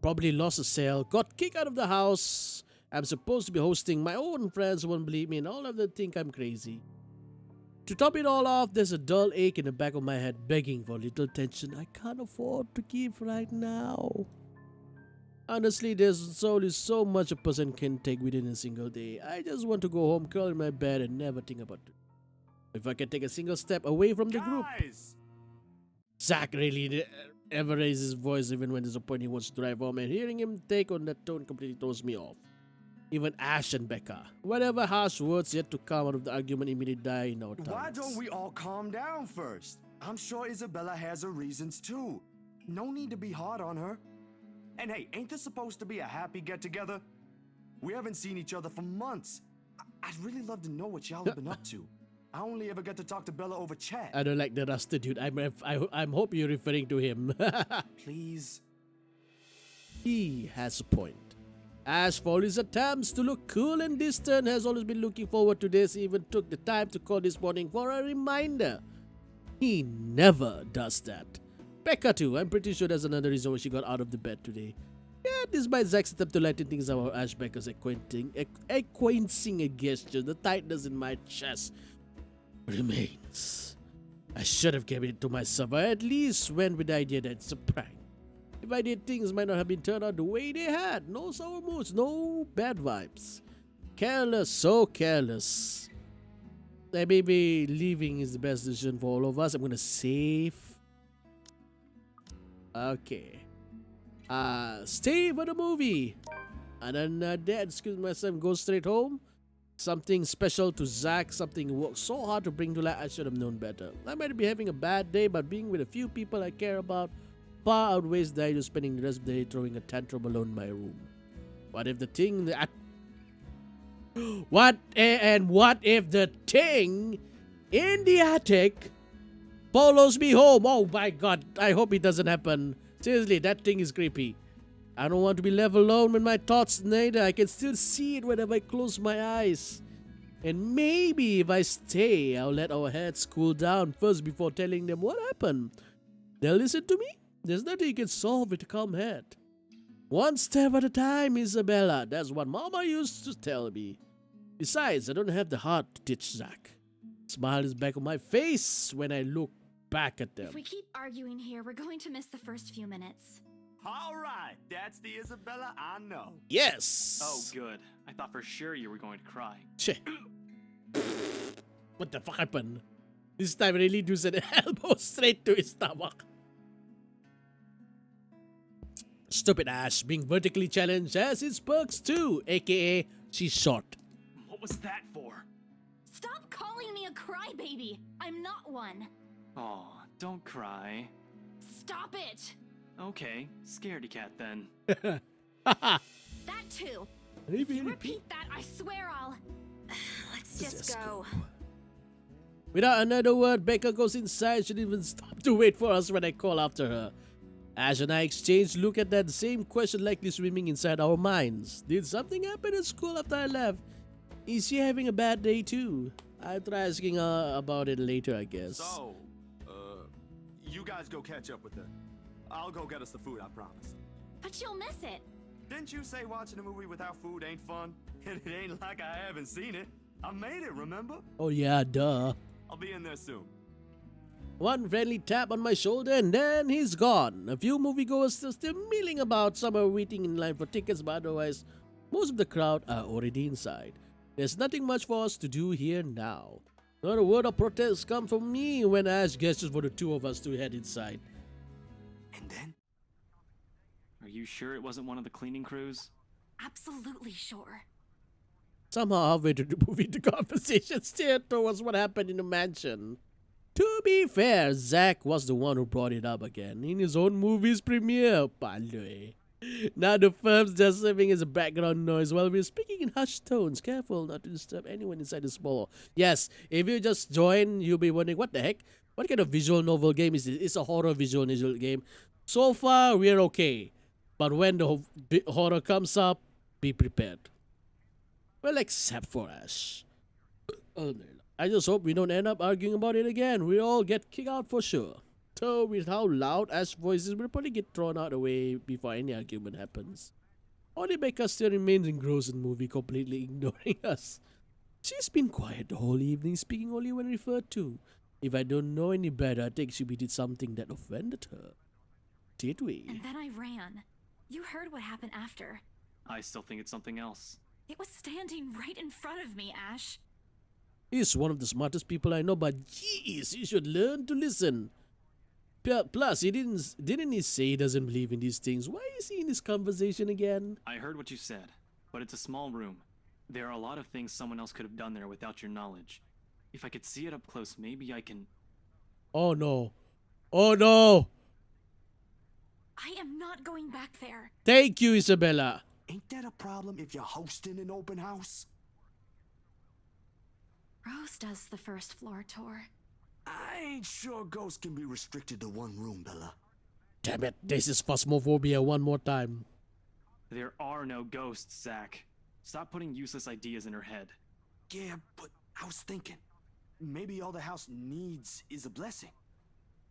probably lost a sale, got kicked out of the house. I'm supposed to be hosting my own friends who won't believe me and all of them think I'm crazy. To top it all off, there's a dull ache in the back of my head begging for a little attention I can't afford to give right now. Honestly, there's only so much a person can take within a single day. I just want to go home, curl in my bed and never think about it. If I can take a single step away from the group. Zack really ever raises his voice even when there's a point he wants to drive home, and hearing him take on that tone completely throws me off. Even Ash and Becca. Whatever harsh words yet to come out of the argument immediately die in our tongues. Why don't we all calm down first? I'm sure Isabella has her reasons too. No need to be hard on her. And hey, ain't this supposed to be a happy get-together? We haven't seen each other for months. I'd really love to know what y'all have been up to. I only ever get to talk to Bella over chat. I don't like the Rasta dude. I'm hope you're referring to him. Please. He has a point. Ash, for his attempts to look cool and distant, has always been looking forward to this. He even took the time to call this morning for a reminder. He never does that. Becca too. I'm pretty sure there's another reason why she got out of the bed today. Yeah, despite Zach's attempt to lighten things up, Ash Becca's acquainting a gesture, the tightness in my chest remains. I should have kept it to myself. I at least went with the idea that it's a prank. If I did, things might not have been turned out the way they had. No sour moods, no bad vibes. Careless, so careless. Maybe leaving is the best decision for all of us. I'm gonna save. Okay. Stay for the movie. And then Dad, excuse myself, go straight home. Something special to Zach, something he worked so hard to bring to light. I should have known better. I might be having a bad day, but being with a few people I care about far outweighs the idea of spending the rest of the day throwing a tantrum alone in my room. What if the thing that what if the thing in the attic follows me home? Oh my god, I hope it doesn't happen. Seriously, that thing is creepy. I don't want to be left alone with my thoughts neither. I can still see it whenever I close my eyes. And maybe if I stay, I'll let our heads cool down first before telling them what happened. They'll listen to me. There's nothing you can solve with a calm head. One step at a time, Isabella. That's what Mama used to tell me. Besides, I don't have the heart to teach Zach. Smile is back on my face when I look back at them. If we keep arguing here, we're going to miss the first few minutes. All right, that's the Isabella I know. Yes. Oh, good. I thought for sure you were going to cry. Che. What the fuck happened? This time really does an elbow straight to his stomach. Stupid Ash being vertically challenged has its perks too, aka she's short. What was that for? Stop calling me a crybaby. I'm not one. Aw, don't cry. Stop it. Okay, scaredy cat then. That too. If you repeat that, I swear I'll... Let's just go. Without another word, Becca goes inside. She didn't even stop to wait for us when I call after her. Ash and I exchange look at that same question likely swimming inside our minds. Did something happen at school after I left? Is she having a bad day too? I'll try asking her about it later, I guess. So, you guys go catch up with her. I'll go get us the food, I promise. But you'll miss it. Didn't you say watching a movie without food ain't fun? And it ain't like I haven't seen it. I made it, remember? Oh yeah, duh. I'll be in there soon. One friendly tap on my shoulder and then he's gone. A few moviegoers are still milling about. Some are waiting in line for tickets, but otherwise, most of the crowd are already inside. There's nothing much for us to do here now. Not a word of protest comes from me when Ash gestures for the two of us to head inside. And then? Are you sure it wasn't one of the cleaning crews? Absolutely sure. Somehow halfway through the movie, the conversation steered towards what happened in the mansion. To be fair, Zach was the one who brought it up again in his own movie's premiere, Pandue. Now the firm's just serving as a background noise while we're speaking in hushed tones, careful not to disturb anyone inside the small. Yes, if you just join, you'll be wondering, what the heck? What kind of visual novel game is this? It's a horror visual novel game. So far, we're okay. But when the horror comes up, be prepared. Well, except for Ash. I just hope we don't end up arguing about it again. We all get kicked out for sure. So with how loud Ash's voices, we'll probably get thrown out away before any argument happens. Only Becca still remains engrossed in the movie, completely ignoring us. She's been quiet the whole evening, speaking only when referred to. If I don't know any better, I think we did something that offended her. Did we? And then I ran. You heard what happened after. I still think it's something else. It was standing right in front of me, Ash. He's one of the smartest people I know, but jeez, you should learn to listen. Plus, didn't he say he doesn't believe in these things? Why is he in this conversation again? I heard what you said, but it's a small room. There are a lot of things someone else could have done there without your knowledge. If I could see it up close, maybe I can... Oh no. Oh no! I am not going back there. Thank you, Isabella. Ain't that a problem if you're hosting an open house? Rose does the first floor tour. I ain't sure ghosts can be restricted to one room, Bella. Damn it, this is Phasmophobia one more time. There are no ghosts, Zach. Stop putting useless ideas in her head. Yeah, but I was thinking, maybe all the house needs is a blessing.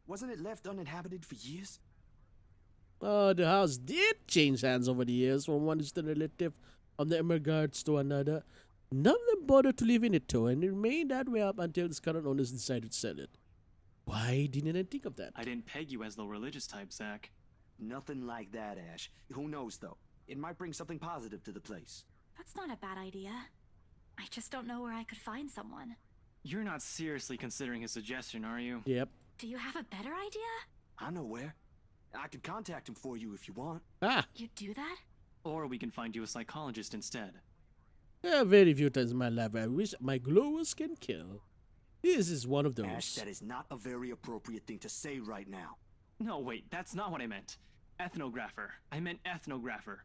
Wasn't it left uninhabited for years? The house did change hands over the years from one distant relative of the emigrants to another. None of them bothered to live in it though, and it remained that way up until its current owners decided to sell it. Why didn't I think of that? I didn't peg you as the religious type, Zach. Nothing like that, Ash. Who knows, though? It might bring something positive to the place. That's not a bad idea. I just don't know where I could find someone. You're not seriously considering his suggestion, are you? Yep. Do you have a better idea? I know where. I could contact him for you if you want. Ah! You do that? Or we can find you a psychologist instead. Yeah, very few times in my life I wish my glowers can kill. This is one of those. Ash, that is not a very appropriate thing to say right now. No, wait, that's not what I meant. Ethnographer. I meant ethnographer.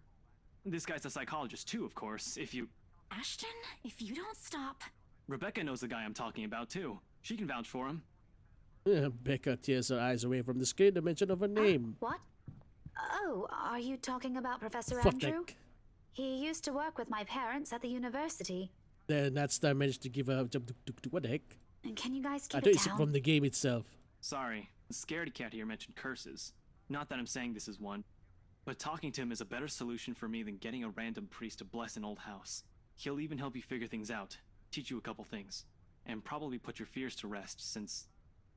This guy's a psychologist too, of course, if you... Ashton, if you don't stop... Rebecca knows the guy I'm talking about too. She can vouch for him. Becca tears her eyes away from the screen to mention of her name. What? Oh, are you talking about Professor Fuck Andrew? that. He used to work with my parents at the university. Then that's time managed to give her a jump. What the heck? And can you guys I keep thought it it's down? from the game itself. Sorry, the scaredy cat here mentioned curses. Not that I'm saying this is one, but talking to him is a better solution for me than getting a random priest to bless an old house. He'll even help you figure things out, teach you a couple things, and probably put your fears to rest since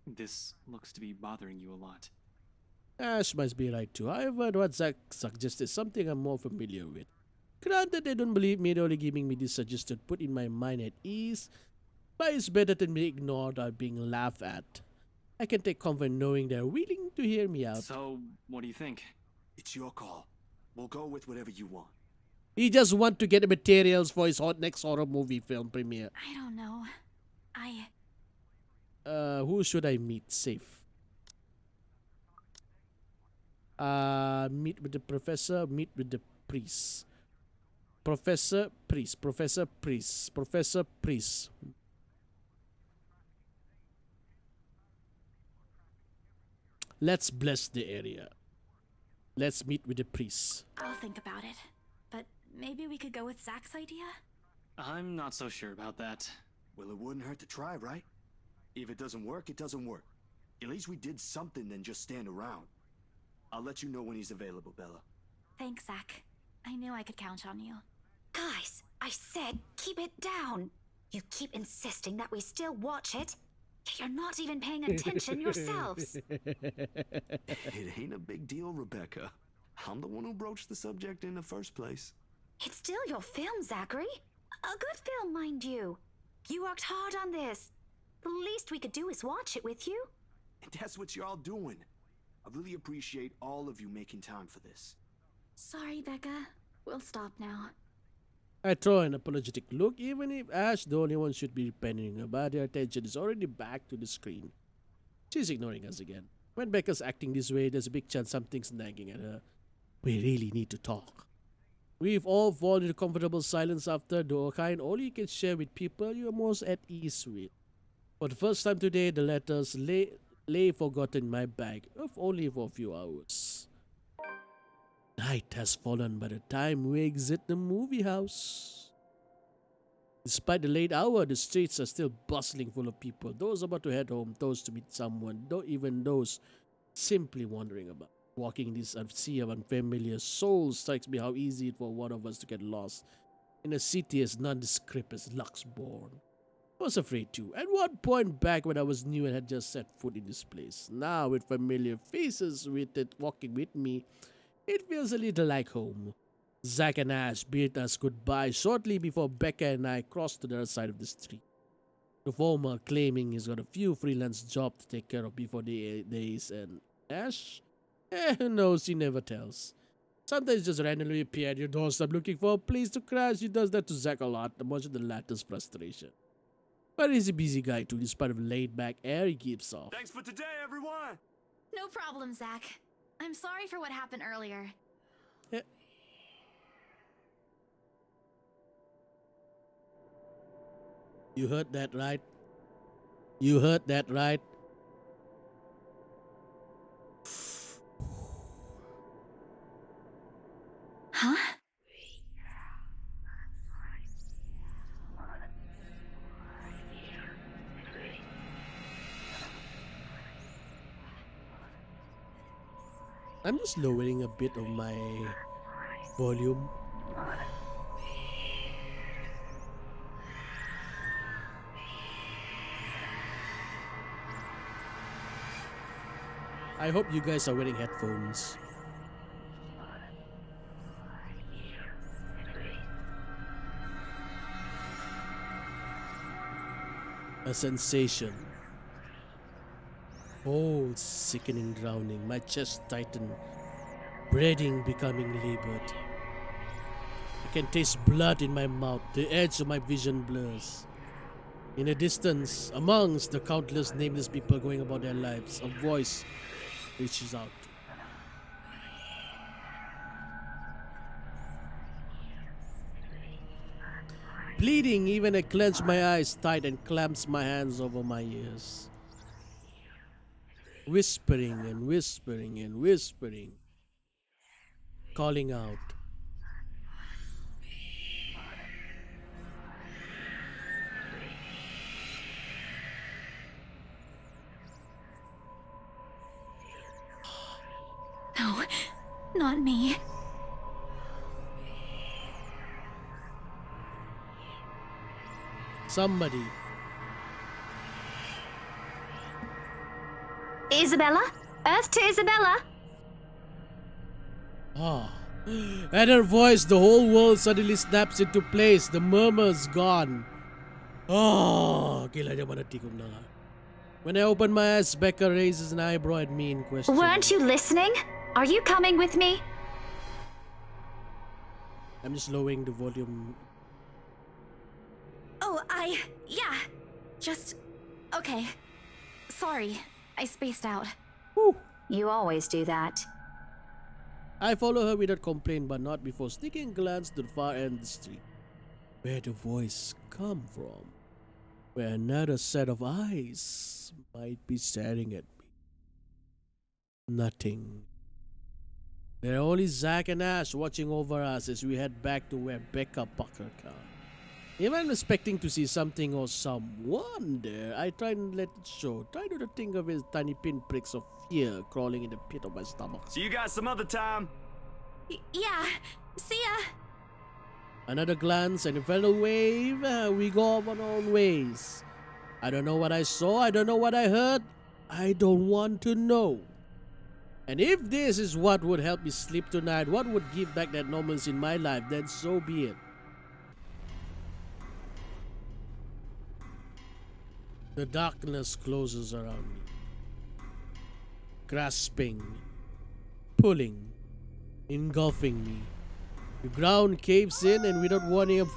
this looks to be bothering you a lot. Ash must be right too. However, what Zack suggested is something I'm more familiar with. Granted, they don't believe me, they're only giving me this suggestion to put in my mind at ease, but it's better than being ignored or being laughed at. I can take comfort knowing they're willing to hear me out. So, what do you think? It's your call. We'll go with whatever you want. He just want to get the materials for his next horror movie film premiere. I don't know. Who should I meet safe? Meet with the professor, meet with the priest. Professor, priest, professor, priest, professor, priest. Let's bless the area. Let's meet with the priest. I'll think about it. But maybe we could go with Zach's idea? I'm not so sure about that. Well, it wouldn't hurt to try, right? If it doesn't work, it doesn't work. At least we did something than just stand around. I'll let you know when he's available, Bella. Thanks, Zach. I knew I could count on you. Guys, I said keep it down. You keep insisting that we still watch it. You're not even paying attention yourselves. It ain't a big deal, Rebecca. I'm the one who broached the subject in the first place. It's still your film, Zachary. A good film, mind you. You worked hard on this. The least we could do is watch it with you. And that's what you're all doing. I really appreciate all of you making time for this. Sorry, Becca. We'll stop now. I throw an apologetic look, even if Ash, the only one, should be repenting about her attention is already back to the screen. She's ignoring us again. When Becca's acting this way, there's a big chance something's nagging at her. We really need to talk. We've all fallen into comfortable silence after the kind only you can share with people you're most at ease with. For the first time today, the letters lay forgotten in my bag, if only for a few hours. Night has fallen by the time we exit the movie house. Despite the late hour, the streets are still bustling full of people. Those about to head home, those to meet someone, even those simply wandering about. Walking this sea of unfamiliar souls strikes me how easy it for one of us to get lost in a city as nondescript as Luxborn. I was afraid too. At one point back when I was new and had just set foot in this place. Now with familiar faces walking with me, it feels a little like home. Zack and Ash bid us goodbye shortly before Becca and I crossed to the other side of the street. The former claiming he's got a few freelance jobs to take care of before the days, and Ash? Who knows, he never tells. Sometimes just randomly appear at your doorstep looking for a place to crash. He does that to Zack a lot, much of the latter's frustration. But he's a busy guy too, despite the laid-back air he gives off. Thanks for today, everyone! No problem, Zach. I'm sorry for what happened earlier. Yeah. You heard that right? You heard that right? Huh? I'm just lowering a bit of my volume. I hope you guys are wearing headphones. A sensation. Oh, sickening drowning. My chest tightened. Breathing becoming labored. I can taste blood in my mouth. The edge of my vision blurs. In the distance, amongst the countless nameless people going about their lives, a voice reaches out. Bleeding, even I clench my eyes tight and clamps my hands over my ears. Whispering and whispering and whispering. Calling out. No, not me. Somebody. Isabella? Earth to Isabella? Ah. At her voice, the whole world suddenly snaps into place. The murmur's gone. Oh, gila dia mana tikung na nga. When I open my eyes, Becca raises an eyebrow at me in question. Weren't you listening? Are you coming with me? I'm just lowering the volume. Oh, yeah. Just. Okay. Sorry, I spaced out. You always do that. I follow her without complaint, but not before sneaking a glance to the far end of the street. Where the voice come from? Where another set of eyes might be staring at me. Nothing. There are only Zack and Ash watching over us as we head back to where Becca parked her car. If I'm expecting to see something or someone there, I try and let it show. Try not to think of his tiny pinpricks of fear crawling in the pit of my stomach. See you guys some other time. Yeah, see ya. Another glance and a final wave, we go off on our own ways. I don't know what I saw, I don't know what I heard, I don't want to know. And if this is what would help me sleep tonight, what would give back that normalcy in my life, then so be it. The darkness closes around me. Grasping, pulling, engulfing me. The ground caves in and without warning of...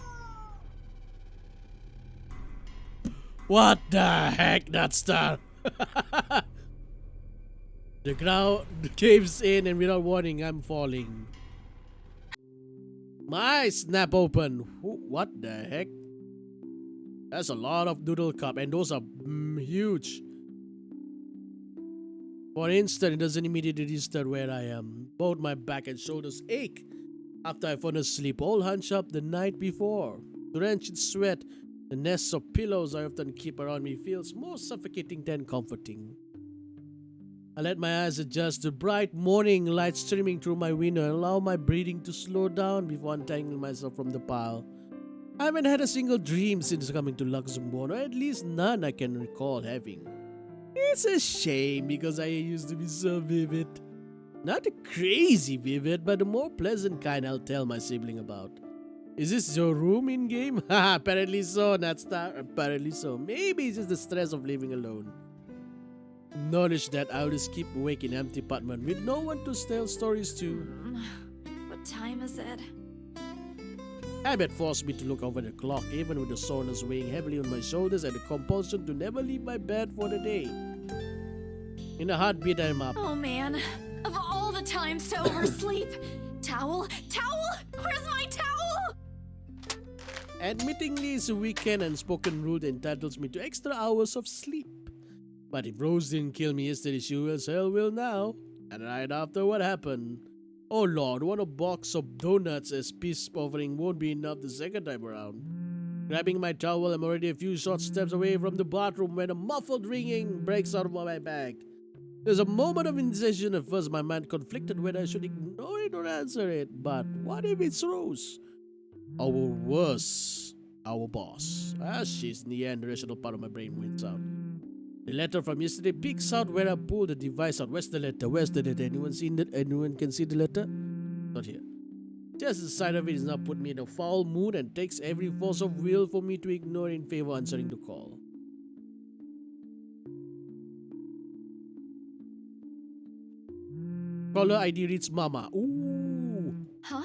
What the heck, Nutstar? The ground caves in and without warning I'm falling. My eyes snap open. What the heck? That's a lot of noodle cup and those are huge. For an instant, it doesn't immediately register where I am. Both my back and shoulders ache after I fallen asleep, all hunched up the night before. Drenched in sweat, the nests of pillows I often keep around me feels more suffocating than comforting. I let my eyes adjust to bright morning light streaming through my window and allow my breathing to slow down before untangling myself from the pile. I haven't had a single dream since coming to Luxembourg, or at least none I can recall having. It's a shame because I used to be so vivid. Not the crazy vivid, but the more pleasant kind I'll tell my sibling about. Is this your room in-game? Haha, apparently so, Natstar. Apparently so. Maybe it's just the stress of living alone. Knowledge that I'll just keep awake in an empty apartment with no one to tell stories to. What time is it? Habit forced me to look over the clock, even with the soreness weighing heavily on my shoulders and the compulsion to never leave my bed for the day. In a heartbeat, I'm up. Oh man, of all the times to oversleep. Towel? Towel? Where's my towel? Admittingly, it's a weekend and spoken rule that entitles me to extra hours of sleep. But if Rose didn't kill me yesterday, she well will now. And right after what happened. Oh Lord, one box of donuts as peace offering won't be enough the second time around. Grabbing my towel, I'm already a few short steps away from the bathroom when a muffled ringing breaks out of my back. There's a moment of indecision. At first, my mind conflicted whether I should ignore it or answer it. But what if it's Rose? Or worse, our boss. She's in the end, the rational part of my brain wins out. The letter from yesterday peeks out where I pull the device out. Where's the letter? Where's the letter? Anyone seen it? Anyone can see the letter? Not here. Just the sight of it is now put me in a foul mood and takes every force of will for me to ignore in favor of answering the call. Caller ID reads Mama. Ooh. Huh?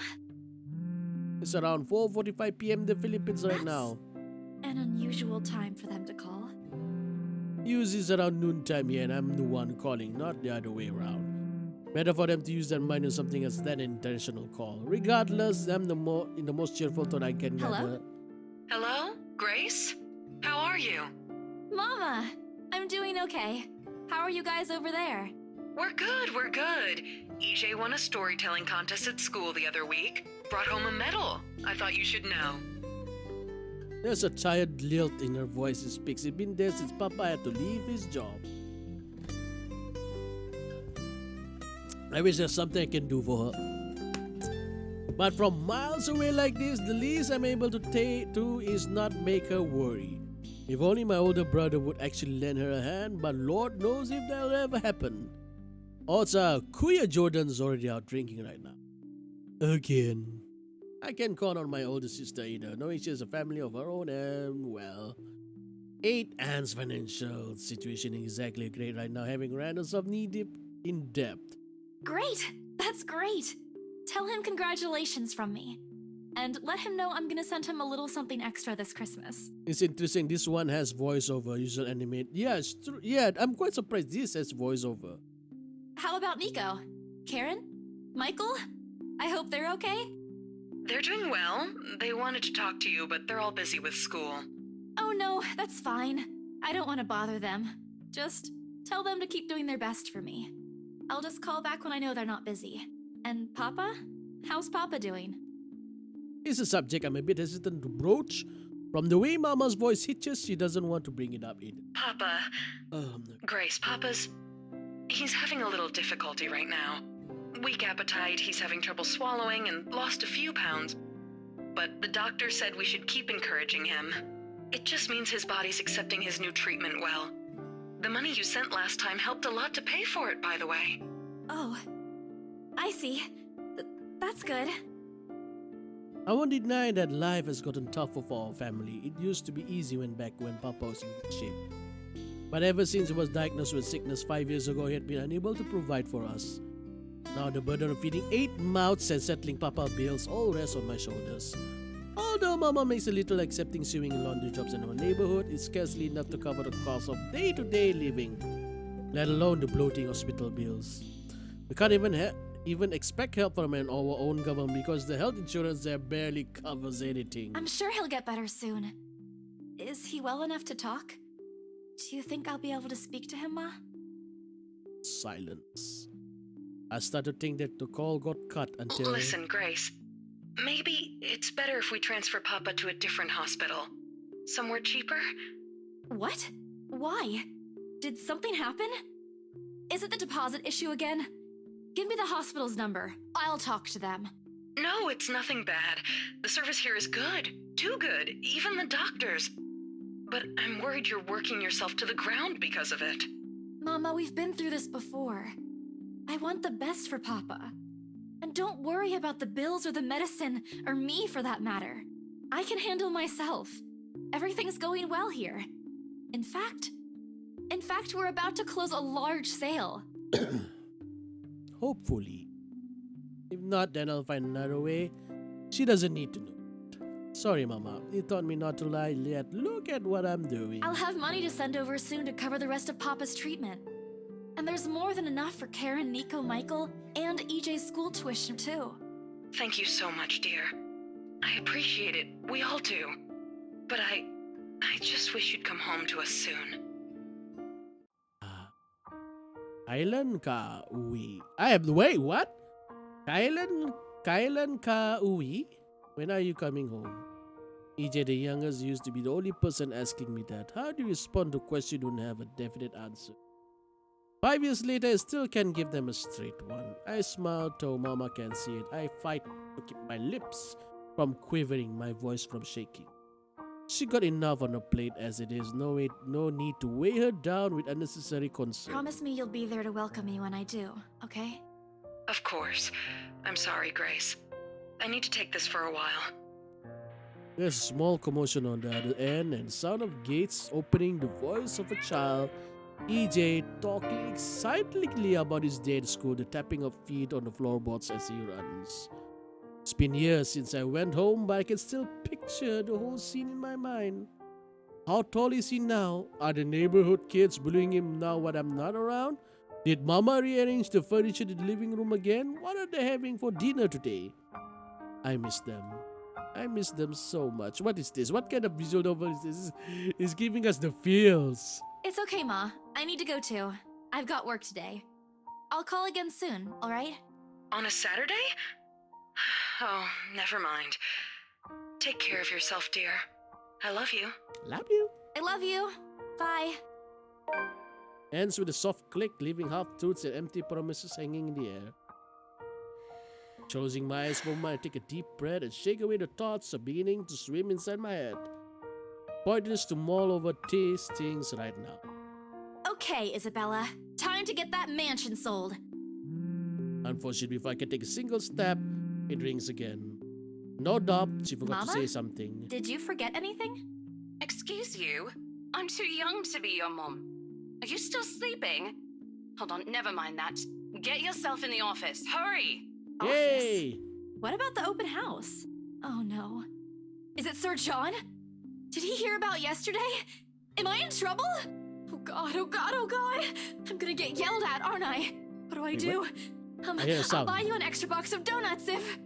It's around 4:45 p.m. in the Philippines right now. An unusual time for them to call. Usually it's around noontime here and I'm the one calling, not the other way around. Better for them to use their mind on something else than an intentional call. Regardless, I'm in the most cheerful tone I can gather. Hello? Grace? How are you? Mama! I'm doing okay. How are you guys over there? We're good. EJ won a storytelling contest at school the other week. Brought home a medal. I thought you should know. There's a tired lilt in her voice as speaks. It's been there since Papa had to leave his job. I wish there's something I can do for her. But from miles away like this, the least I'm able to do is not make her worry. If only my older brother would actually lend her a hand, but Lord knows if that'll ever happen. Also, Kuya Jordan's already out drinking right now. Again. I can't count on my older sister either, knowing she has a family of her own and, well, 8 Aunt's financial situation is exactly great right now, having randoms of knee deep in debt. Great! That's great! Tell him congratulations from me. And let him know I'm gonna send him a little something extra this Christmas. It's interesting, this one has voiceover, usual animate. Yeah, it's true. Yeah, I'm quite surprised this has voiceover. How about Nico? Karen? Michael? I hope they're okay? They're doing well. They wanted to talk to you, but they're all busy with school. Oh no, that's fine. I don't want to bother them. Just tell them to keep doing their best for me. I'll just call back when I know they're not busy. And Papa? How's Papa doing? It's a subject I'm a bit hesitant to broach. From the way Mama's voice hitches, she doesn't want to bring it up either. Papa. Grace, he's having a little difficulty right now. Weak appetite, he's having trouble swallowing, and lost a few pounds. But the doctor said we should keep encouraging him. It just means his body's accepting his new treatment well. The money you sent last time helped a lot to pay for it, by the way. Oh, I see. That's good. I won't deny that life has gotten tougher for our family. It used to be easy when Papa was in good shape. But ever since he was diagnosed with sickness 5 years ago, he had been unable to provide for us. Now the burden of feeding 8 mouths and settling Papa bills all rests on my shoulders. Although Mama makes a little accepting sewing and laundry jobs in our neighborhood, it's scarcely enough to cover the cost of day-to-day living, let alone the bloating hospital bills. We can't even expect help from our own government because the health insurance there barely covers anything. I'm sure he'll get better soon. Is he well enough to talk? Do you think I'll be able to speak to him, Ma? Silence. I start to think that the call got cut until... Listen, Grace. Maybe it's better if we transfer Papa to a different hospital. Somewhere cheaper? What? Why? Did something happen? Is it the deposit issue again? Give me the hospital's number. I'll talk to them. No, it's nothing bad. The service here is good. Too good. Even the doctors. But I'm worried you're working yourself to the ground because of it. Mama, we've been through this before. I want the best for Papa. And don't worry about the bills or the medicine, or me for that matter. I can handle myself. Everything's going well here. In fact, we're about to close a large sale. Hopefully. If not, then I'll find another way. She doesn't need to know. Sorry, Mama. You taught me not to lie yet. Look at what I'm doing. I'll have money to send over soon to cover the rest of Papa's treatment. And there's more than enough for Karen, Nico, Michael, and EJ's school tuition, too. Thank you so much, dear. I appreciate it. We all do. But I just wish you'd come home to us soon. Kailan ka uwi? Wait, what? Kailan ka uwi? When are you coming home? EJ the youngest used to be the only person asking me that. How do you respond to a question you don't have a definite answer? 5 years later, I still can't give them a straight one. I smile though Mama can't see it. I fight to keep my lips from quivering, my voice from shaking. She got enough on her plate as it is. No need to weigh her down with unnecessary concern. Promise me you'll be there to welcome me when I do, okay? Of course. I'm sorry, Grace. I need to take this for a while. There's a small commotion on the other end and sound of gates opening, the voice of a child, EJ talking excitedly about his day at school, the tapping of feet on the floorboards as he runs. It's been years since I went home, but I can still picture the whole scene in my mind. How tall is he now? Are the neighborhood kids bullying him now when I'm not around? Did Mama rearrange the furniture in the living room again? What are they having for dinner today? I miss them. I miss them so much. What is this? What kind of visual novel is this? It's giving us the feels. It's okay, Ma. I need to go too. I've got work today. I'll call again soon, alright? On a Saturday? Oh, never mind. Take care of yourself, dear. I love you. Love you. I love you. Bye. Ends with a soft click, leaving half-truths and empty promises hanging in the air. Closing my eyes for a moment, I take a deep breath and shake away the thoughts are beginning to swim inside my head. Pointless to mull over these things right now. Okay, Isabella. Time to get that mansion sold. Unfortunately, if I can take a single step, it rings again. No doubt, she forgot Mama? to say something. Did you forget anything? Excuse you? I'm too young to be your mom. Are you still sleeping? Hold on, never mind that. Get yourself in the office. Hurry! Yay! What about the open house? Oh no. Is it Sir John? Did he hear about yesterday? Am I in trouble? Oh god, oh god, oh god! I'm gonna get yelled at, aren't I? What do I do? I hear a I'll sound. buy you an extra box of donuts if...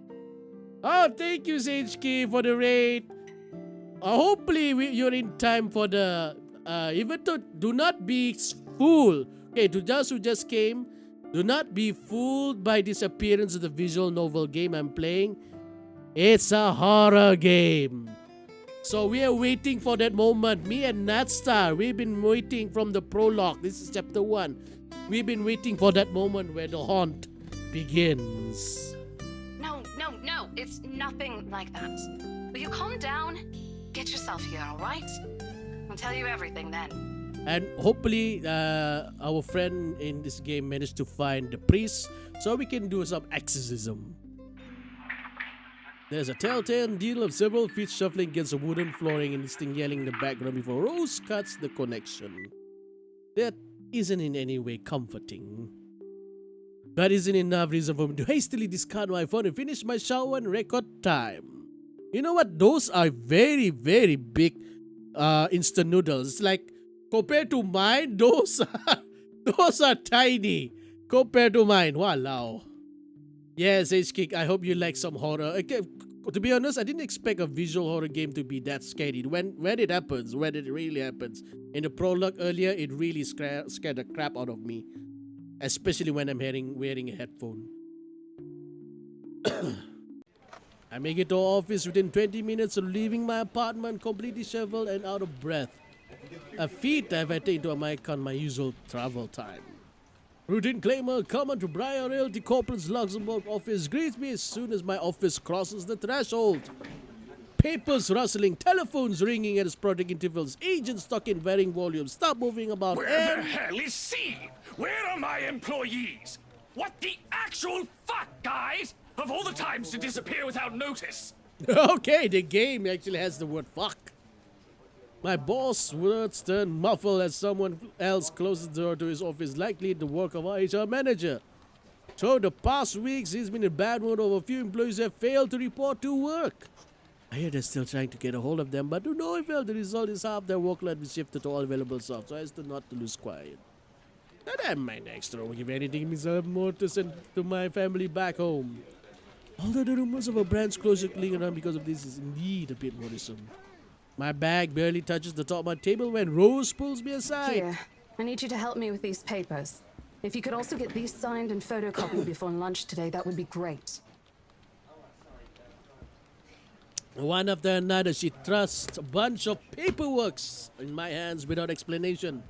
Oh, thank you, SageKey, for the raid. Hopefully, you're in time for the... even though, do not be fooled. Okay, to those who just came, do not be fooled by this appearance of the visual novel game I'm playing. It's a horror game. So we are waiting for that moment. Me and Natstar, we've been waiting from the prologue. This is chapter 1. We've been waiting for that moment where the haunt begins. No, it's nothing like that. Will you calm down? Get yourself here, alright? I'll tell you everything then. And hopefully our friend in this game managed to find the priest so we can do some exorcism. There's a telltale deal of several feet shuffling against a wooden flooring and this thing yelling in the background before Rose cuts the connection. That isn't in any way comforting. That isn't enough reason for me to hastily discard my phone and finish my shower in record time. You know what? Those are very, very big instant noodles. Like, compared to mine, those are tiny. Compared to mine. Walao. Yes, H-Kick, I hope you like some horror. Okay, to be honest, I didn't expect a visual horror game to be that scary. When it happens, when it really happens. In the prologue earlier, it really scared the crap out of me. Especially when I'm wearing a headphone. I make it to office within 20 minutes of leaving my apartment completely disheveled and out of breath. A feat I've had into my account my usual travel time. Routine claimer coming to Briar Realty Corporate's Luxembourg office greets me as soon as my office crosses the threshold. Papers rustling, telephones ringing at sporadic intervals, agents stuck in varying volumes, stop moving about. Where the hell is C? Where are my employees? What the actual fuck, guys? Of all the times to disappear without notice. Okay, the game actually has the word fuck. My boss' words turn muffled as someone else closes the door to his office, likely the work of our HR manager. So the past weeks he's been in bad mood over a few employees who have failed to report to work. I hear they're still trying to get a hold of them, but to no avail. The result is half their workload be shifted to all available soft, so as to not to lose quiet. And I might next door give anything myself more to send to my family back home. Although the rumors of a branch closure cling around because of this is indeed a bit worrisome. My bag barely touches the top of my table when Rose pulls me aside. Here, I need you to help me with these papers. If you could also get these signed and photocopied before lunch today, that would be great. One after another, she thrusts a bunch of paperwork in my hands without explanation.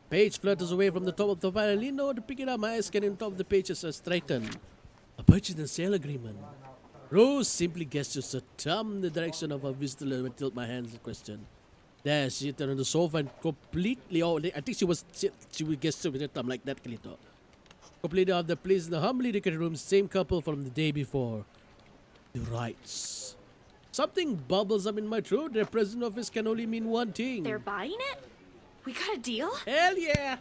Page flutters away from the top of the pile. I lean over to pick it up. My eyes scanning the top of the page as I straighten. A purchase and sale agreement. Rose simply gestures her thumb in the direction of her visitor and tilt my hands and question. There, she turned on the sofa and completely... Oh, I think she would gesture with her thumb like that, Kalito. Completely out of the place in the humbly decorated room, same couple from the day before. The rights. Something bubbles up in my throat. Their present office can only mean one thing. They're buying it? We got a deal? Hell yeah!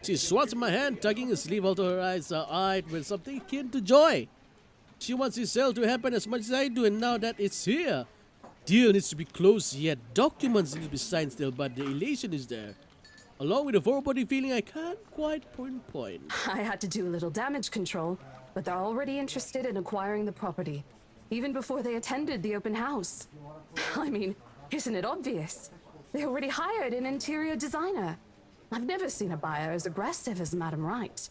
She swats my hand, tugging a sleeve out of her eyes, eyed with something akin to joy. She wants this sale to happen as much as I do, and now that it's here, deal needs to be closed yet. Documents need to be signed still, but the elation is there. Along with a foreboding feeling I can't quite pinpoint. I had to do a little damage control, but they're already interested in acquiring the property, even before they attended the open house. I mean, isn't it obvious? They already hired an interior designer. I've never seen a buyer as aggressive as Madam Wright.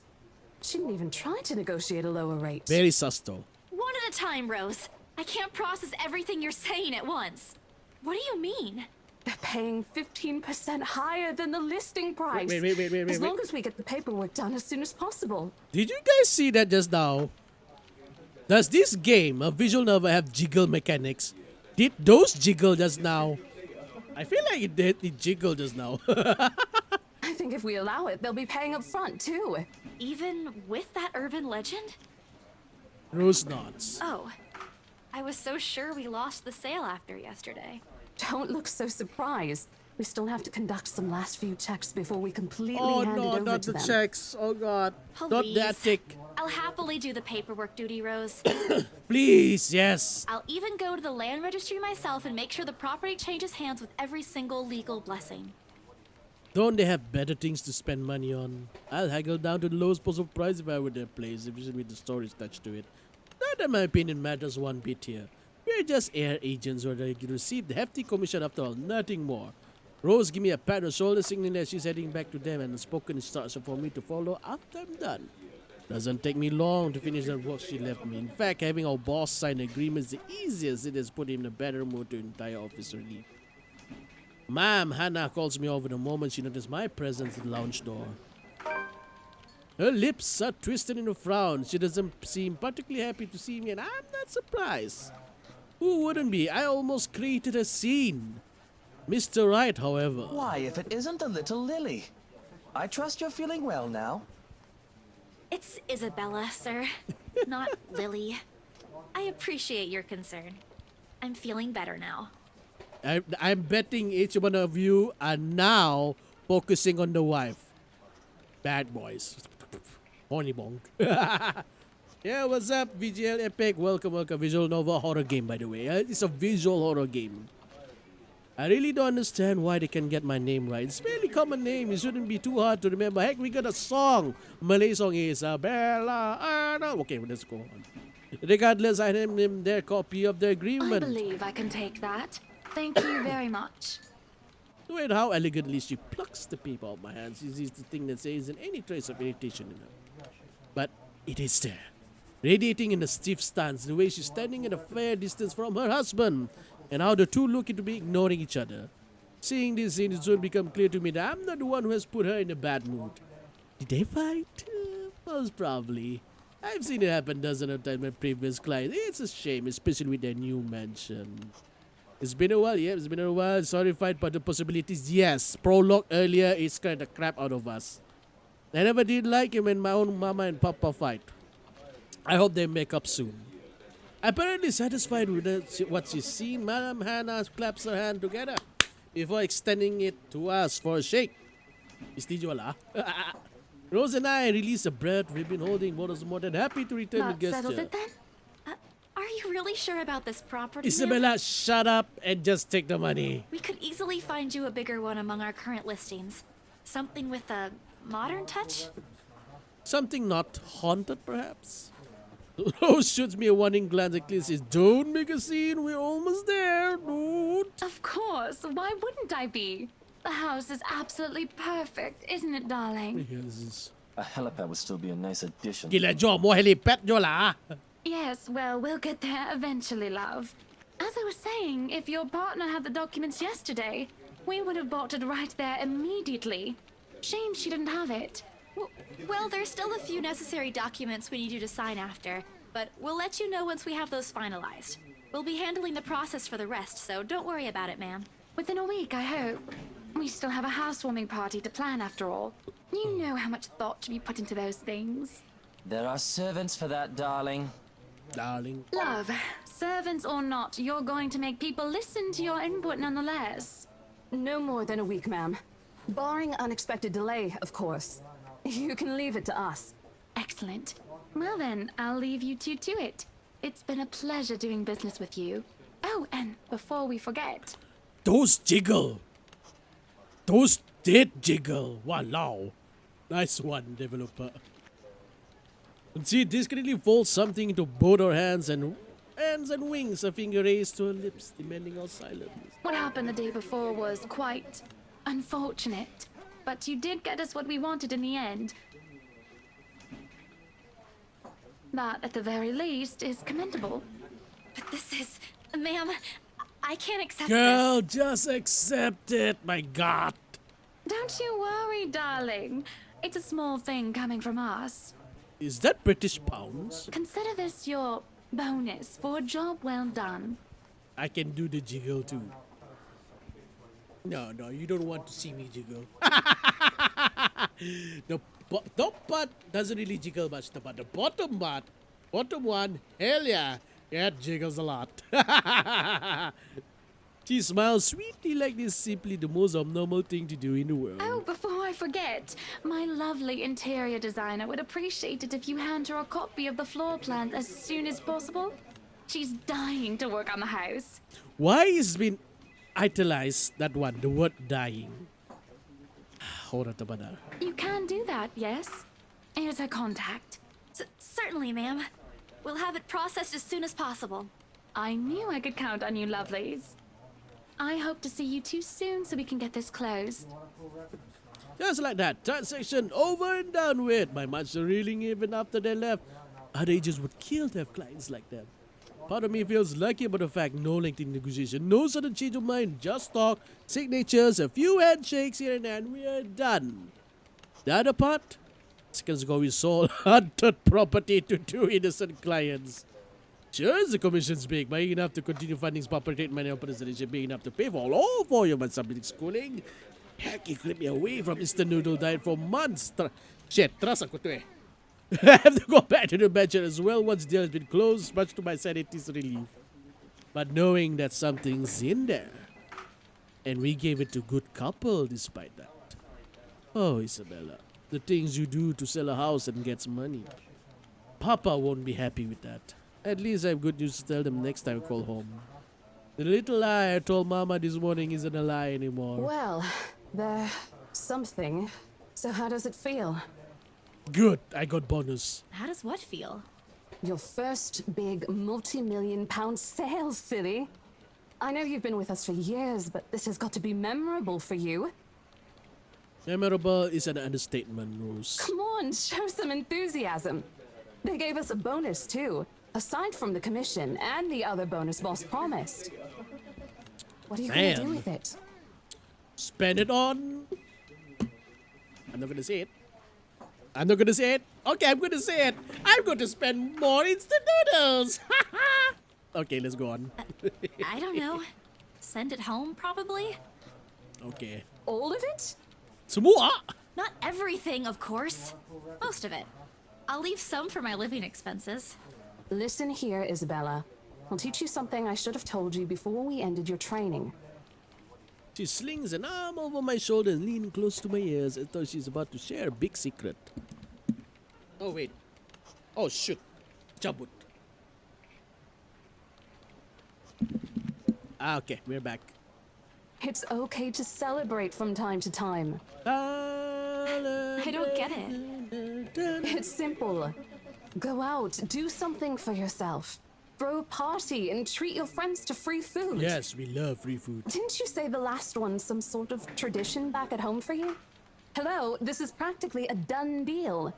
She didn't even try to negotiate a lower rate. Very sus though. One at a time, Rose. I can't process everything you're saying at once. What do you mean? They're paying 15% higher than the listing price. Wait. As long as we get the paperwork done as soon as possible. Did you guys see that just now? Does this game, a visual novel, have jiggle mechanics? Did those jiggle just now? I feel like it did. It jiggled just now. I think if we allow it, they'll be paying up front too. Even with that urban legend? Rose nods. Oh, I was so sure we lost the sale after yesterday. Don't look so surprised. We still have to conduct some last few checks before we completely Oh hand it no, over not to the them. checks. Oh god. Not Please. that thick. I'll happily do the paperwork duty, Rose. Please, yes. I'll even go to the land registry myself and make sure the property changes hands with every single legal blessing. Don't they have better things to spend money on? I'll haggle down to the lowest possible price if I were their place, especially with the stories attached to it. Not that my opinion matters one bit here. We're just air agents who received the hefty commission after all, nothing more. Rose give me a pat on the shoulder, signaling that she's heading back to them, and the spoken instruction for me to follow after I'm done. Doesn't take me long to finish the work she left me. In fact, having our boss sign the agreement is the easiest. It has put him in a better mood to entire office relief. Ma'am, Hannah calls me over the moment she noticed my presence at the lounge door. Her lips are twisted in a frown. She doesn't seem particularly happy to see me, and I'm not surprised. Who wouldn't be? I almost created a scene. Mr. Wright, however. Why, if it isn't the little Lily? I trust you're feeling well now. It's Isabella, sir, not Lily. I appreciate your concern. I'm feeling better now. I'm betting each one of you are now focusing on the wife. Bad boys. Horny bonk. Yeah, what's up, VGL Epic? Welcome. Visual novel horror game, by the way. It's a visual horror game. I really don't understand why they can get my name right. It's a fairly common name. It shouldn't be too hard to remember. Heck, we got a song. Malay song is Isabella Arna. Okay, let's go on. Regardless, I named them their copy of the agreement. I believe I can take that. Thank you very much. Wait, how elegantly she plucks the paper out of my hands. This is the thing that says in any trace of irritation in her. But it is there. Radiating in a stiff stance, the way she's standing at a fair distance from her husband, and how the two look to be ignoring each other. Seeing this scene, it soon become clear to me that I'm not the one who has put her in a bad mood. Did they fight? Most probably. I've seen it happen dozens of times with previous clients. It's a shame, especially with their new mansion. It's been a while, yeah, it's been a while. Sorry, fight, but the possibilities, yes. Prologue earlier is scared the crap out of us. I never did like him when my own mama and papa fight. I hope they make up soon. Apparently satisfied with what she's seen, Madam Hannah claps her hand together before extending it to us for a shake. Istijo wala? Rose and I release a breath we've been holding. Both was more than happy to return the That gesture. settles it then? Are you really sure about this property? ma'am? Isabella, shut up and just take the money. We could easily find you a bigger one among our current listings. Something with a modern touch? Something not haunted, perhaps? Rose shoots me a warning glance and Clint says, "Don't make a scene, we're almost there, dude." Of course, why wouldn't I be? The house is absolutely perfect, isn't it, darling? Yes. A helipad would still be a nice addition. Gila jo mo helipad jo lah. Yes, well, we'll get there eventually, love. As I was saying, if your partner had the documents yesterday, we would have bought it right there immediately. Shame she didn't have it. Well, there's still a few necessary documents we need you to sign after, but we'll let you know once we have those finalized. We'll be handling the process for the rest, so don't worry about it, ma'am. Within a week, I hope. We still have a housewarming party to plan after all. You know how much thought should be put into those things. There are servants for that, darling. Darling. Love, servants or not, you're going to make people listen to your input nonetheless. No more than a week, ma'am. Barring unexpected delay, of course. You can leave it to us. Excellent. Well then, I'll leave you two to it. It's been a pleasure doing business with you. Oh, and before we forget... Those jiggle. Those did jiggle. Wow. Nice one, developer. And see, discreetly folds something into both our hands and wings, a finger raised to her lips, demanding our silence. What happened the day before was quite unfortunate. But you did get us what we wanted in the end. That, at the very least, is commendable. But this is... Ma'am, I can't accept Girl, this. just accept it, my God. Don't you worry, darling. It's a small thing coming from us. Is that British pounds? Consider this your bonus for a job well done. I can do the jiggle too. No, you don't want to see me jiggle. The top part doesn't really jiggle much, but the bottom part, bottom one, hell yeah, it jiggles a lot. She smiles sweetly like this, simply the most abnormal thing to do in the world. Oh, before I forget, my lovely interior designer would appreciate it if you hand her a copy of the floor plan as soon as possible. She's dying to work on the house. Why is been itemized that one, the word dying? Hold on, Tabana. You can do that, yes? Here's her contact. Certainly, ma'am. We'll have it processed as soon as possible. I knew I could count on you, lovelies. I hope to see you two soon so we can get this closed. Just like that, transaction over and done with. My master reeling even after they left. Other agents would kill to have clients like them. Part of me feels lucky about the fact no lengthy negotiation, no sudden change of mind, just talk, signatures, a few handshakes here and there, and we are done. The other part? Seconds ago we sold hunted property to two innocent clients. Sure, the commission's big, but enough to continue funding property and money operation, big enough to pay for all 4 of my subject schooling. Heck, you kept me away from instant noodle diet for months. Shit, trust ako to eh. I have to go back to the mansion as well once the deal has been closed, much to my sanity's relief. But knowing that something's in there, and we gave it to good couple despite that. Oh, Isabella, the things you do to sell a house and get money. Papa won't be happy with that. At least I have good news to tell them next time I call home. The little lie I told Mama this morning isn't a lie anymore. Well, there's something. So how does it feel? Good, I got bonus. How does what feel? Your first big multi-million-pound sale, silly. I know you've been with us for years, but this has got to be memorable for you. Memorable is an understatement, Rose. Come on, show some enthusiasm. They gave us a bonus, too. Aside from the commission and the other bonus boss promised. What are you going to do with it? Spend it on... I'm not going to say it. I'm not going to say it. Okay, I'm going to say it. I'm going to spend more instant noodles. Okay, let's go on. I don't know. Send it home, probably? Okay. All of it? Semua? Not everything, of course. Most of it. I'll leave some for my living expenses. Listen here, Isabella. I'll teach you something I should have told you before we ended your training. She slings an arm over my shoulder and leans close to my ears as though she's about to share a big secret. Oh, wait. Oh, shoot. Jabut. Okay, we're back. It's okay to celebrate from time to time. I don't get it. It's simple. Go out, do something for yourself. Throw a party and treat your friends to free food. Yes, we love free food. Didn't you say the last one's some sort of tradition back at home for you? Hello, this is practically a done deal.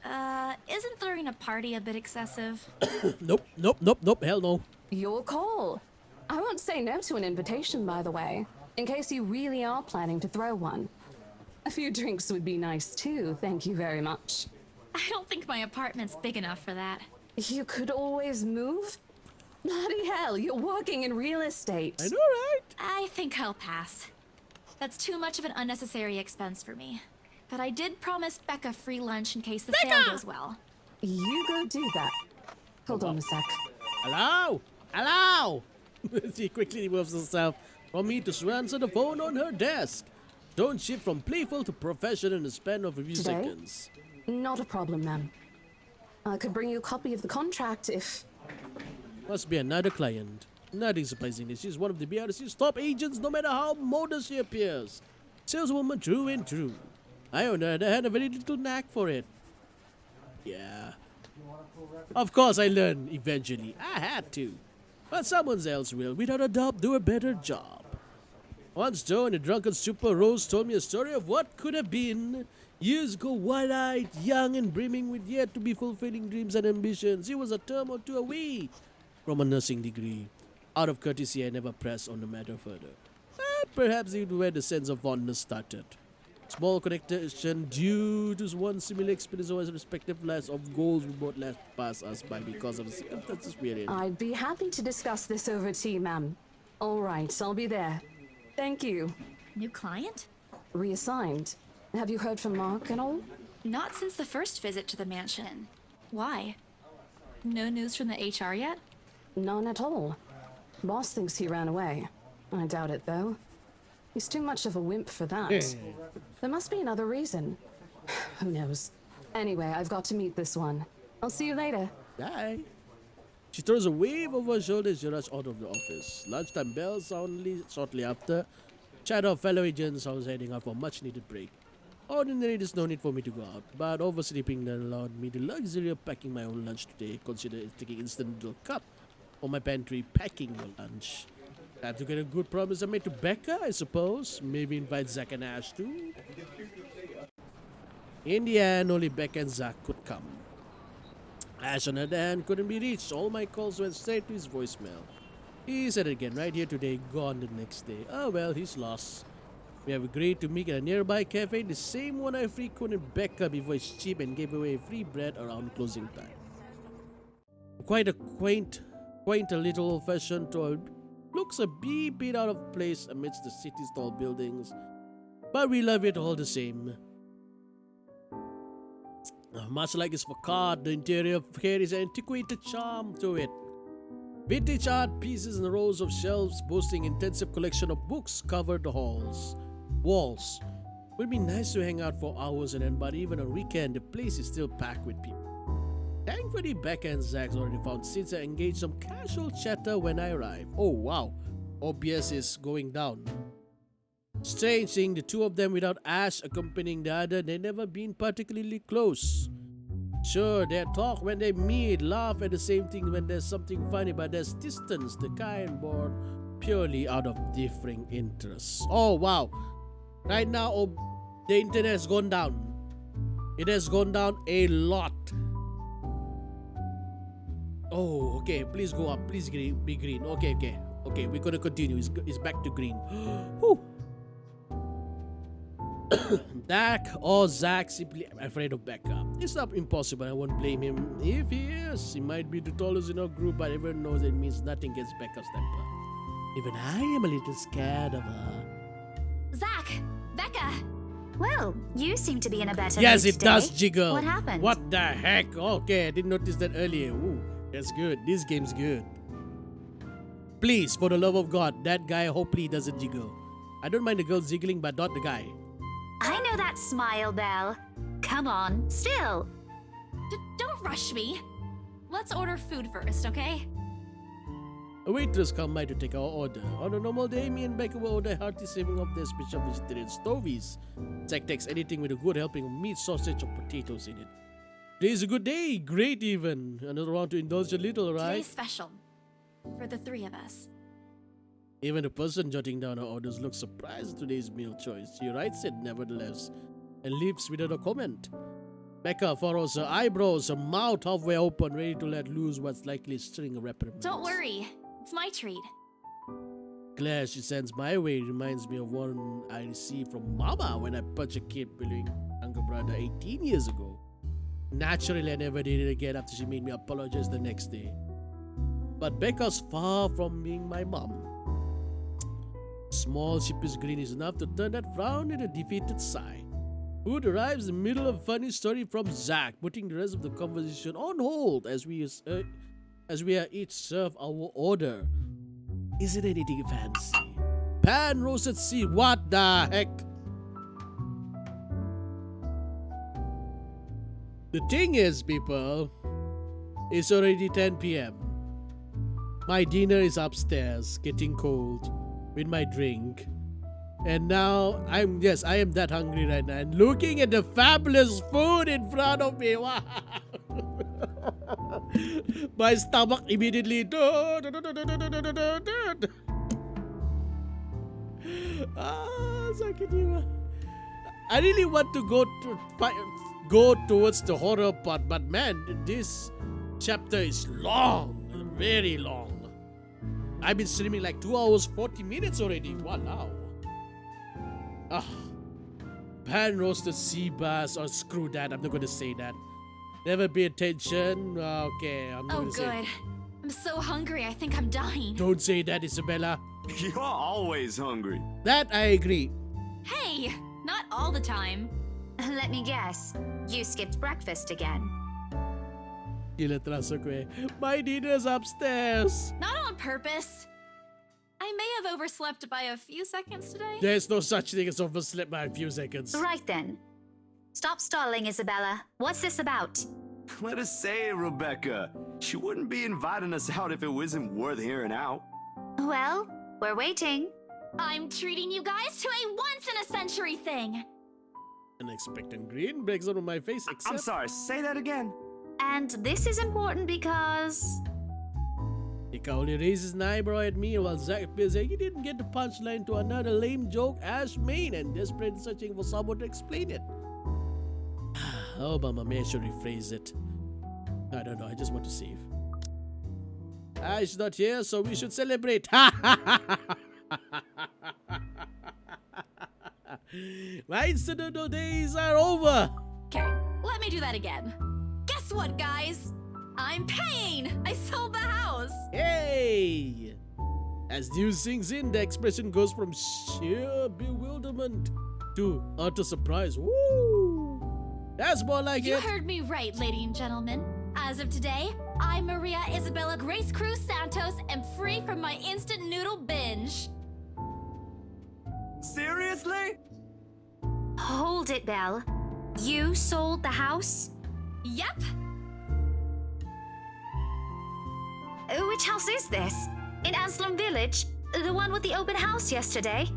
Isn't throwing a party a bit excessive? Nope, hell no. Your call. I won't say no to an invitation, by the way, in case you really are planning to throw one. A few drinks would be nice too, thank you very much. I don't think my apartment's big enough for that. You could always move? Bloody hell, you're working in real estate. I know, right? I think I'll pass. That's too much of an unnecessary expense for me. But I did promise Becca free lunch in case the sale goes well. You go do that. Hold on a sec. Hello? Hello? She quickly removes herself from me to answer the phone on her desk. Don't shift from playful to professional in the span of a few Today? seconds. Not a problem, ma'am. I could bring you a copy of the contract if... Must be another client. Nothing surprisingly, she's one of the BRC's top agents no matter how modest she appears. Saleswoman true and true. I on the other hand had a very little knack for it. Yeah. Of course I learned eventually. I had to. But someone else will, without a doubt, do a better job. Once Joe and the drunken Super Rose told me a story of what could have been. Years ago, wide-eyed, young and brimming with yet-to-be fulfilling dreams and ambitions. He was a term or two away from a nursing degree. Out of courtesy, I never pressed on the matter further. But perhaps it was where the sense of fondness started. Small connection due to one similar experience or respective lives of goals we both left pass us by because of the circumstances we're in. I'd be happy to discuss this over tea, ma'am. All right, I'll be there. Thank you. New client? Reassigned. Have you heard from Mark at all? Not since the first visit to the mansion. Why? No news from the HR yet? None at all. Boss thinks he ran away. I doubt it, though. He's too much of a wimp for that. There must be another reason. Who knows? Anyway, I've got to meet this one. I'll see you later. Bye. She throws a wave over her shoulder as she rushes out of the office. Lunchtime bell soundly shortly after. Chat of fellow agents I was heading out for a much-needed break. Ordinarily, there's no need for me to go out, but oversleeping that allowed me the luxury of packing my own lunch today. Consider taking instant noodle cup on my pantry, packing your lunch. Had to get a good promise I made to Becca, I suppose. Maybe invite Zach and Ash too. In the end, only Becca and Zach could come. Ash, on the other hand, couldn't be reached. All my calls went straight to his voicemail. He said it again, right here today, gone the next day. Oh well, he's lost. We have agreed to meet at a nearby cafe, the same one I frequented Becca before it's cheap and gave away free bread around closing time. Quite a quaint little old-fashioned toy. Looks a bit out of place amidst the city's tall buildings, but we love it all the same. Much like its facade, the interior carries an antiquated charm to it. Vintage art pieces and rows of shelves boasting intensive collection of books cover the walls. Would be nice to hang out for hours and end, but even on weekend, the place is still packed with people. Thankfully, Becca and Zach's already found seats and engaged some casual chatter when I arrived. Oh wow, OBS is going down. Strange seeing the two of them without Ash accompanying the other. They've never been particularly close. Sure, they talk when they meet, laugh at the same thing when there's something funny, but there's distance, the kind born purely out of differing interests. Oh wow, right now the internet has gone down. It has gone down a lot. Oh, okay, please go up, please be green. Okay, we're gonna continue. It's back to green. Whew. Dak or Zach simply afraid of Becca. It's not impossible, I won't blame him if he is. He might be the tallest in our group, but everyone knows it means nothing against Becca's temper. Even I am a little scared of her. Zach! Becca! Well, you seem to be in a better Yes, mood it today. does jiggle. What happened? What the heck? Okay, I didn't notice that earlier. Ooh, that's good. This game's good. Please, for the love of God, that guy hopefully doesn't jiggle. I don't mind the girl jiggling, but not the guy. I know that smile, Belle. Come on, still. Don't rush me. Let's order food first, okay? A waitress come by to take our order. On a normal day, me and Becca will order a hearty serving of their special vegetarian stovies. Zach takes anything with a good helping of meat, sausage, or potatoes in it. Today's a good day, great even. Another round to indulge a little, right? Today's special. For the three of us. Even the person jotting down her orders looks surprised at today's meal choice. She writes it nevertheless and leaves without a comment. Becca furrows her eyebrows, her mouth halfway open, ready to let loose what's likely a string of reprimands. Don't worry, it's my treat. Glare she sends my way reminds me of one I received from Mama when I punched a kid bullying younger brother 18 years ago. Naturally, I never did it again after she made me apologize the next day. But Becca's far from being my mom. Small sheepish grin is enough to turn that frown into a defeated sigh. Food arrives in the middle of a funny story from Zach, putting the rest of the conversation on hold as we are each served our order. Is it anything fancy? Pan roasted seed, what the heck? The thing is, people, it's already 10 p.m. My dinner is upstairs, getting cold, with my drink. And now, I am that hungry right now. And looking at the fabulous food in front of me, wow! My stomach immediately. Sakit jiwa. I really want to go towards the horror part, but man, this chapter is long, very long. I've been streaming like 2 hours 40 minutes already. Wow. Pan roasted sea bass. Oh, screw that. I'm not gonna say that. Never pay attention. Okay, I'm not gonna say. Oh, good. I'm so hungry. I think I'm dying. Don't say that, Isabella. You're always hungry. That I agree. Hey, not all the time. Let me guess. You skipped breakfast again. Gila terasa ko eh. My dinner's upstairs. Not on purpose. I may have overslept by a few seconds today. There's no such thing as overslept by a few seconds. Right then. Stop stalling, Isabella. What's this about? Let us say, Rebecca. She wouldn't be inviting us out if it wasn't worth hearing out. Well, we're waiting. I'm treating you guys to a once-in-a-century thing. An expectant grin breaks out on my face, except... I'm sorry, say that again. And this is important because... Ika only raises an eyebrow at me while Zach appears like he didn't get the punchline to another lame joke as main and desperate searching for someone to explain it. Oh, Mama, maybe I should rephrase it. I don't know, I just want to save. She's not here, so we should celebrate. My incidental days are over. Okay, let me do that again. Guess what, guys? I'm paying! I sold the house! Hey! As news sinks in, the expression goes from sheer bewilderment to utter surprise. Woo! That's more like You it. heard me right, ladies and gentlemen. As of today, I'm Maria Isabella Grace Cruz Santos and free from my instant noodle binge. Seriously? Hold it, Belle. You sold the house? Yep. Which house is this? In Anselm Village? The one with the open house yesterday?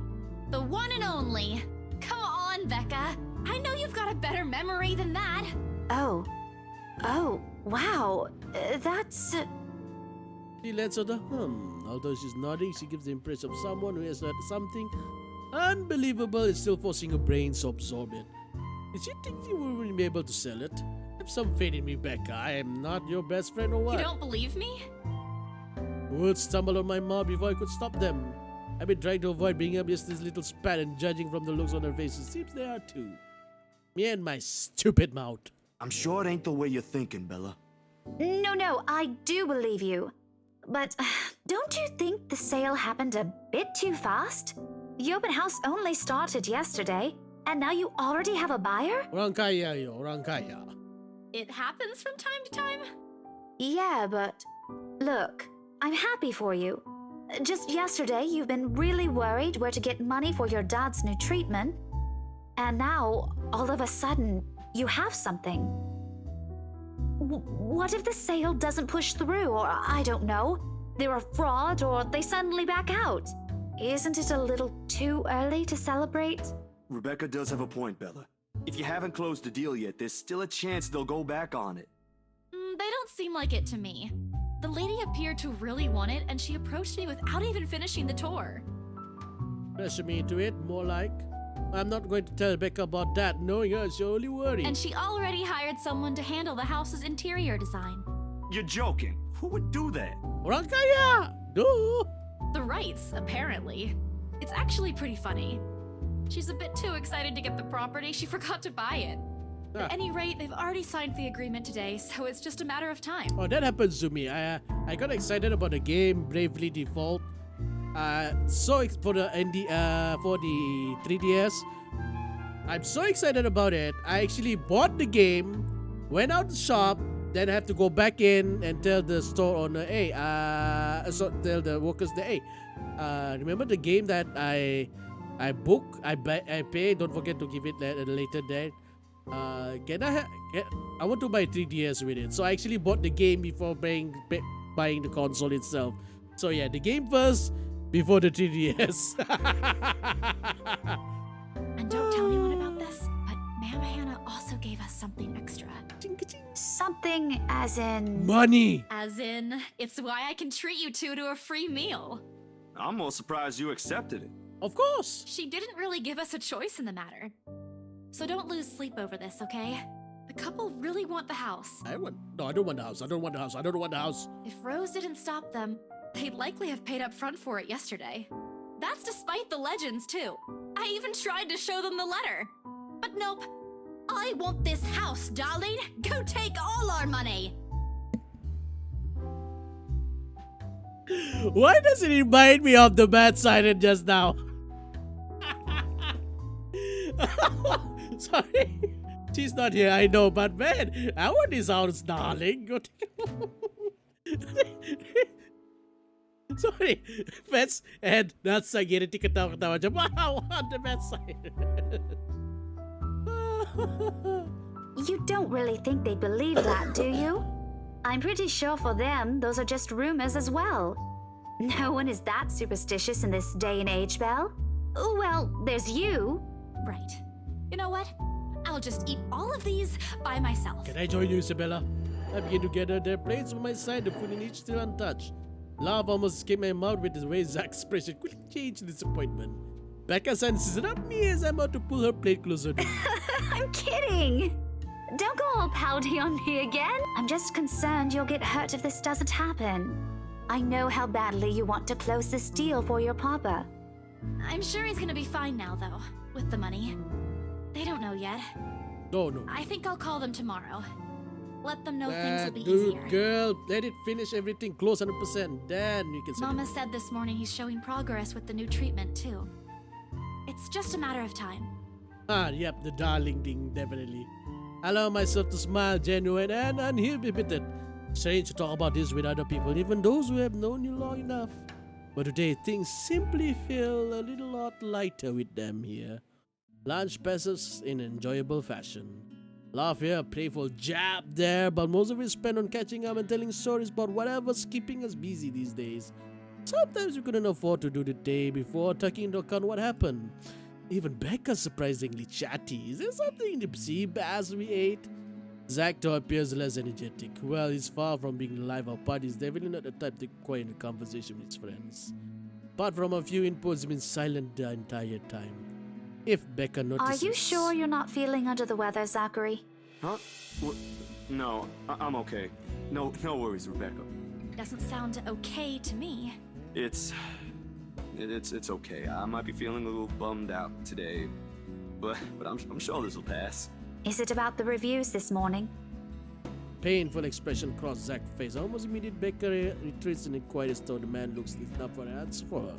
The one and only. Come on, Becca. I know you've got a better memory than that. Oh, wow. That's... She lets out a hum. Although she's nodding, she gives the impression of someone who has heard something unbelievable is still forcing her brains to absorb it. Did she think you will be able to sell it? Have some faith in me, Becca. I am not your best friend or what? You don't believe me? Words stumbled on my mouth before I could stop them. I've been trying to avoid bringing up just this little spat and judging from the looks on their faces. Seems they are too. Me and my stupid mouth. I'm sure it ain't the way you're thinking, Bella. No, I do believe you. But don't you think the sale happened a bit too fast? The open house only started yesterday, and now you already have a buyer? Orang kaya yo, orang kaya. It happens from time to time. Yeah, but look, I'm happy for you. Just yesterday, you've been really worried where to get money for your dad's new treatment. And now, all of a sudden, you have something. What if the sale doesn't push through, or I don't know, they're a fraud, or they suddenly back out? Isn't it a little too early to celebrate? Rebecca does have a point, Bella. If you haven't closed the deal yet, there's still a chance they'll go back on it. They don't seem like it to me. The lady appeared to really want it, and she approached me without even finishing the tour. Pressure me into it, more like. I'm not going to tell Becca about that, knowing her is your only worry. And she already hired someone to handle the house's interior design. You're joking. Who would do that? Orang kaya! Duh! The Wrights, apparently. It's actually pretty funny. She's a bit too excited to get the property, she forgot to buy it. At any rate, they've already signed the agreement today, so it's just a matter of time. Oh, that happens to me. I got excited about the game Bravely Default. For the 3DS. I'm so excited about it. I actually bought the game, went out the shop, then I have to go back in and tell the store owner, hey, tell the workers that, hey, remember the game that I pay, don't forget to give it at a later date. I want to buy 3DS with it. So I actually bought the game before buying the console itself. So yeah, the game first before the 3DS. And don't tell anyone about this, but Ma'am Hannah also gave us something extra. Something as in... Money! As in, it's why I can treat you two to a free meal. I'm more surprised you accepted it. Of course! She didn't really give us a choice in the matter. So don't lose sleep over this, okay? The couple really want the house. I don't want the house. I don't want the house. If Rose didn't stop them, they'd likely have paid up front for it yesterday. That's despite the legends, too. I even tried to show them the letter. But nope. I want this house, darling. Go take all our money. Why does it remind me of the bad side just now? Sorry. She's not here, I know, but man, I want this house, darling. Go Sorry, Fats and that's again ketawa-ketawa aja. Wow, on the bad side. You don't really think they believe that, do you? I'm pretty sure for them, those are just rumors as well. No one is that superstitious in this day and age, Belle. Well, there's you. Right. You know what? I'll just eat all of these by myself. Can I join you, Isabella? I begin to gather their plates on my side, the food in each still untouched. Laugh almost escaped my mouth with the way Zach's expression quickly changed in disappointment. Becca senses it up me as I'm about to pull her plate closer to me. I'm kidding! Don't go all pouty on me again. I'm just concerned you'll get hurt if this doesn't happen. I know how badly you want to close this deal for your papa. I'm sure he's gonna be fine now, though, with the money. They don't know yet. No. I think I'll call them tomorrow. Let them know things will be Dude, easier. girl, let it finish everything close 100%. Then you can say Mama said this morning he's showing progress with the new treatment, too. It's just a matter of time. Yep, the darling thing, definitely. I allow myself to smile, genuine and uninhibited. Strange to talk about this with other people, even those who have known you long enough. But today, things simply feel a little lot lighter with them here. Lunch passes in enjoyable fashion. Laugh here, playful jab there, but most of it spent on catching up and telling stories about whatever's keeping us busy these days. Sometimes we couldn't afford to do the day before taking into account what happened. Even Becca's surprisingly chatty. Is there something in the sea bass we ate? Zach though appears less energetic. Well, he's far from being the life of party. He's definitely not the type to quiet a conversation with his friends. Apart from a few inputs, he's been silent the entire time. If Becca notices... Are you sure you're not feeling under the weather, Zachary? Huh? No, I'm okay. No worries, Rebecca. Doesn't sound okay to me. It's okay. I might be feeling a little bummed out today, but I'm sure this will pass. Is it about the reviews this morning? Painful expression crossed Zach's face. Almost immediate Becca retreats in a quiet as though the man looks enough for answers for her.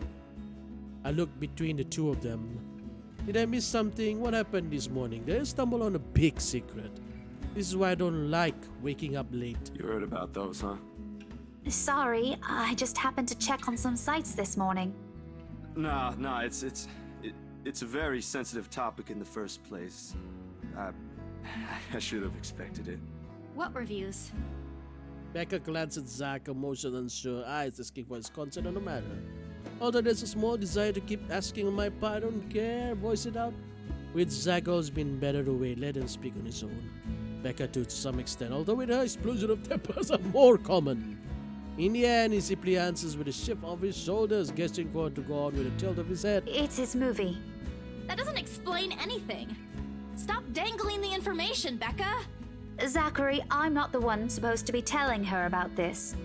I look between the two of them. Did I miss something? What happened this morning? Did I stumble on a big secret? This is why I don't like waking up late. You heard about those, huh? Sorry, I just happened to check on some sites this morning. Nah, it's a very sensitive topic in the first place. I should have expected it. What reviews? Becca glanced at Zach, emotion unsure, eyes asking for his consent on the matter. Although there's a small desire to keep asking on my part, I don't care, voice it out. With Zago's been better to wait, let him speak on his own. Becca to some extent, although with her explosion of tempers are more common. In the end, he simply answers with a shift of his shoulders, gesturing forward to go on with a tilt of his head. It's his movie. That doesn't explain anything. Stop dangling the information, Becca! Zachary, I'm not the one supposed to be telling her about this.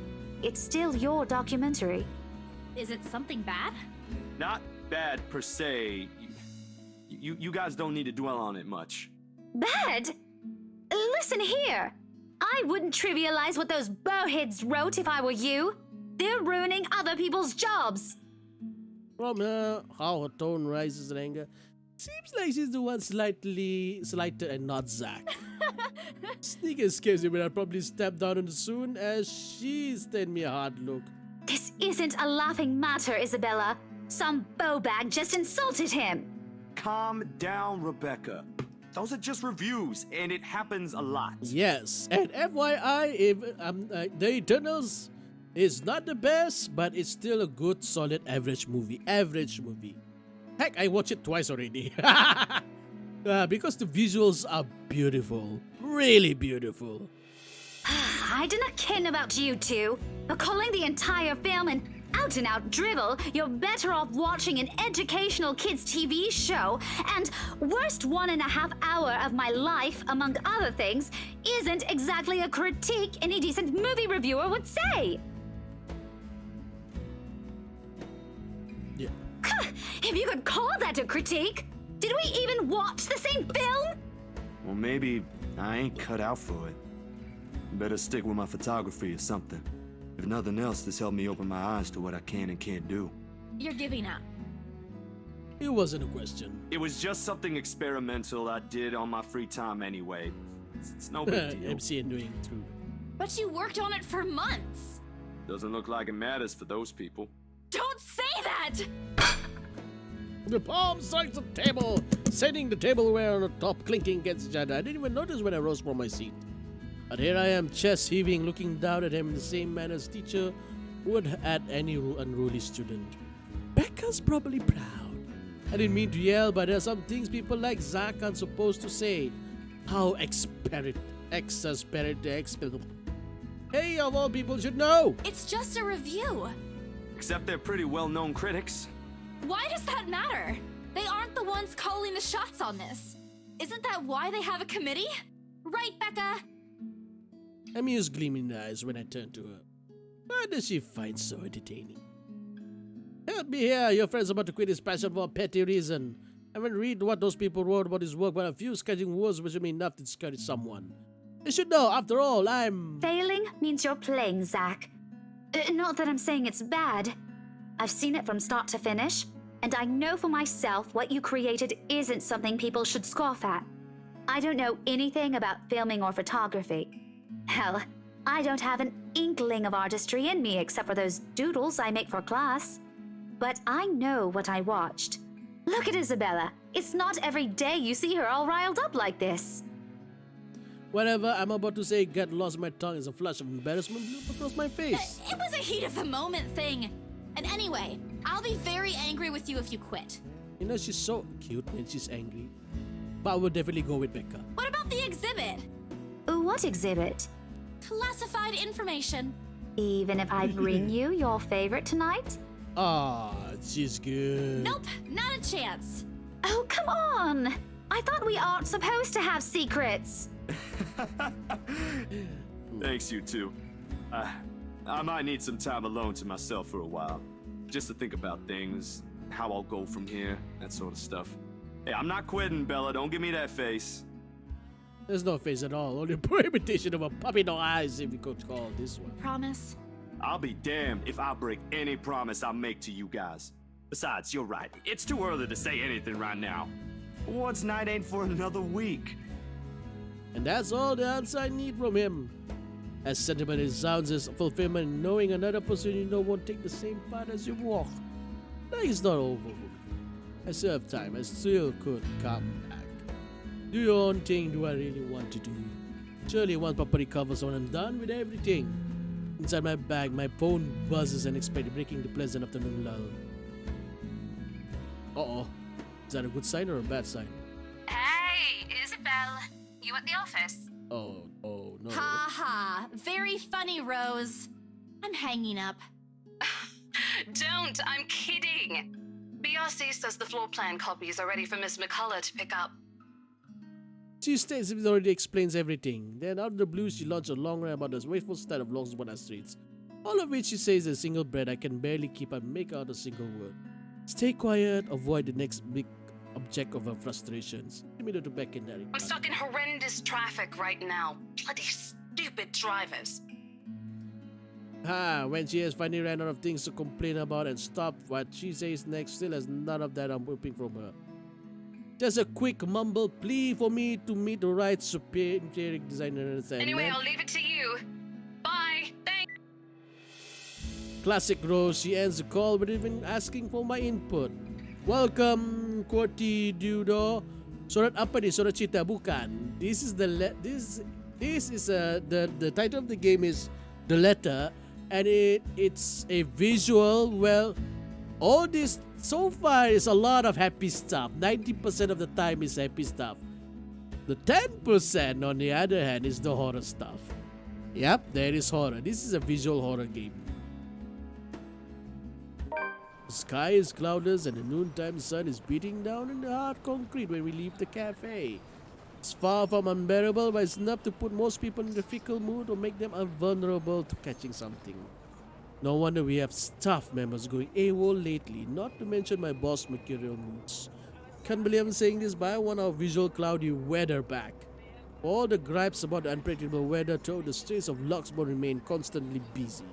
It's still your documentary. Is it something bad? Not bad per se. You guys don't need to dwell on it much. Bad? Listen here. I wouldn't trivialize what those bowheads wrote if I were you. They're ruining other people's jobs. From her, how her tone rises in anger, seems like she's the one slightly slighted and not Zach. Sneaker scares me when I'll probably step down on her soon, as she's sent me a hard look. This isn't a laughing matter, Isabella. Some bowbag just insulted him. Calm down, Rebecca. Those are just reviews, and it happens a lot. Yes, and FYI, if The Eternals is not the best, but it's still a good, solid, average movie. Heck, I watched it twice already. Because the visuals are beautiful. Really beautiful. I do not ken about you two, but calling the entire film an out-and-out drivel, you're better off watching an educational kids' TV show, and worst 1.5 hour of my life, among other things, isn't exactly a critique any decent movie reviewer would say. Yeah. If you could call that a critique, did we even watch the same film? Well, maybe I ain't cut out for it. Better stick with my photography or something. If nothing else, this helped me open my eyes to what I can and can't do. You're giving up. It wasn't a question. It was just something experimental I did on my free time anyway. It's no big deal. MC and doing it too. But you worked on it for months. Doesn't look like it matters for those people. Don't say that! The palm strikes the table, sending the tableware on the top clinking against each other. I didn't even notice when I rose from my seat. But here I am, chest heaving, looking down at him in the same manner as teacher would at any unruly student. Becca's probably proud. I didn't mean to yell, but there are some things people like Zach aren't supposed to say. How exasperated. Hey, of all people should know. It's just a review. Except they're pretty well-known critics. Why does that matter? They aren't the ones calling the shots on this. Isn't that why they have a committee? Right, Becca? Amused gleam in the eyes when I turned to her. What does she find so entertaining? Help me here, your friend's about to quit his passion for a petty reason. I haven't read what those people wrote about his work, but a few sketching words which mean enough to discourage someone. You should know, after all, I'm... Failing means you're playing, Zach. Not that I'm saying it's bad. I've seen it from start to finish, and I know for myself what you created isn't something people should scoff at. I don't know anything about filming or photography. Hell, I don't have an inkling of artistry in me except for those doodles I make for class. But I know what I watched. Look at Isabella. It's not every day you see her all riled up like this. Whatever I'm about to say got lost in my tongue as a flash of embarrassment blew across my face. It was a heat of the moment thing. And anyway, I'll be very angry with you if you quit. You know, she's so cute when she's angry. But I will definitely go with Becca. What about the exhibit? What exhibit? Classified information. Even if I bring you your favorite tonight? Ah, she's good. Nope, not a chance. Oh, come on! I thought we aren't supposed to have secrets. Thanks, you two. I might need some time alone to myself for a while. Just to think about things, how I'll go from here, that sort of stuff. Hey, I'm not quitting, Bella. Don't give me that face. There's no face at all. Only a poor imitation of a puppy no eyes, if you could call this one. Promise? I'll be damned if I break any promise I make to you guys. Besides, you're right. It's too early to say anything right now. What's night ain't for another week. And that's all the answer I need from him. As sentimental as it sounds, as fulfillment in knowing another person you know won't take the same path as you walk. That is not over for me. I still have time. I still could come back. Do your own thing. Do I really want to do? Surely once property covers when I'm done with everything. Inside my bag, my phone buzzes unexpectedly, breaking the pleasant afternoon lull. Uh-oh. Is that a good sign or a bad sign? Belle, you at the office? Oh, oh no. Ha ha. Very funny, Rose. I'm hanging up. Don't, I'm kidding. BRC says the floor plan copies are ready for Miss McCullough to pick up. She states it already explains everything. Then out of the blue, she launched a long rant about the wasteful state of Longsborough streets. All of which she says is a single breath. I can barely keep and make out a single word. Stay quiet, avoid the next big object of her frustrations. Give me to back in there. I'm stuck in horrendous traffic right now. Bloody stupid drivers. When she has finally ran out of things to complain about and stopped what she says next, still has none of that I'm hoping from her. Just a quick mumble plea for me to meet the right superior interior designer. Anyway, I'll leave it to you. Bye. Thanks. Classic Rose, she ends the call without even asking for my input. Welcome, Qwerty Dudo. Surat apa ni? Surat cerita bukan. This is the title of the game is The Letter, and it's a visual. Well, all this so far is a lot of happy stuff. 90% of the time is happy stuff. The 10% on the other hand is the horror stuff. Yep, there is horror. This is a visual horror game. The sky is cloudless and the noontime sun is beating down in the hard concrete when we leave the cafe. It's far from unbearable, but it's enough to put most people in a fickle mood or make them vulnerable to catching something. No wonder we have staff members going AWOL lately, not to mention my boss mercurial moods. Can't believe I'm saying this, but I want our visual cloudy weather back. All the gripes about the unpredictable weather throughout the streets of Luxembourg remain constantly busy.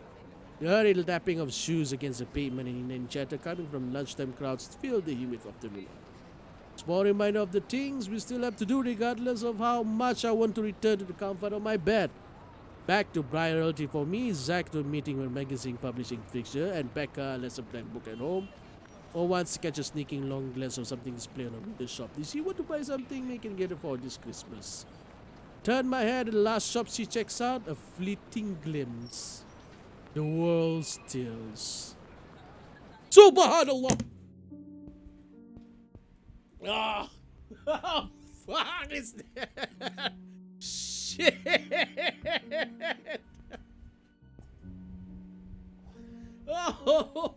The hurried tapping of shoes against the pavement and inane chatter coming from lunchtime crowds fill the humid afternoon. Small reminder of the things we still have to do regardless of how much I want to return to the comfort of my bed. Back to priority for me, Zach to a meeting with magazine publishing fixture and Becca lesson plan book at home. Or once to catch a sneaking long glance of something display on a window shop. Did she want to buy something we can get her for this Christmas? Turn my head at the last shop she checks out, a fleeting glimpse. The world stills. Subhanallah! Ah! Oh, fuck is that? Shit! Oh!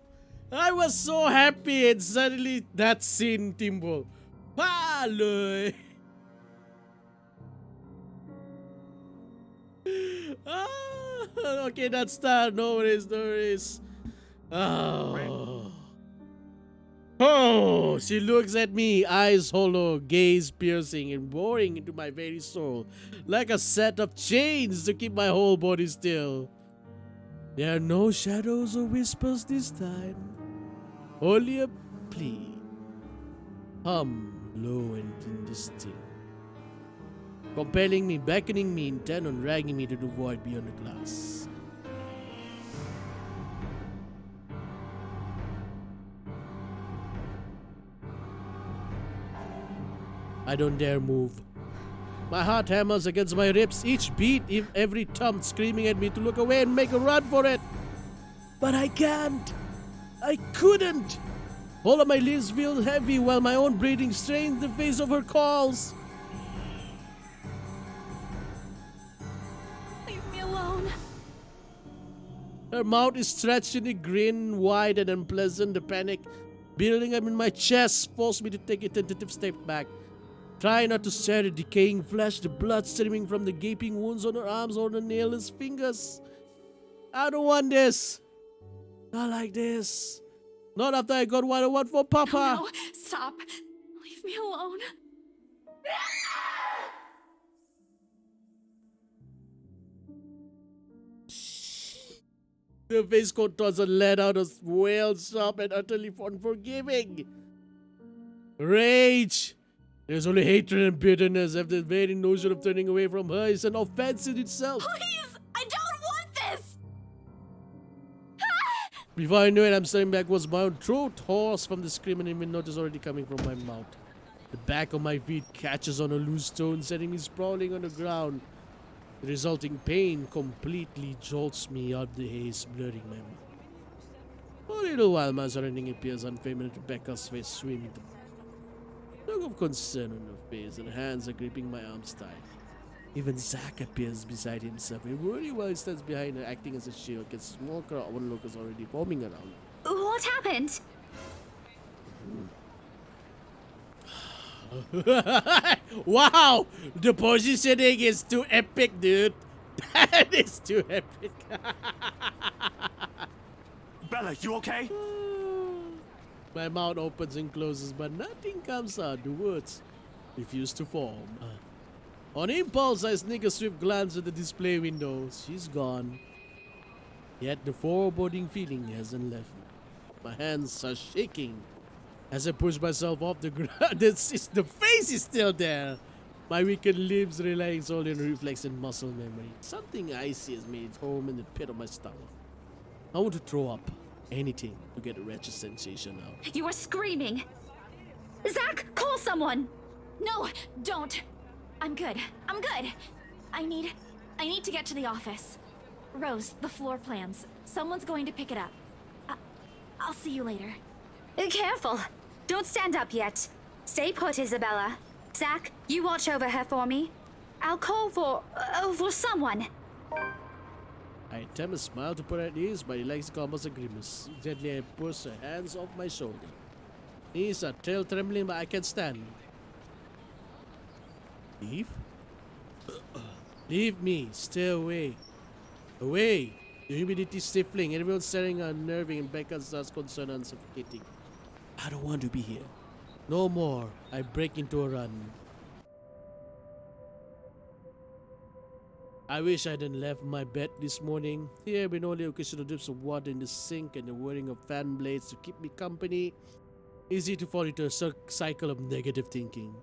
I was so happy and suddenly that scene, Timbo. Paloy! Okay, that's that. No worries, no worries. Oh. Oh, she looks at me, eyes hollow, gaze piercing and boring into my very soul, like a set of chains to keep my whole body still. There are no shadows or whispers this time, only a plea, low and indistinct, compelling me, beckoning me, intent on dragging me to the void beyond the glass. I don't dare move. My heart hammers against my ribs, each beat, every thump screaming at me to look away and make a run for it. But I can't. I couldn't. All of my limbs feel heavy while my own breathing strains the face of her calls. Leave me alone. Her mouth is stretched in a grin, wide and unpleasant. The panic building up in my chest forced me to take a tentative step back. Try not to stare at decaying flesh, the blood streaming from the gaping wounds on her arms or the nailless fingers. I don't want this. Not like this. Not after I got what I want for Papa. No, stop. Leave me alone. The face contours are let out a wail, sharp and utterly unforgiving. Rage. There's only hatred and bitterness. After the very notion of turning away from her is an offense in itself. Please! I don't want this! Before I knew it, I'm staring backwards, my own throat hoarse from the scream and even notice already coming from my mouth. The back of my feet catches on a loose stone, setting me sprawling on the ground. The resulting pain completely jolts me out of the haze, blurring my mind. For a little while, my surrounding appears unfamiliar to Becca's face swimming. Look of concern on her face, and hands are gripping my arms tight. Even Zack appears beside himself. And Rory, while he stands behind her, acting as a shield, gets a small crowd of onlookers already forming around her. What happened? Wow! The positioning is too epic, dude. That is too epic. Bella, you okay? My mouth opens and closes, but nothing comes out. The words refuse to form. On impulse, I sneak a swift glance at the display window. She's gone. Yet the foreboding feeling hasn't left me. My hands are shaking as I push myself off the ground. The face is still there. My weakened limbs relying solely on reflex and muscle memory. Something icy has made its home in the pit of my stomach. I want to throw up. Anything to get a wretched sensation out. You are screaming. Zack, call someone. No, don't. I'm good. I'm good. I need to get to the office. Rose, the floor plans. Someone's going to pick it up. I'll see you later. Careful. Don't stand up yet. Stay put, Isabella. Zack, you watch over her for me. I'll call for someone. I attempt a smile to put her at ease, but he likes to compose a grimace. Gently, I push her hands off my shoulder. Knees are tail trembling, but I can stand. Leave? Leave me. Stay away. Away. The humidity stifling. Everyone's staring unnerving, and Becca starts concerned and suffocating. I don't want to be here. No more. I break into a run. I wish I hadn't left my bed this morning. Here, with only occasional drips of water in the sink and the whirring of fan blades to keep me company. Easy to fall into a cycle of negative thinking.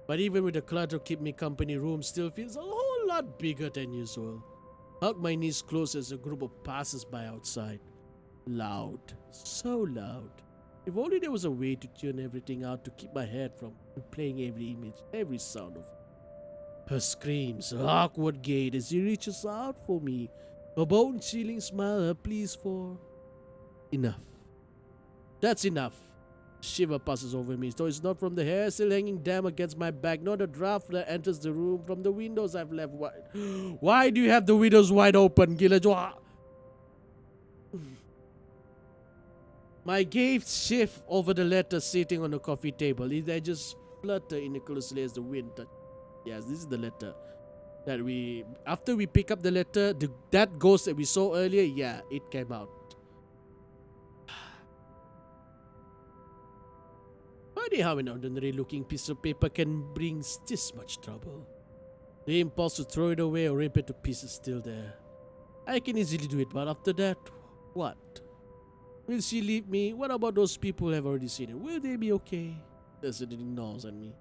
But even with the clutter to keep me company, room still feels a whole lot bigger than usual. Hug my knees close as a group of passers-by outside. Loud. So loud. If only there was a way to tune everything out to keep my head from replaying every image, every sound of her screams, her awkward gait as she reaches out for me, her bone-chilling smile, her pleas for... Enough. That's enough. Shiver passes over me, though it's not from the hair still hanging damp against my back, nor the draft that enters the room from the windows I've left wide. Why do you have the windows wide open, Gilajwa? My gaze shift over the letter sitting on the coffee table. I just flutter innocuously as the wind touches. Yes, this is the letter that after we pick up the letter, that ghost that we saw earlier, yeah, it came out. Funny how an ordinary looking piece of paper can bring this much trouble. The impulse to throw it away or rip it to pieces is still there. I can easily do it, but after that, what? Will she leave me? What about those people who have already seen it? Will they be okay? Destiny gnaws at me.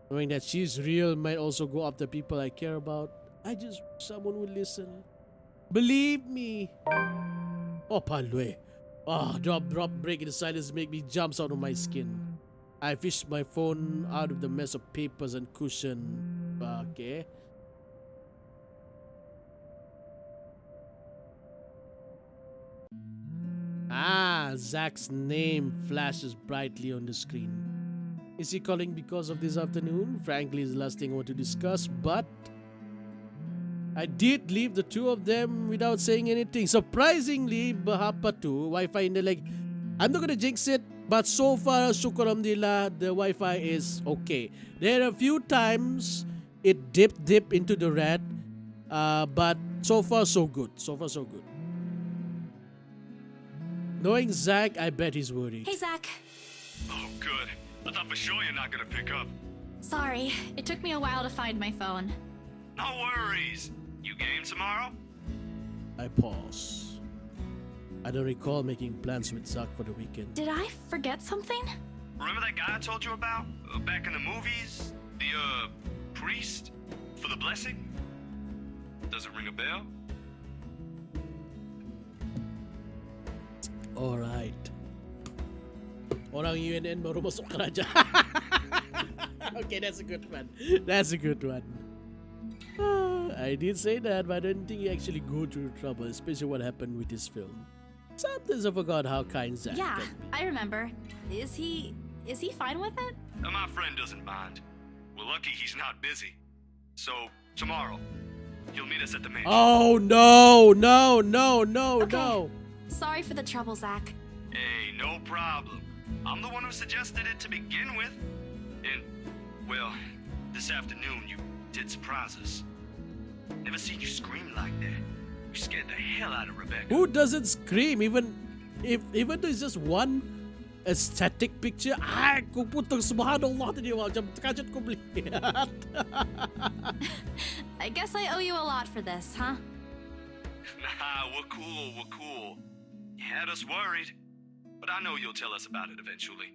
Knowing that she's real might also go after people I care about. I just wish someone would listen. Believe me. Oh, Palwe. Oh, drop, break in the silence make me jumps out of my skin. I fished my phone out of the mess of papers and cushion. Okay. Ah, Zack's name flashes brightly on the screen. Is he calling because of this afternoon? Frankly, it's the last thing I want to discuss, but I did leave the two of them without saying anything. Surprisingly, Bahapatu, Wi-Fi in the leg. I'm not gonna jinx it, but so far, Shukr Alhamdulillah, the Wi-Fi is okay. There are a few times it dipped into the red, but so far so good. So far so good. Knowing Zack, I bet he's worried. Hey, Zack. Oh, good. I thought for sure you're not gonna pick up. Sorry, it took me a while to find my phone. No worries. You game tomorrow? I pause. I don't recall making plans with Zack for the weekend. Did I forget something? Remember that guy I told you about? Back in the movies? The, priest? For the blessing? Does it ring a bell? Alright. Orang UNN baru masuk kerajaan. Okay, that's a good one. That's a good one. I did say that, but I don't think he actually go through trouble, especially what happened with this film. Sometimes I forgot how kind Zack Yeah, can be. I remember. Is he fine with it? My friend doesn't mind. We're lucky he's not busy. So, tomorrow, he'll meet us at the mansion. Oh, no, no, no, no, Okay. no. Sorry for the trouble, Zach. Hey, no problem. I'm the one who suggested it to begin with. And, well, this afternoon you did surprise us. Never seen you scream like that. You scared the hell out of Rebecca. Who doesn't scream even though it's just one aesthetic picture? Aku putang subhanallah tadi macam terkejut ko melihat. I guess I owe you a lot for this, huh? Nah, we're cool. You had us worried. But I know you'll tell us about it eventually.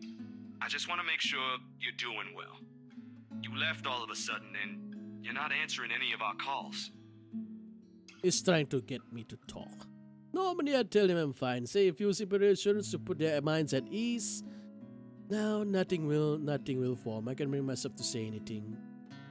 I just want to make sure you're doing well. You left all of a sudden and you're not answering any of our calls. He's trying to get me to talk. Normally I tell him I'm fine, say a few separations to put their minds at ease. Now nothing will form. I can bring myself to say anything.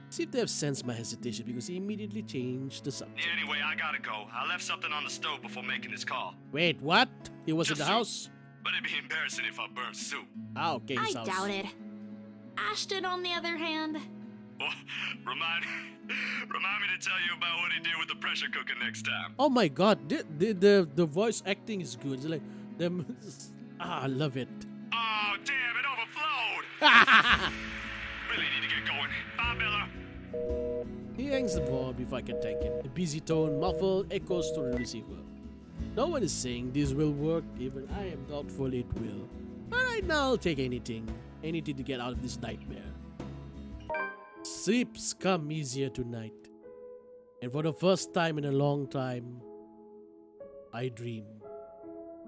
See if they have sensed my hesitation because he immediately changed the subject. Yeah, anyway, I gotta go. I left something on the stove before making this call. Wait, what? He was Just in the soup. house? But it'd be embarrassing if I burned soup. Ah, okay, I sounds. doubt it. Ashton, on the other hand. Well, remind me to tell you about what he did with the pressure cooker next time. Oh my god, the voice acting is good. It's like them. I love it. Oh, damn, it overflowed! Really need to get going. Bye, Bella. He hangs the ball before I can thank him. The busy tone, muffled, echoes to the receiver. No one is saying this will work, even I am doubtful it will. But right now, I'll take anything to get out of this nightmare. Sleeps come easier tonight. And for the first time in a long time, I dream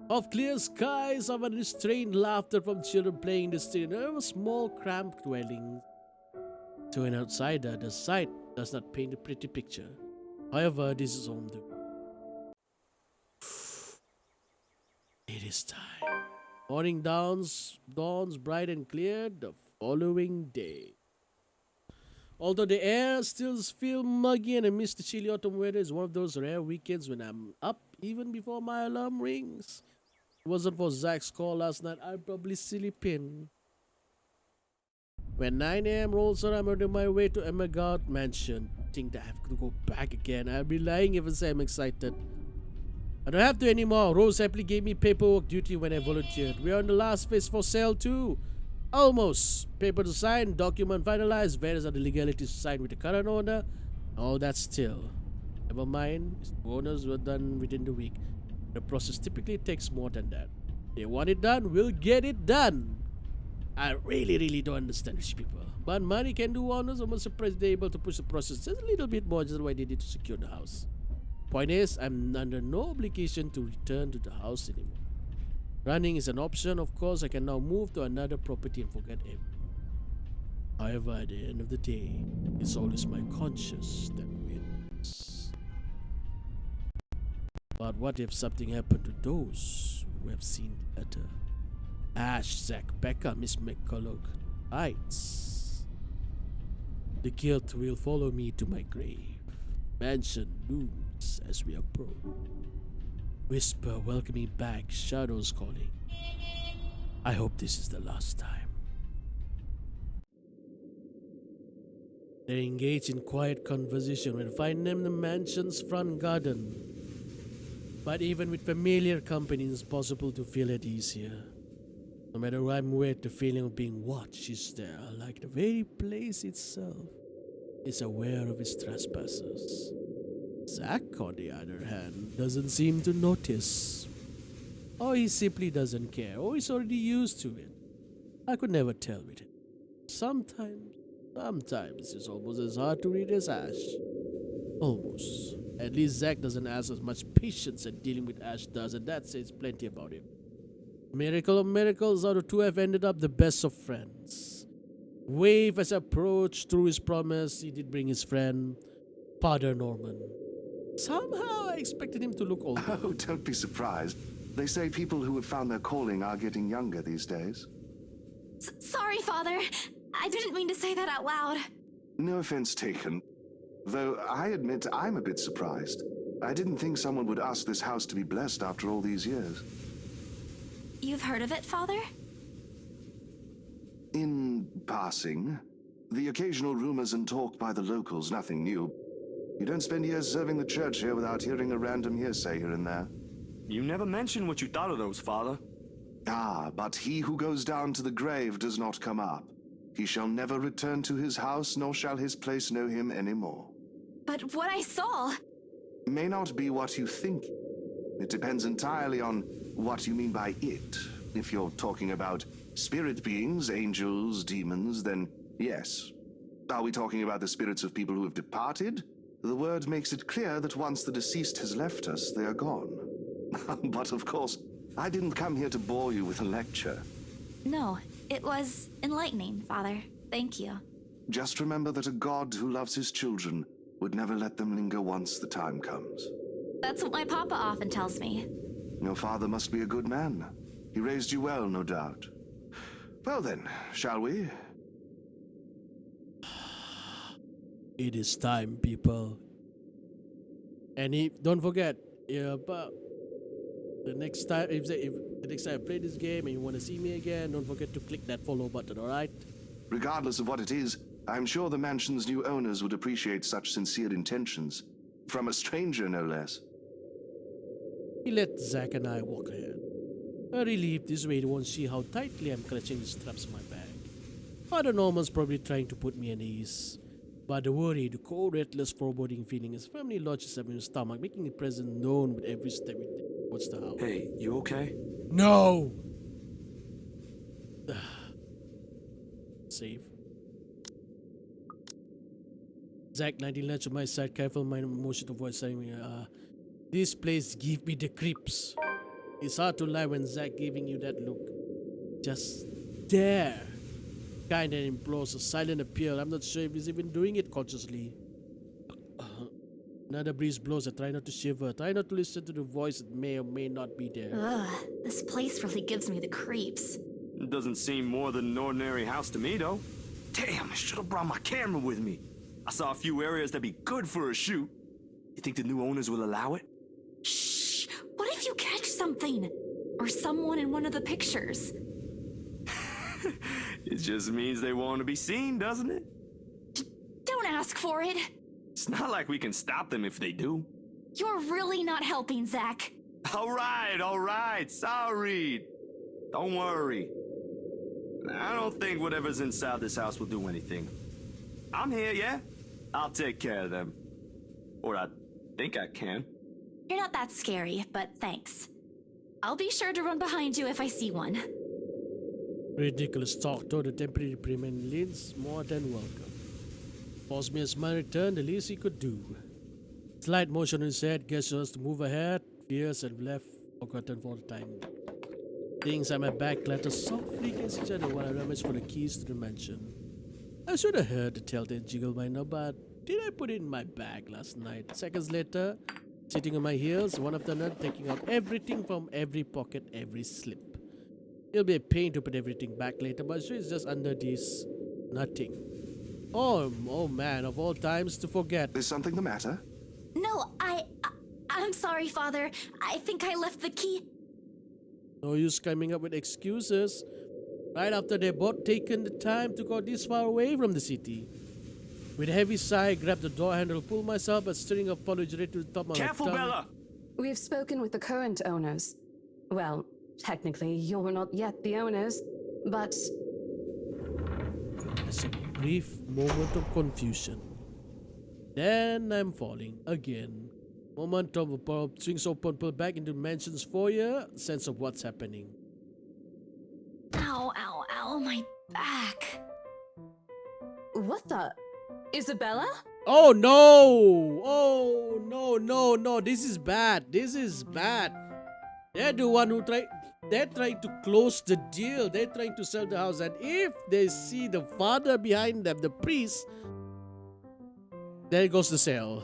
of clear skies, of unrestrained laughter from children playing in the street, and of a small cramped dwelling. To an outsider, the sight does not paint a pretty picture. However, this is home to. It is time. Morning dawns bright and clear the following day. Although the air still feels muggy and I miss the chilly autumn weather, it's one of those rare weekends when I'm up even before my alarm rings. If it wasn't for Zach's call last night, I'd probably sleep in. When 9 a.m. rolls around, I'm on my way to Emmergard Mansion. Think that I have to go back again. I'd be lying if I say I'm excited. I don't have to anymore. Rose happily gave me paperwork duty when I volunteered. We're on the last phase for sale too. Almost. Paper to sign, document finalized, various other legalities to sign with the current owner. All that still. Never mind, the owners were done within the week. The process typically takes more than that. They want it done, we'll get it done. I really don't understand rich people. But money can do wonders. I'm surprised they're able to push the process just a little bit more just why they need to secure the house. Point is, I'm under no obligation to return to the house anymore. Running is an option, of course. I can now move to another property and forget everything. However, at the end of the day, it's always my conscience that wins. But what if something happened to those who have seen the letter? Ash, Zach, Becca, Miss McCulloch, Heights. The guilt will follow me to my grave. Mansion looms as we approach. Whisper welcoming back, shadows calling. I hope this is the last time. They engage in quiet conversation when find them in the mansion's front garden. But even with familiar company, it's possible to feel at ease here. No matter where I'm with, the feeling of being watched is there, like the very place itself is aware of its trespassers. Zach, on the other hand, doesn't seem to notice. Or he simply doesn't care, or he's already used to it. I could never tell with him. Sometimes it's almost as hard to read as Ash. Almost. At least Zach doesn't have as much patience at dealing with Ash does, and that says plenty about him. Miracle of miracles, how the two have ended up the best of friends. Wave has approached through his promise. He did bring his friend, Father Norman. Somehow I expected him to look older. Oh, don't be surprised. They say people who have found their calling are getting younger these days. Sorry, Father. I didn't mean to say that out loud. No offense taken. Though I admit I'm a bit surprised. I didn't think someone would ask this house to be blessed after all these years. You've heard of it, Father? In passing, the occasional rumors and talk by the locals, nothing new. You don't spend years serving the church here without hearing a random hearsay here and there. You never mentioned what you thought of those, Father. Ah, but he who goes down to the grave does not come up. He shall never return to his house, nor shall his place know him any more. But what I saw... May not be what you think. It depends entirely on what you mean by it. If you're talking about spirit beings, angels, demons, then yes. Are we talking about the spirits of people who have departed? The word makes it clear that once the deceased has left us, they are gone. But of course, I didn't come here to bore you with a lecture. No, it was enlightening, Father. Thank you. Just remember that a god who loves his children would never let them linger once the time comes. That's what my papa often tells me. Your father must be a good man. He raised you well, no doubt. Well then, shall we? It is time, people. And don't forget, but the next time, if the next time I play this game and you want to see me again, don't forget to click that follow button, alright? Regardless of what it is, I'm sure the mansion's new owners would appreciate such sincere intentions. From a stranger, no less. He let Zack and I walk ahead. A relief, this way they won't see how tightly I'm clutching the straps in my bag. Father Norman's probably trying to put me at ease. But the worry, the cold, restless, foreboding feeling is firmly lodged in his stomach, making the present known with every step we take towards the house. Hey, you okay? No! Save. Zack 19 lurched on my side, careful my emotional voice saying me, this place give me the creeps. It's hard to lie when Zack giving you that look. Just there. Kind and implores a silent appeal. I'm not sure if he's even doing it consciously. Another breeze blows. I try not to shiver. Try not to listen to the voice that may or may not be there. Ugh, this place really gives me the creeps. It doesn't seem more than an ordinary house to me, though. Damn, I should have brought my camera with me. I saw a few areas that'd be good for a shoot. You think the new owners will allow it? Shh! What if you catch something? Or someone in one of the pictures? It just means they want to be seen, doesn't it? Don't ask for it. It's not like we can stop them if they do. You're really not helping, Zack. All right. Sorry. Don't worry. I don't think whatever's inside this house will do anything. I'm here, yeah? I'll take care of them. Or I think I can. You're not that scary, but thanks. I'll be sure to run behind you if I see one. Ridiculous talk, though the temporary payment leads more than welcome. Bosmia's smile returned, the least he could do. Slight motion in his head, gestures to move ahead, fears and left, forgotten for the time. Things at my back clatter softly against each other while I rummage for the keys to the mansion. I should have heard the telltale jiggle by now, but did I put it in my bag last night? Seconds later, sitting on my heels, one after another, taking out everything from every pocket, every slip. It'll be a pain to put everything back later, but sure it's just under this nothing. Oh man, of all times to forget. Is something the matter? No, I'm sorry, Father. I think I left the key. No use coming up with excuses. Right after they both taken the time to go this far away from the city. With a heavy sigh, I grabbed the door handle, pulled myself, but stirring apology right to the top of my tongue. Careful, Bella! We've spoken with the current owners. Well, technically, you're not yet the owners, but... There's a brief moment of confusion. Then I'm falling again. Moment of swings open, pull back into the mansion's foyer, sense of what's happening. Ow, my back. What the? Isabella? Oh no! Oh no, this is bad. They're the one who they're trying to close the deal. They're trying to sell the house, and if they see the father behind them, the priest, there goes the sale.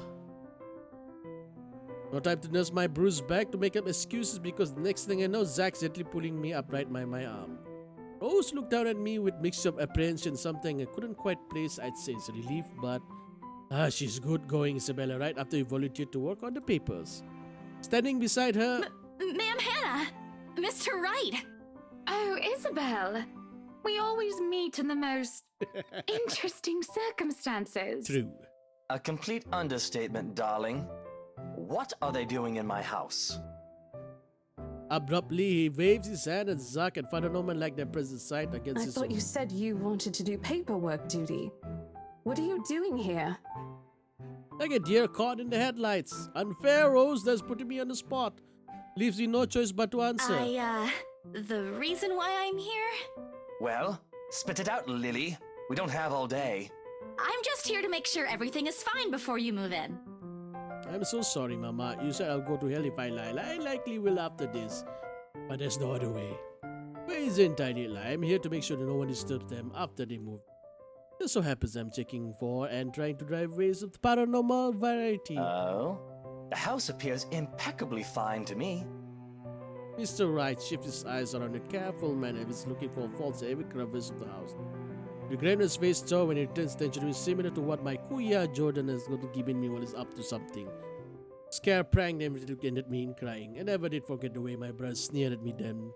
No time to nurse my bruised back to make up excuses because the next thing I know, Zack's gently pulling me upright by my arm. Rose looked down at me with mixture of apprehension, something I couldn't quite place. I'd say it's relief, but she's good going, Isabella, right after you volunteered to work on the papers. Standing beside her... Ma'am Hannah! Mr. Wright! Oh, Isabel. We always meet in the most interesting circumstances. True. A complete understatement, darling. What are they doing in my house? Abruptly, he waves his hand at Zack and Father Norman like their present sight against I his thought own. you said you wanted to do paperwork duty. What are you doing here? Like a deer caught in the headlights. Unfair, Rose. That's putting me on the spot. Leaves me no choice but to answer. The reason why I'm here? Well, spit it out, Lily. We don't have all day. I'm just here to make sure everything is fine before you move in. I'm so sorry, Mama. You said I'll go to hell if I lie. I likely will after this. But there's no other way. Where is the entirely lie? I'm here to make sure that no one disturbs them after they move. Just so happens I'm checking for and trying to drive waves of the paranormal variety. Oh? The house appears impeccably fine to me. Mr. Wright shifts his eyes around a careful manner if he's looking for faults in every crevice of the house. The granite face jaw when he turns attention is similar to what my Kuya Jordan has got given me when he's up to something. Scare pranked him looked at me in crying. I never did forget the way my brother sneered at me then.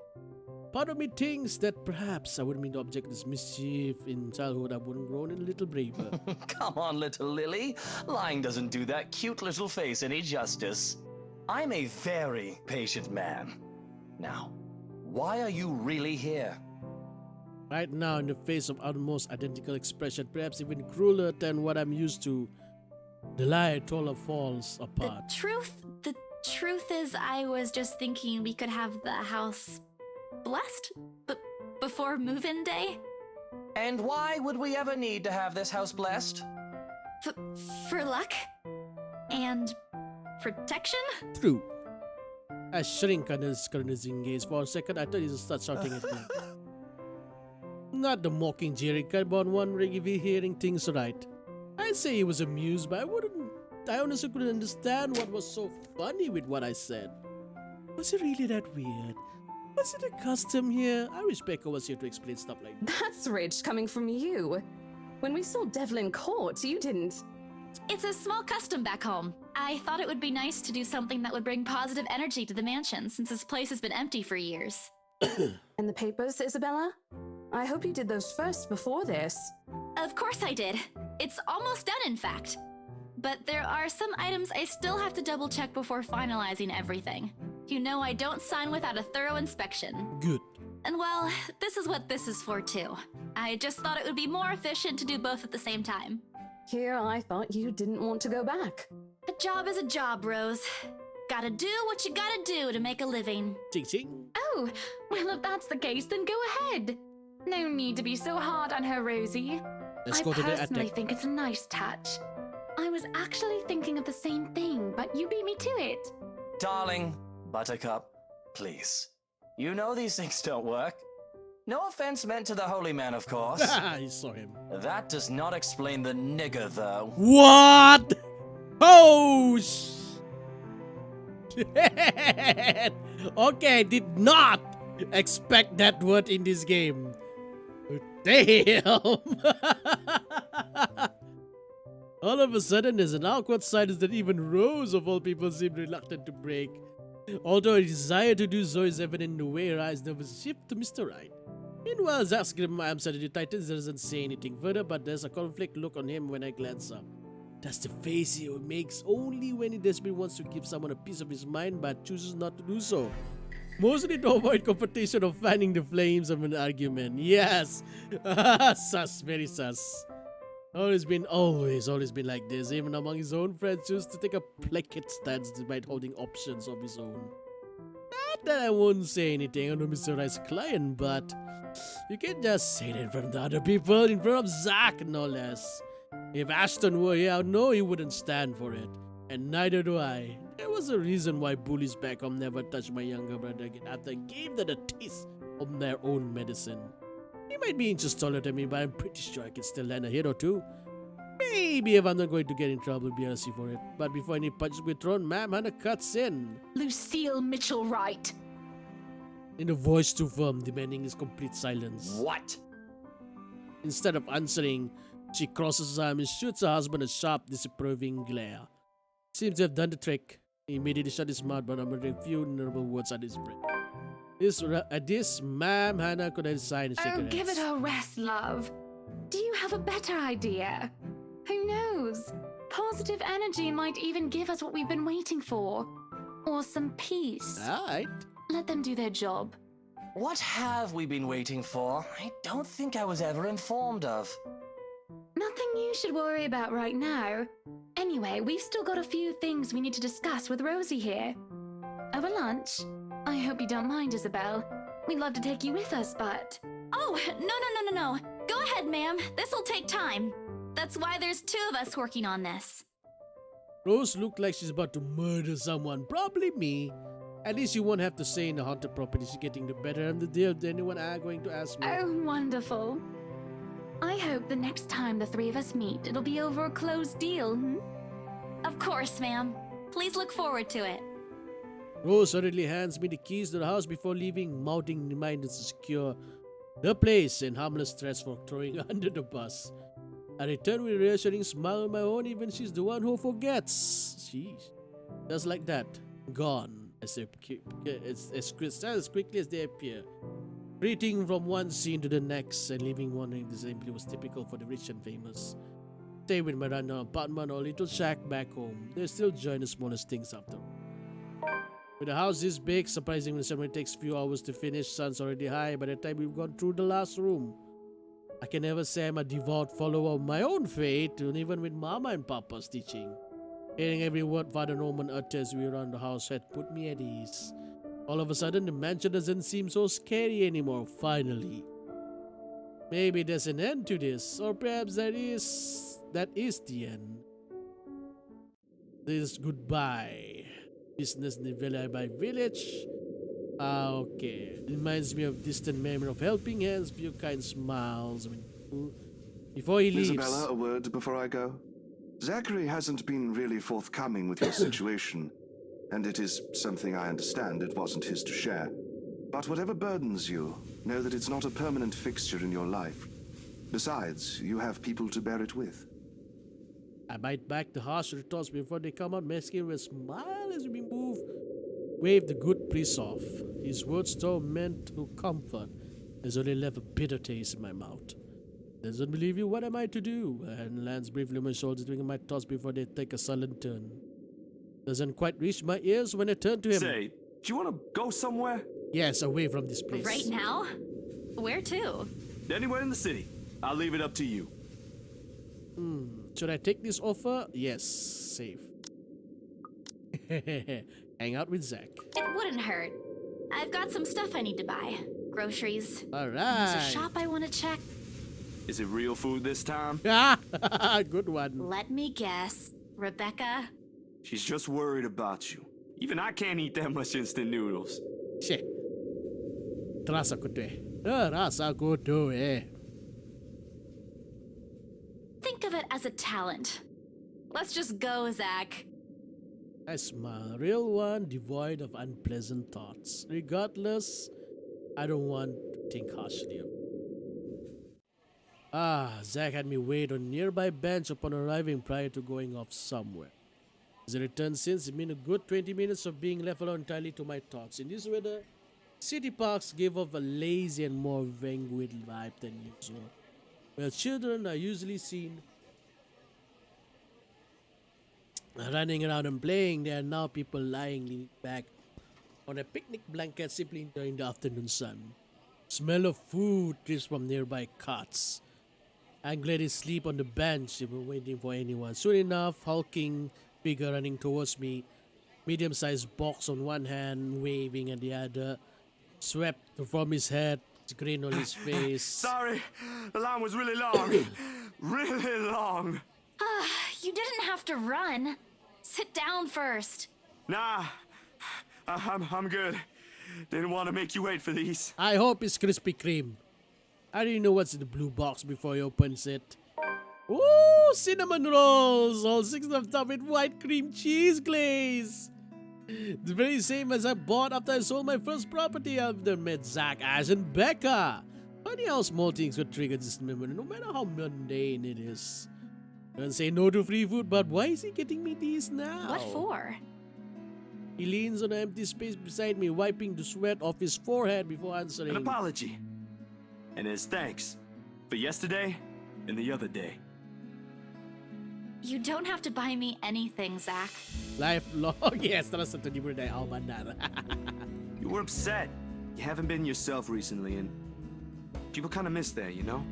Part of me thinks that perhaps I would have been the object of this mischief in childhood. I wouldn't grown a little braver. Come on, little Lily. Lying doesn't do that cute little face any justice. I'm a very patient man. Now, why are you really here? Right now, in the face of almost identical expression, perhaps even crueler than what I'm used to, the lie taller falls apart. The truth is, I was just thinking we could have the house blessed before move-in day. And why would we ever need to have this house blessed? For luck and protection. True. I shrink under his scrutinizing gaze. For a second, I thought he would start shouting at me. Not the mocking jeering kind, but wondering if he hearing things right. I'd say he was amused, but I honestly couldn't understand what was so funny with what I said. Was it really that weird? Was it a custom here? I wish Becca was here to explain stuff like that. That's rich coming from you. When we saw Devlin Court, you didn't. It's a small custom back home. I thought it would be nice to do something that would bring positive energy to the mansion since this place has been empty for years. And the papers, Isabella? I hope you did those first before this. Of course I did. It's almost done, in fact. But there are some items I still have to double check before finalizing everything. You know I don't sign without a thorough inspection. Good. And well, this is what this is for too. I just thought it would be more efficient to do both at the same time. Here I thought you didn't want to go back. A job is a job, Rose. Gotta do what you gotta do to make a living. Ching ching. Oh, well if that's the case, then go ahead. No need to be so hard on her, Rosie. Let's I go to the personally attic. think it's a nice touch. I was actually thinking of the same thing, but you beat me to it. Darling, Buttercup, please. You know these things don't work. No offense meant to the holy man, of course. You saw him. That does not explain the nigger, though. What? Oh, okay, did not expect that word in this game. Damn. All of a sudden, there's an awkward silence that even Rose, of all people, seemed reluctant to break. Although a desire to do so is evident in the way her eyes never shift to Mr. Wright. Meanwhile, Zack's grim arms at the Titans doesn't say anything further, but there's a conflict look on him when I glance up. That's the face he makes only when he desperately wants to give someone a piece of his mind but chooses not to do so. Mostly to avoid confrontation or fanning the flames of an argument. Yes! Sus, very sus. Always been like this. Even among his own friends, chooses to take a placate stance despite holding options of his own. Not that I won't say anything on Mr. Wright's client, but you can't just say that in front of the other people, in front of Zack, no less. If Ashton were here, I know he wouldn't stand for it. And neither do I. There was a reason why bullies back home never touched my younger brother again after I gave them a taste of their own medicine. He might be inches taller than me, but I'm pretty sure I can still land a hit or two. Maybe if I'm not going to get in trouble, BRC for it. But before any punches were thrown, Ma'am Hannah cuts in. Lucille Mitchell Wright. In a voice too firm, demanding his complete silence. What? Instead of answering, she crosses his arm and shoots her husband a sharp, disapproving glare. Seems to have done the trick. He immediately shut his mouth, but muttering few honorable words at his breath. This ma'am, Hannah could have signed and shake Oh, her give it heads. a rest, love. Do you have a better idea? Who knows? Positive energy might even give us what we've been waiting for. Or some peace. Alright. Let them do their job. What have we been waiting for? I don't think I was ever informed of. Nothing you should worry about right now. Anyway, we've still got a few things we need to discuss with Rosie here. Over lunch? I hope you don't mind, Isabel. We'd love to take you with us, but... Oh, no. Go ahead, ma'am. This'll take time. That's why there's 2 of us working on this. Rose looked like she's about to murder someone, probably me. At least you won't have to say in the haunted property she's getting the better of the deal than anyone are going to ask me. Oh, wonderful. I hope the next time the 3 of us meet, it'll be over a closed deal, Of course, ma'am. Please look forward to it. Rose hurriedly hands me the keys to the house before leaving, mouthing reminders to secure the place and harmless threats for throwing her under the bus. I return with a reassuring smile on my own, even she's the one who forgets. Sheesh. Just like that, gone as quickly as they appear. Retreating from one scene to the next and leaving wondering this simply was typical for the rich and famous. Stay with my rundown apartment or little shack back home. They still joy in the smallest things after. With a house this big, surprisingly, it takes few hours to finish. Sun's already high by the time we've gone through the last room. I can never say I'm a devout follower of my own faith, and even with Mama and Papa's teaching. Hearing every word Father Norman utters we around the house had put me at ease. All of a sudden, the mansion doesn't seem so scary anymore, finally. Maybe there's an end to this, or perhaps that is the end. This is goodbye. Business in the nearby village. Okay. Reminds me of distant memory of helping hands, few kind smiles. Before he leaves. Isabella, a word before I go. Zachary hasn't been really forthcoming with your situation, and it is something I understand it wasn't his to share. But whatever burdens you, know that it's not a permanent fixture in your life. Besides, you have people to bear it with. I bite back the harsh retorts before they come out, masking with a smile as we move. Wave the good priest off. His words, though meant to comfort, has only left a bitter taste in my mouth. Doesn't believe you, what am I to do? And lands briefly on my shoulders, doing my thoughts before they take a sullen turn. Doesn't quite reach my ears when I turn to him. Say, do you want to go somewhere? Yes, away from this place. Right now? Where to? Anywhere in the city. I'll leave it up to you. Should I take this offer? Yes, safe. Hang out with Zach. It wouldn't hurt. I've got some stuff I need to buy. Groceries. All There's a right. shop I want to check. Is it real food this time? Good one. Let me guess. Rebecca? She's just worried about you. Even I can't eat that much instant noodles. Che. Terasa ko to eh. Terasa ko to eh. Think of it as a talent. Let's just go, Zach. I smile. A real one, devoid of unpleasant thoughts. Regardless, I don't want to think harshly of it. Zach had me wait on a nearby bench upon arriving prior to going off somewhere. As I returned since, it's been a good 20 minutes of being left alone entirely to my thoughts. In this weather, city parks gave off a lazy and more languid vibe than usual. Where children are usually seen running around and playing, there are now people lying leaning back on a picnic blanket simply enjoying the afternoon sun. Smell of food drifts from nearby carts. I'm glad to sleep on the bench even waiting for anyone. Soon enough, hulking figure running towards me, medium-sized box on one hand, waving at the other, swept from his head, grin on his face. Sorry, the line was really long. Really long. You didn't have to run. Sit down first. Nah, I'm good. Didn't want to make you wait for these. I hope it's Krispy Kreme. I didn't know what's in the blue box before he opens it. Ooh, cinnamon rolls! All 6 of them topped with white cream cheese glaze! The very same as I bought after I sold my first property after I met Zach, Ash, and Becca. Funny how small things could trigger this memory, no matter how mundane it is. Don't say no to free food, but why is he getting me these now? What for? He leans on an empty space beside me, wiping the sweat off his forehead before answering. An apology. And as thanks for yesterday and the other day. You don't have to buy me anything, Zach. Lifelong. Yes, terus satu di berdaya benar. You were upset. You haven't been yourself recently, and people kind of miss that, you know?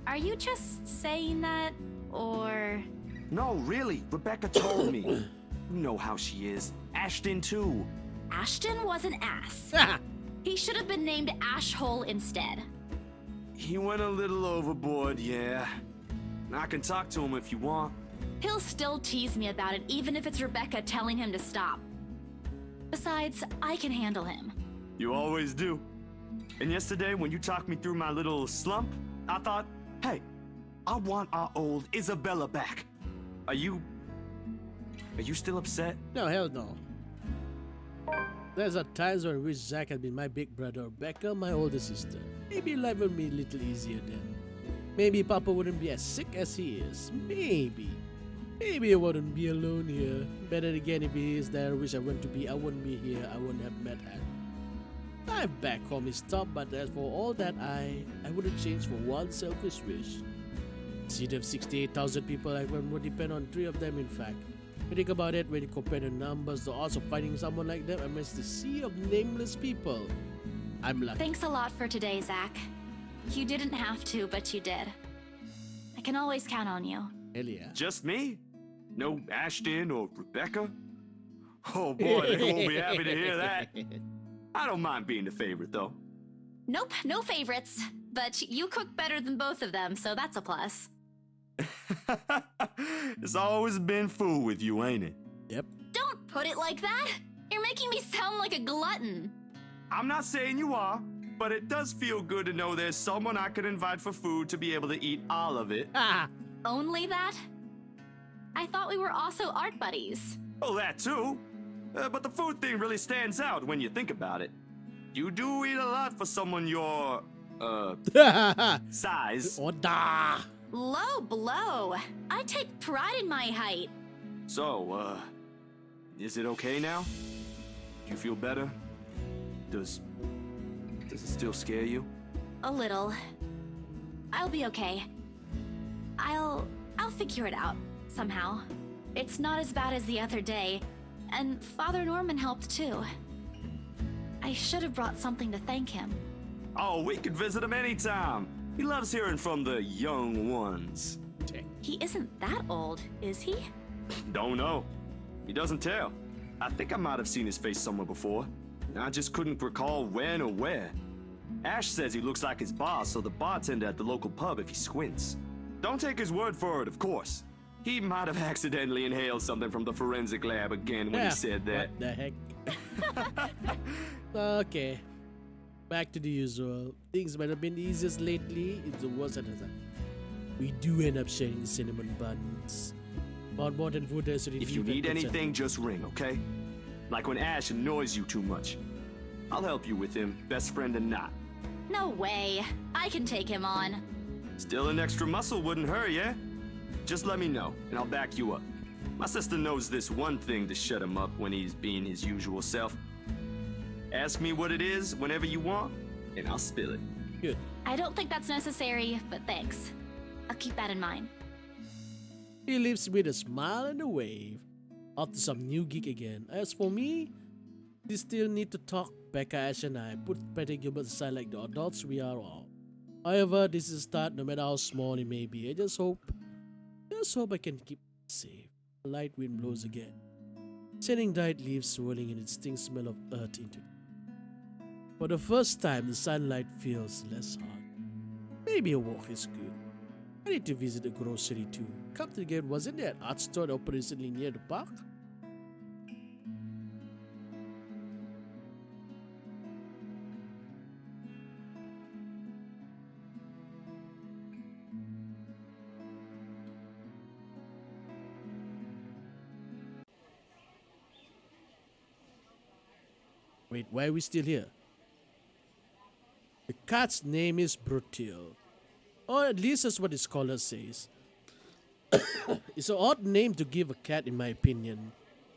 Are you just saying that, or? No, really. Rebecca told me. You know how she is. Ashton, too. Ashton was an ass. He should have been named Ashhole instead. He went a little overboard, yeah. I can talk to him if you want. He'll still tease me about it, even if it's Rebecca telling him to stop. Besides, I can handle him. You always do. And yesterday, when you talked me through my little slump, I thought, hey, I want our old Isabella back. Are you still upset? No, hell no. There's a times when I wish Zach had been my big brother, Becca, my older sister. Maybe life would be a little easier then. Maybe Papa wouldn't be as sick as he is. Maybe. Maybe I wouldn't be alone here. Better again, if he is there, I wish I went to be, I wouldn't be here, I wouldn't have met her. Life back home is tough, but as for all that, I wouldn't change for one selfish wish. City of 68,000 people, I would depend on 3 of them, in fact. When you think about it, when you compare the numbers, the odds of finding someone like them amidst the sea of nameless people, I'm lucky. Thanks a lot for today, Zach. You didn't have to, but you did. I can always count on you. Hell yeah. Just me? No Ashton or Rebecca? Oh boy, they won't be happy to hear that. I don't mind being the favorite, though. Nope, no favorites. But you cook better than both of them, so that's a plus. It's always been food with you, ain't it? Yep. Don't put it like that! You're making me sound like a glutton. I'm not saying you are, but it does feel good to know there's someone I could invite for food to be able to eat all of it. Only that? I thought we were also art buddies. Oh, that too. But the food thing really stands out when you think about it. You do eat a lot for someone your, size. Low blow. I take pride in my height. So, is it okay now? Do you feel better? Does it still scare you? A little. I'll be okay. I'll figure it out, somehow. It's not as bad as the other day, and Father Norman helped too. I should have brought something to thank him. Oh, we could visit him anytime. He loves hearing from the young ones. He isn't that old, is he? Don't know. He doesn't tell. I think I might have seen his face somewhere before. I just couldn't recall when or where. Ash says he looks like his boss, so the bartender at the local pub if he squints. Don't take his word for it, of course. He might have accidentally inhaled something from the forensic lab again when he said that. What the heck? Okay. Back to the usual. Things might have been the easiest lately. It's the worst at the time. We do end up sharing cinnamon buns. About more than food has If you need anything, just ring, okay? Like when Ash annoys you too much. I'll help you with him, best friend or not. No way. I can take him on. Still an extra muscle wouldn't hurt, yeah? Just let me know, and I'll back you up. My sister knows this one thing to shut him up when he's being his usual self. Ask me what it is whenever you want, and I'll spill it. Good. I don't think that's necessary, but thanks. I'll keep that in mind. He leaves with a smile and a wave. Off to some new gig again. As for me, we still need to talk. Becca, Ash, and I put Patty Gilbert aside like the adults we are all. However, this is a start, no matter how small it may be. I just hope I can keep it safe. A light wind blows again, sending dried leaves swirling in its stink smell of earth into it. For the first time, the sunlight feels less hot. Maybe a walk is good. I need to visit a grocery too. Come to the gate, wasn't there an art store that opened recently near the park? Wait, why are we still here? The cat's name is Brutil. Or at least that's what the scholar says. It's an odd name to give a cat in my opinion.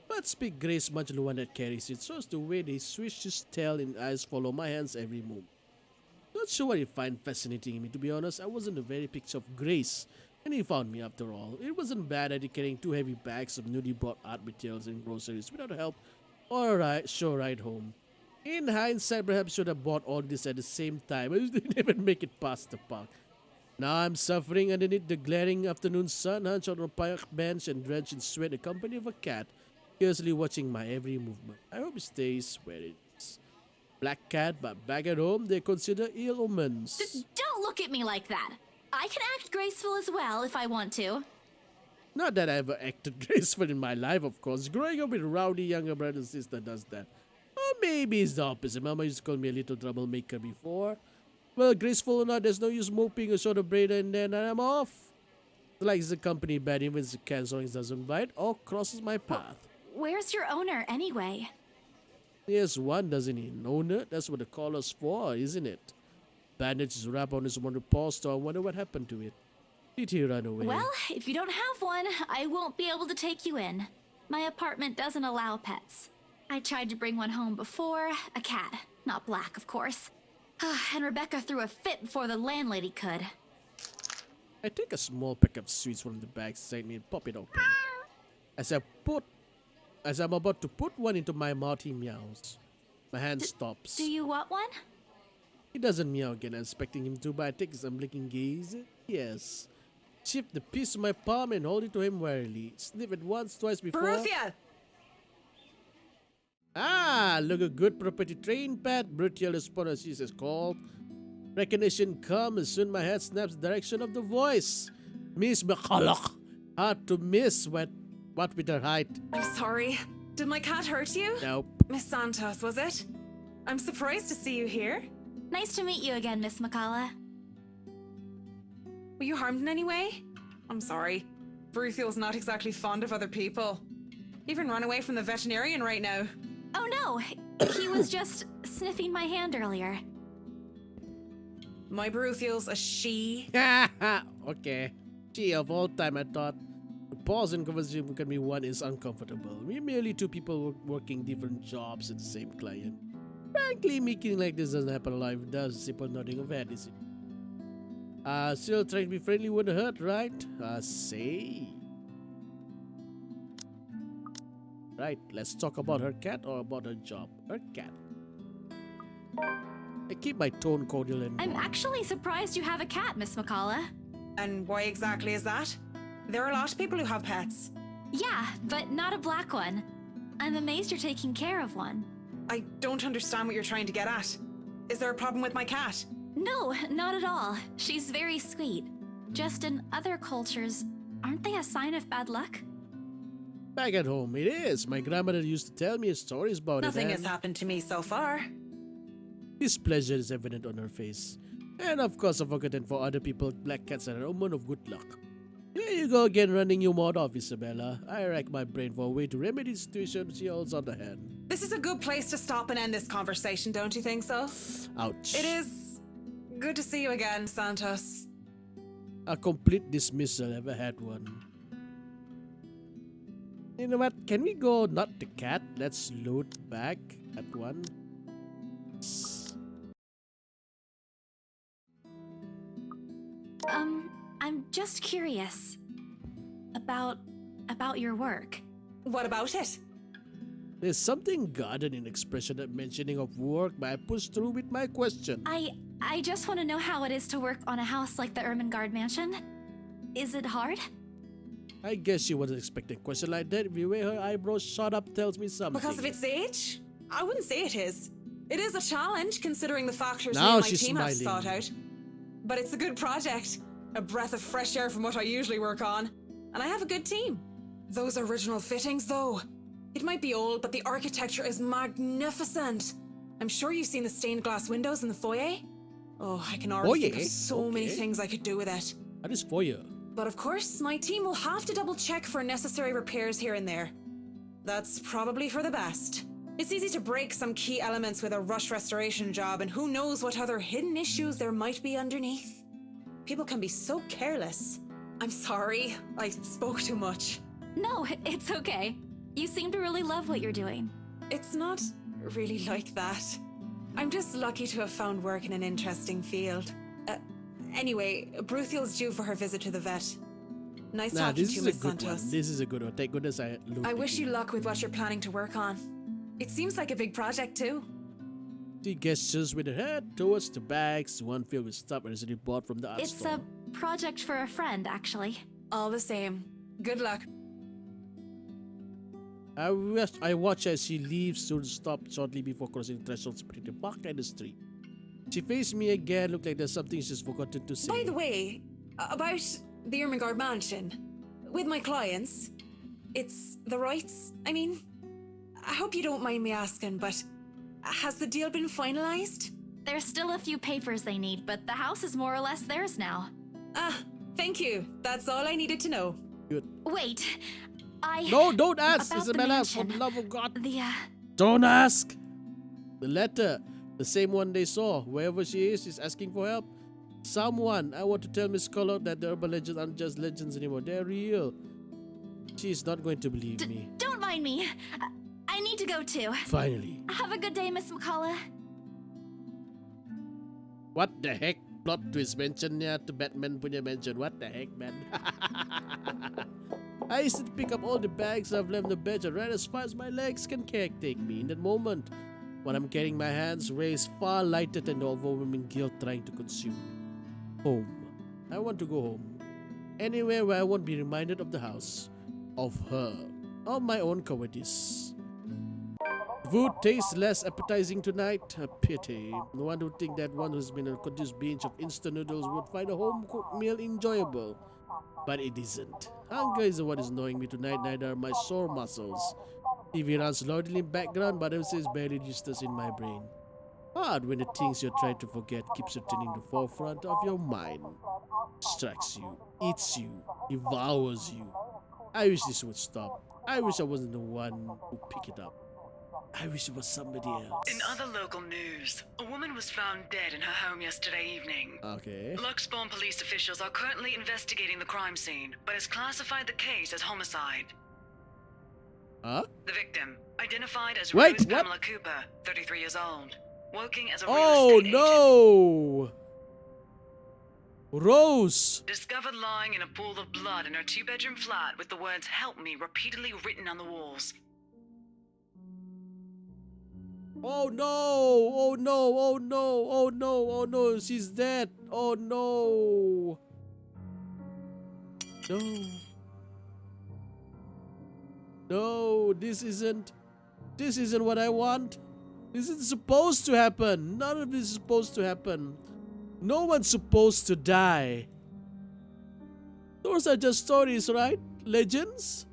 But not speak grace much the one that carries it, so as the way they swish his tail and eyes follow my hands every move. Not sure what he find fascinating in me, to be honest. I wasn't a very picture of grace, and he found me after all. It wasn't bad at carrying 2 heavy bags of newly bought art materials and groceries without help or a sure ride home. In hindsight, perhaps should have bought all this at the same time. I didn't even make it past the park. Now I'm suffering underneath the glaring afternoon sun, hunched on a park bench and drenched in sweat, the company of a cat, curiously watching my every movement. I hope it stays where it is. Black cat, but back at home, they consider ill omens. Don't look at me like that. I can act graceful as well if I want to. Not that I ever acted graceful in my life, of course. Growing up with a rowdy younger brother and sister does that. Or maybe it's the opposite. Mama used to call me a little troublemaker before. Well, graceful or not, there's no use moping a sort of braid and then I'm off. Like the company bad even if the cat songs doesn't bite or crosses my path. Where's your owner anyway? Yes, one doesn't he? An owner? That's what the collar's for, isn't it? Bandage is wrapped on his one paw, so I wonder what happened to it. Did he run away? Well, if you don't have one, I won't be able to take you in. My apartment doesn't allow pets. I tried to bring one home before, a cat. Not black, of course. And Rebecca threw a fit before the landlady could. I take a small pack of sweets from the bag beside me and pop it open. As I'm about to put one into my mouth, he meows. My hand stops. Do you want one? He doesn't meow again. I'm expecting him to, but I take his unblinking gaze. Yes. Shift the piece to my palm and hold it to him warily. Sniff it once, twice before. Baruthia! Ah, look a good property train pet. Brutial is Ponassis is called. Recognition comes as soon my head snaps the direction of the voice. Miss McCulloch. Hard to miss what with her height. I'm sorry. Did my cat hurt you? Nope. Miss Santos, was it? I'm surprised to see you here. Nice to meet you again, Miss McCullough. Were you harmed in any way? I'm sorry. Bruthiel's not exactly fond of other people. Even run away from the veterinarian right now. Oh no, he was just sniffing my hand earlier. My Bruthiel's a she. Okay. She of all time, I thought. The pause in conversation with me one is uncomfortable. We're merely 2 people working different jobs at the same client. Frankly, meeting like this doesn't happen a lot. If it does, simple nodding of head, is it? Still trying to be friendly wouldn't hurt, right? Say. Right, let's talk about her cat or about her job. Her cat. I keep my tone cordial and I'm actually surprised you have a cat, Miss McCullough. And why exactly is that? There are a lot of people who have pets. Yeah, but not a black one. I'm amazed you're taking care of one. I don't understand what you're trying to get at. Is there a problem with my cat? No, not at all. She's very sweet. Just in other cultures, aren't they a sign of bad luck? Back at home, it is. My grandmother used to tell me stories about Nothing it. has happened to me so far. Displeasure is evident on her face. And of course, I've forgotten for other people, black cats are an omen of good luck. Here you go again, running your mouth off, Isabella. I rack my brain for a way to remedy the situation she holds on the hand. This is a good place to stop and end this conversation, don't you think so? Ouch. It is good to see you again, Santos. A complete dismissal, ever had one. You know what? Can we go not the cat? Let's load back at one. I'm just curious about your work. What about it? There's something garden in expression at mentioning of work, but I pushed through with my question. I just want to know how it is to work on a house like the Ermengarde Mansion. Is it hard? I guess she wasn't expecting a question like that. The way her eyebrows shot up tells me something. Because of its age? I wouldn't say it is. It is a challenge considering the factors Now me and my she's team have smiling. thought out. But it's a good project. A breath of fresh air from what I usually work on. And I have a good team. Those original fittings, though. It might be old, but the architecture is magnificent. I'm sure you've seen the stained glass windows in the foyer. Oh, I can already think of so many things I could do with it. That is foyer. But of course, my team will have to double check for necessary repairs here and there. That's probably for the best. It's easy to break some key elements with a rush restoration job, and who knows what other hidden issues there might be underneath. People can be so careless. I'm sorry, I spoke too much. No, it's okay. You seem to really love what you're doing. It's not really like that. I'm just lucky to have found work in an interesting field. Anyway, Bruthiel's due for her visit to the vet. Nice Nah, talking this to you, is a Miss good Santos. one. This is a good one. Thank goodness I looked I at wish you luck with what you're planning to work on. It seems like a big project, too. She gestures with her head towards the bags, one filled with stuff recently bought from the art It's store. a project for a friend, actually. All the same. Good luck. I watch as she leaves, soon stop shortly before crossing the threshold, pretty park at the street. She faced me again, looked like there's something she's forgotten to say. By the way, about the Ermengarde mansion. With my clients, it's the rights. I mean, I hope you don't mind me asking, but has the deal been finalized? There's still a few papers they need, but the house is more or less theirs now. Ah, thank you. That's all I needed to know. Good. Wait, No, don't ask, about the Isabella, for mansion. the love of God. The, Don't ask! The letter, the same one they saw. Wherever she is, she's asking for help. Someone, I want to tell Miss Collard that the urban legends aren't just legends anymore. They're real. She's not going to believe me. Don't mind me. I need to go too. Finally. Have a good day, Miss McCullough. What the heck? Plot twist mention niya to Batman punya mention. What the heck, man? I used to pick up all the bags I've left in the bed and ran as far as my legs can take me. In that moment, when I'm carrying my hands raised far lighter than the overwhelming guilt trying to consume me. Home. I want to go home. Anywhere where I won't be reminded of the house, of her, of my own cowardice. Food tastes less appetizing tonight. A pity. One would think that one who's been on a continuous binge of instant noodles would find a home-cooked meal enjoyable. But it isn't. Hunger is what is annoying me tonight, neither are my sore muscles. TV runs loudly in background, but it is barely useless in my brain. Hard when the things you're trying to forget keeps returning to the forefront of your mind. Distracts you, eats you, devours you. I wish this would stop. I wish I wasn't the one who picked it up. I wish it was somebody else. In other local news, a woman was found dead in her home yesterday evening. Okay. Luxbourne police officials are currently investigating the crime scene, but has classified the case as homicide. Huh? The victim, identified as Wait, Rose what? Pamela Cooper, 33 years old, working as a real Oh estate no! Rose! agent. Discovered lying in a pool of blood in her two-bedroom flat with the words "Help me" repeatedly written on the walls. Oh no! Oh no! Oh no! Oh no! Oh no! She's dead! Oh no! No! No! This isn't what I want. This isn't supposed to happen. None of this is supposed to happen. No one's supposed to die. Those are just stories, right? Legends?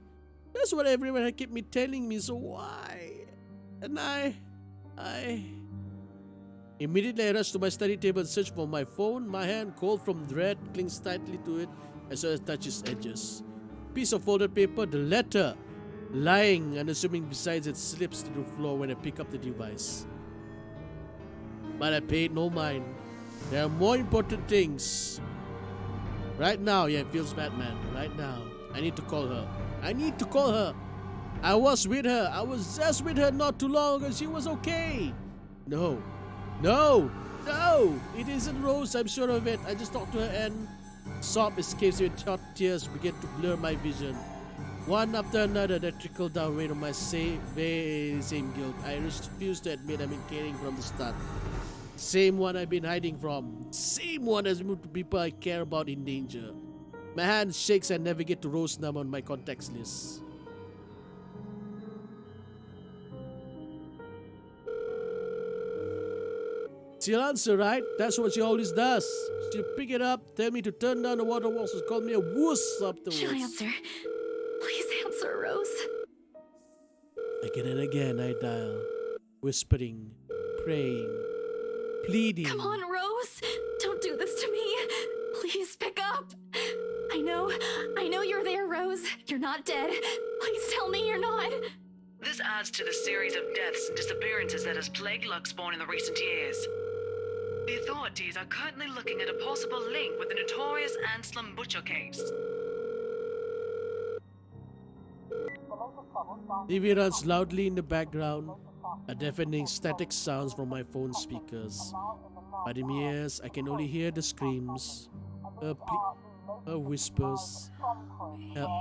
That's what everyone had kept me telling me, so why? And I immediately rushed to my study table and searched for my phone. My hand, cold from dread, clings tightly to it as I touch its edges. Piece of folded paper, the letter, lying unassuming beside it, slips to the floor when I pick up the device. But I paid no mind. There are more important things. Right now, yeah, it feels Batman. Right now, I need to call her. I need to call her. I was with her. I was just with her not too long ago. She was okay. No. No. No. It isn't Rose. I'm sure of it. I just talked to her and sob escapes with short tears began to blur my vision. One after another that trickled down weight on my very same guilt. I refused to admit I've been carrying from the start. Same one I've been hiding from. Same one as moved to people I care about in danger. My hand shakes and navigate to Rose number on my contacts list. She'll answer, right? That's what she always does. She'll pick it up, tell me to turn down the water walls, and call me a wuss afterwards. She'll answer. Please answer, Rose. Again and again I dial, whispering, praying, pleading. Come on, Rose. Don't do this to me. Please pick up. I know you're there, Rose. You're not dead. Please tell me you're not. This adds to the series of deaths and disappearances that has plagued Luxbourne in the recent years. The authorities are currently looking at a possible link with the notorious Anselm Butcher case. TV runs loudly in the background, a deafening static sounds from my phone speakers. But in my ears, I can only hear the screams, her whispers. Help.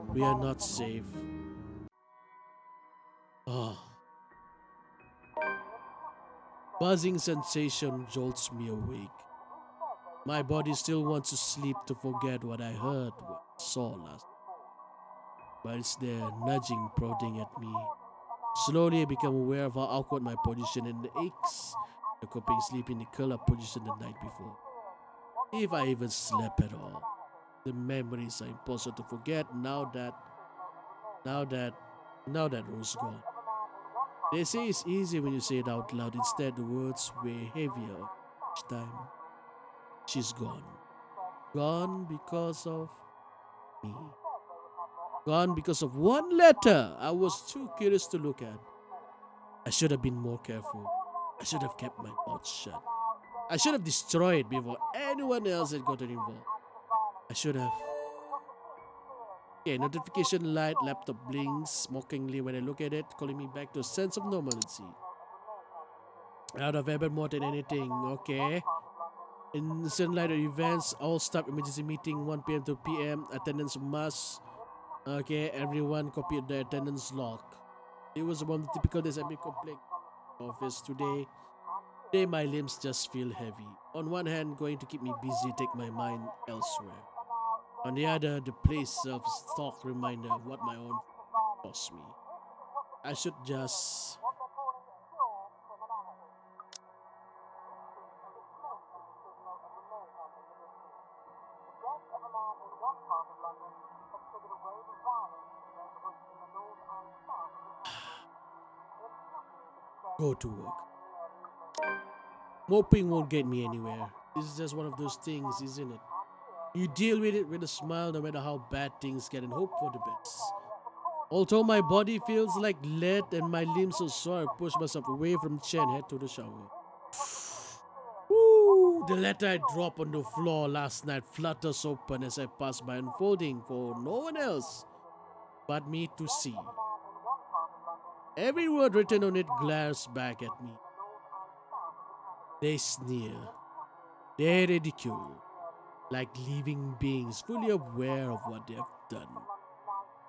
We are not safe. Oh. Buzzing sensation jolts me awake. My body still wants to sleep to forget what I heard, what I saw last. But it's there, nudging, prodding at me. Slowly I become aware of how awkward my position and the aches. The coping sleep in the curl-up position the night before. If I even slept at all. The memories are impossible to forget now that Rose gone. They say it's easy when you say it out loud. Instead, the words weigh heavier each time. She's gone. Gone because of me. Gone because of one letter I was too curious to look at. I should have been more careful. I should have kept my mouth shut. I should have destroyed before anyone else had gotten involved. I should have. Okay, notification light, laptop blinks mockingly when I look at it, calling me back to a sense of normalcy. Out of habit more than anything, okay. Instant light events, all stop emergency meeting 1 p.m. to p.m. Attendance must. Okay, everyone copied the attendance log. It was one of the typical days I've been complaining office today. Today my limbs just feel heavy. On one hand, going to keep me busy, take my mind elsewhere. On the other, the place serves stark reminder of what my own cost me. I should just... go to work. Moping won't get me anywhere. This is just one of those things, isn't it? You deal with it with a smile no matter how bad things get and hope for the best. Although my body feels like lead and my limbs are sore, I push myself away from the chair and head to the shower. Woo! The letter I dropped on the floor last night flutters open as I pass by, unfolding for no one else but me to see. Every word written on it glares back at me. They sneer. They ridicule. Like living beings fully aware of what they have done.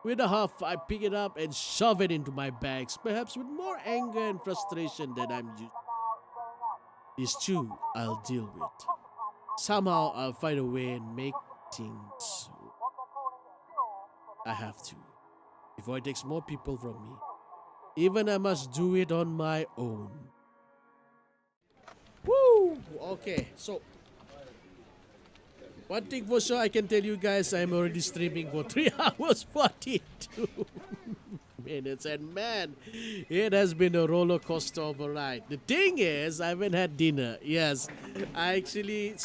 With a huff, I pick it up and shove it into my bags, perhaps with more anger and frustration than I'm used to. These two I'll deal with. Somehow I'll find a way and make things. I have to. Before it takes more people from me. Even I must do it on my own. Woo! Okay, so one thing for sure I can tell you guys, I'm already streaming for 3 hours 42 minutes, and man, it has been a roller coaster of a ride. The thing is, I haven't had dinner. Yes, I actually,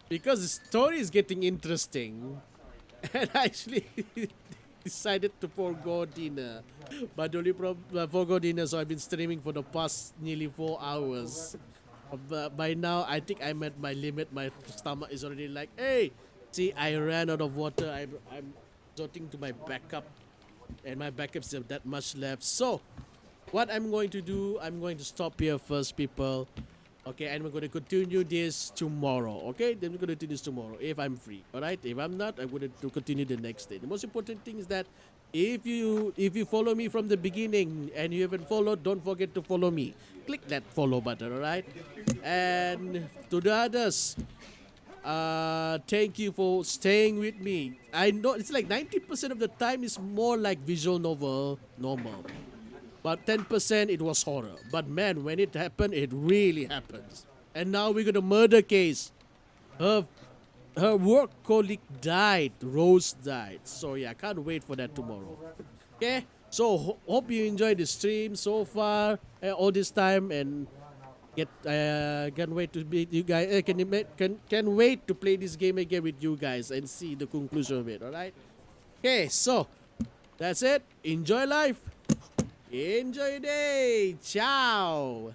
because the story is getting interesting, and I actually decided to forego dinner. But the only problem, forego dinner, so I've been streaming for the past nearly 4 hours. By now, I think I'm at my limit. My stomach is already like, hey, see, I ran out of water. I'm resorting to my backup, and my backups have that much left. So, what I'm going to do, I'm going to stop here first, people. Okay, and we're going to continue this tomorrow. Okay, then we're going to do this tomorrow if I'm free. All right, if I'm not, I'm going to continue the next day. The most important thing is that if you follow me from the beginning and you haven't followed, don't forget to follow me. Click that follow button, all right? And to the others, thank you for staying with me. I know it's like 90% of the time is more like visual novel, normal. But 10% it was horror. But man, when it happened, it really happens. And now we got a murder case. Her work colleague died. Rose died. So yeah, I can't wait for that tomorrow. Okay? So hope you enjoyed the stream so far all this time, and can't wait to meet you guys. Can wait to play this game again with you guys and see the conclusion of it. All right? Okay, so that's it. Enjoy life. Enjoy your day. Ciao.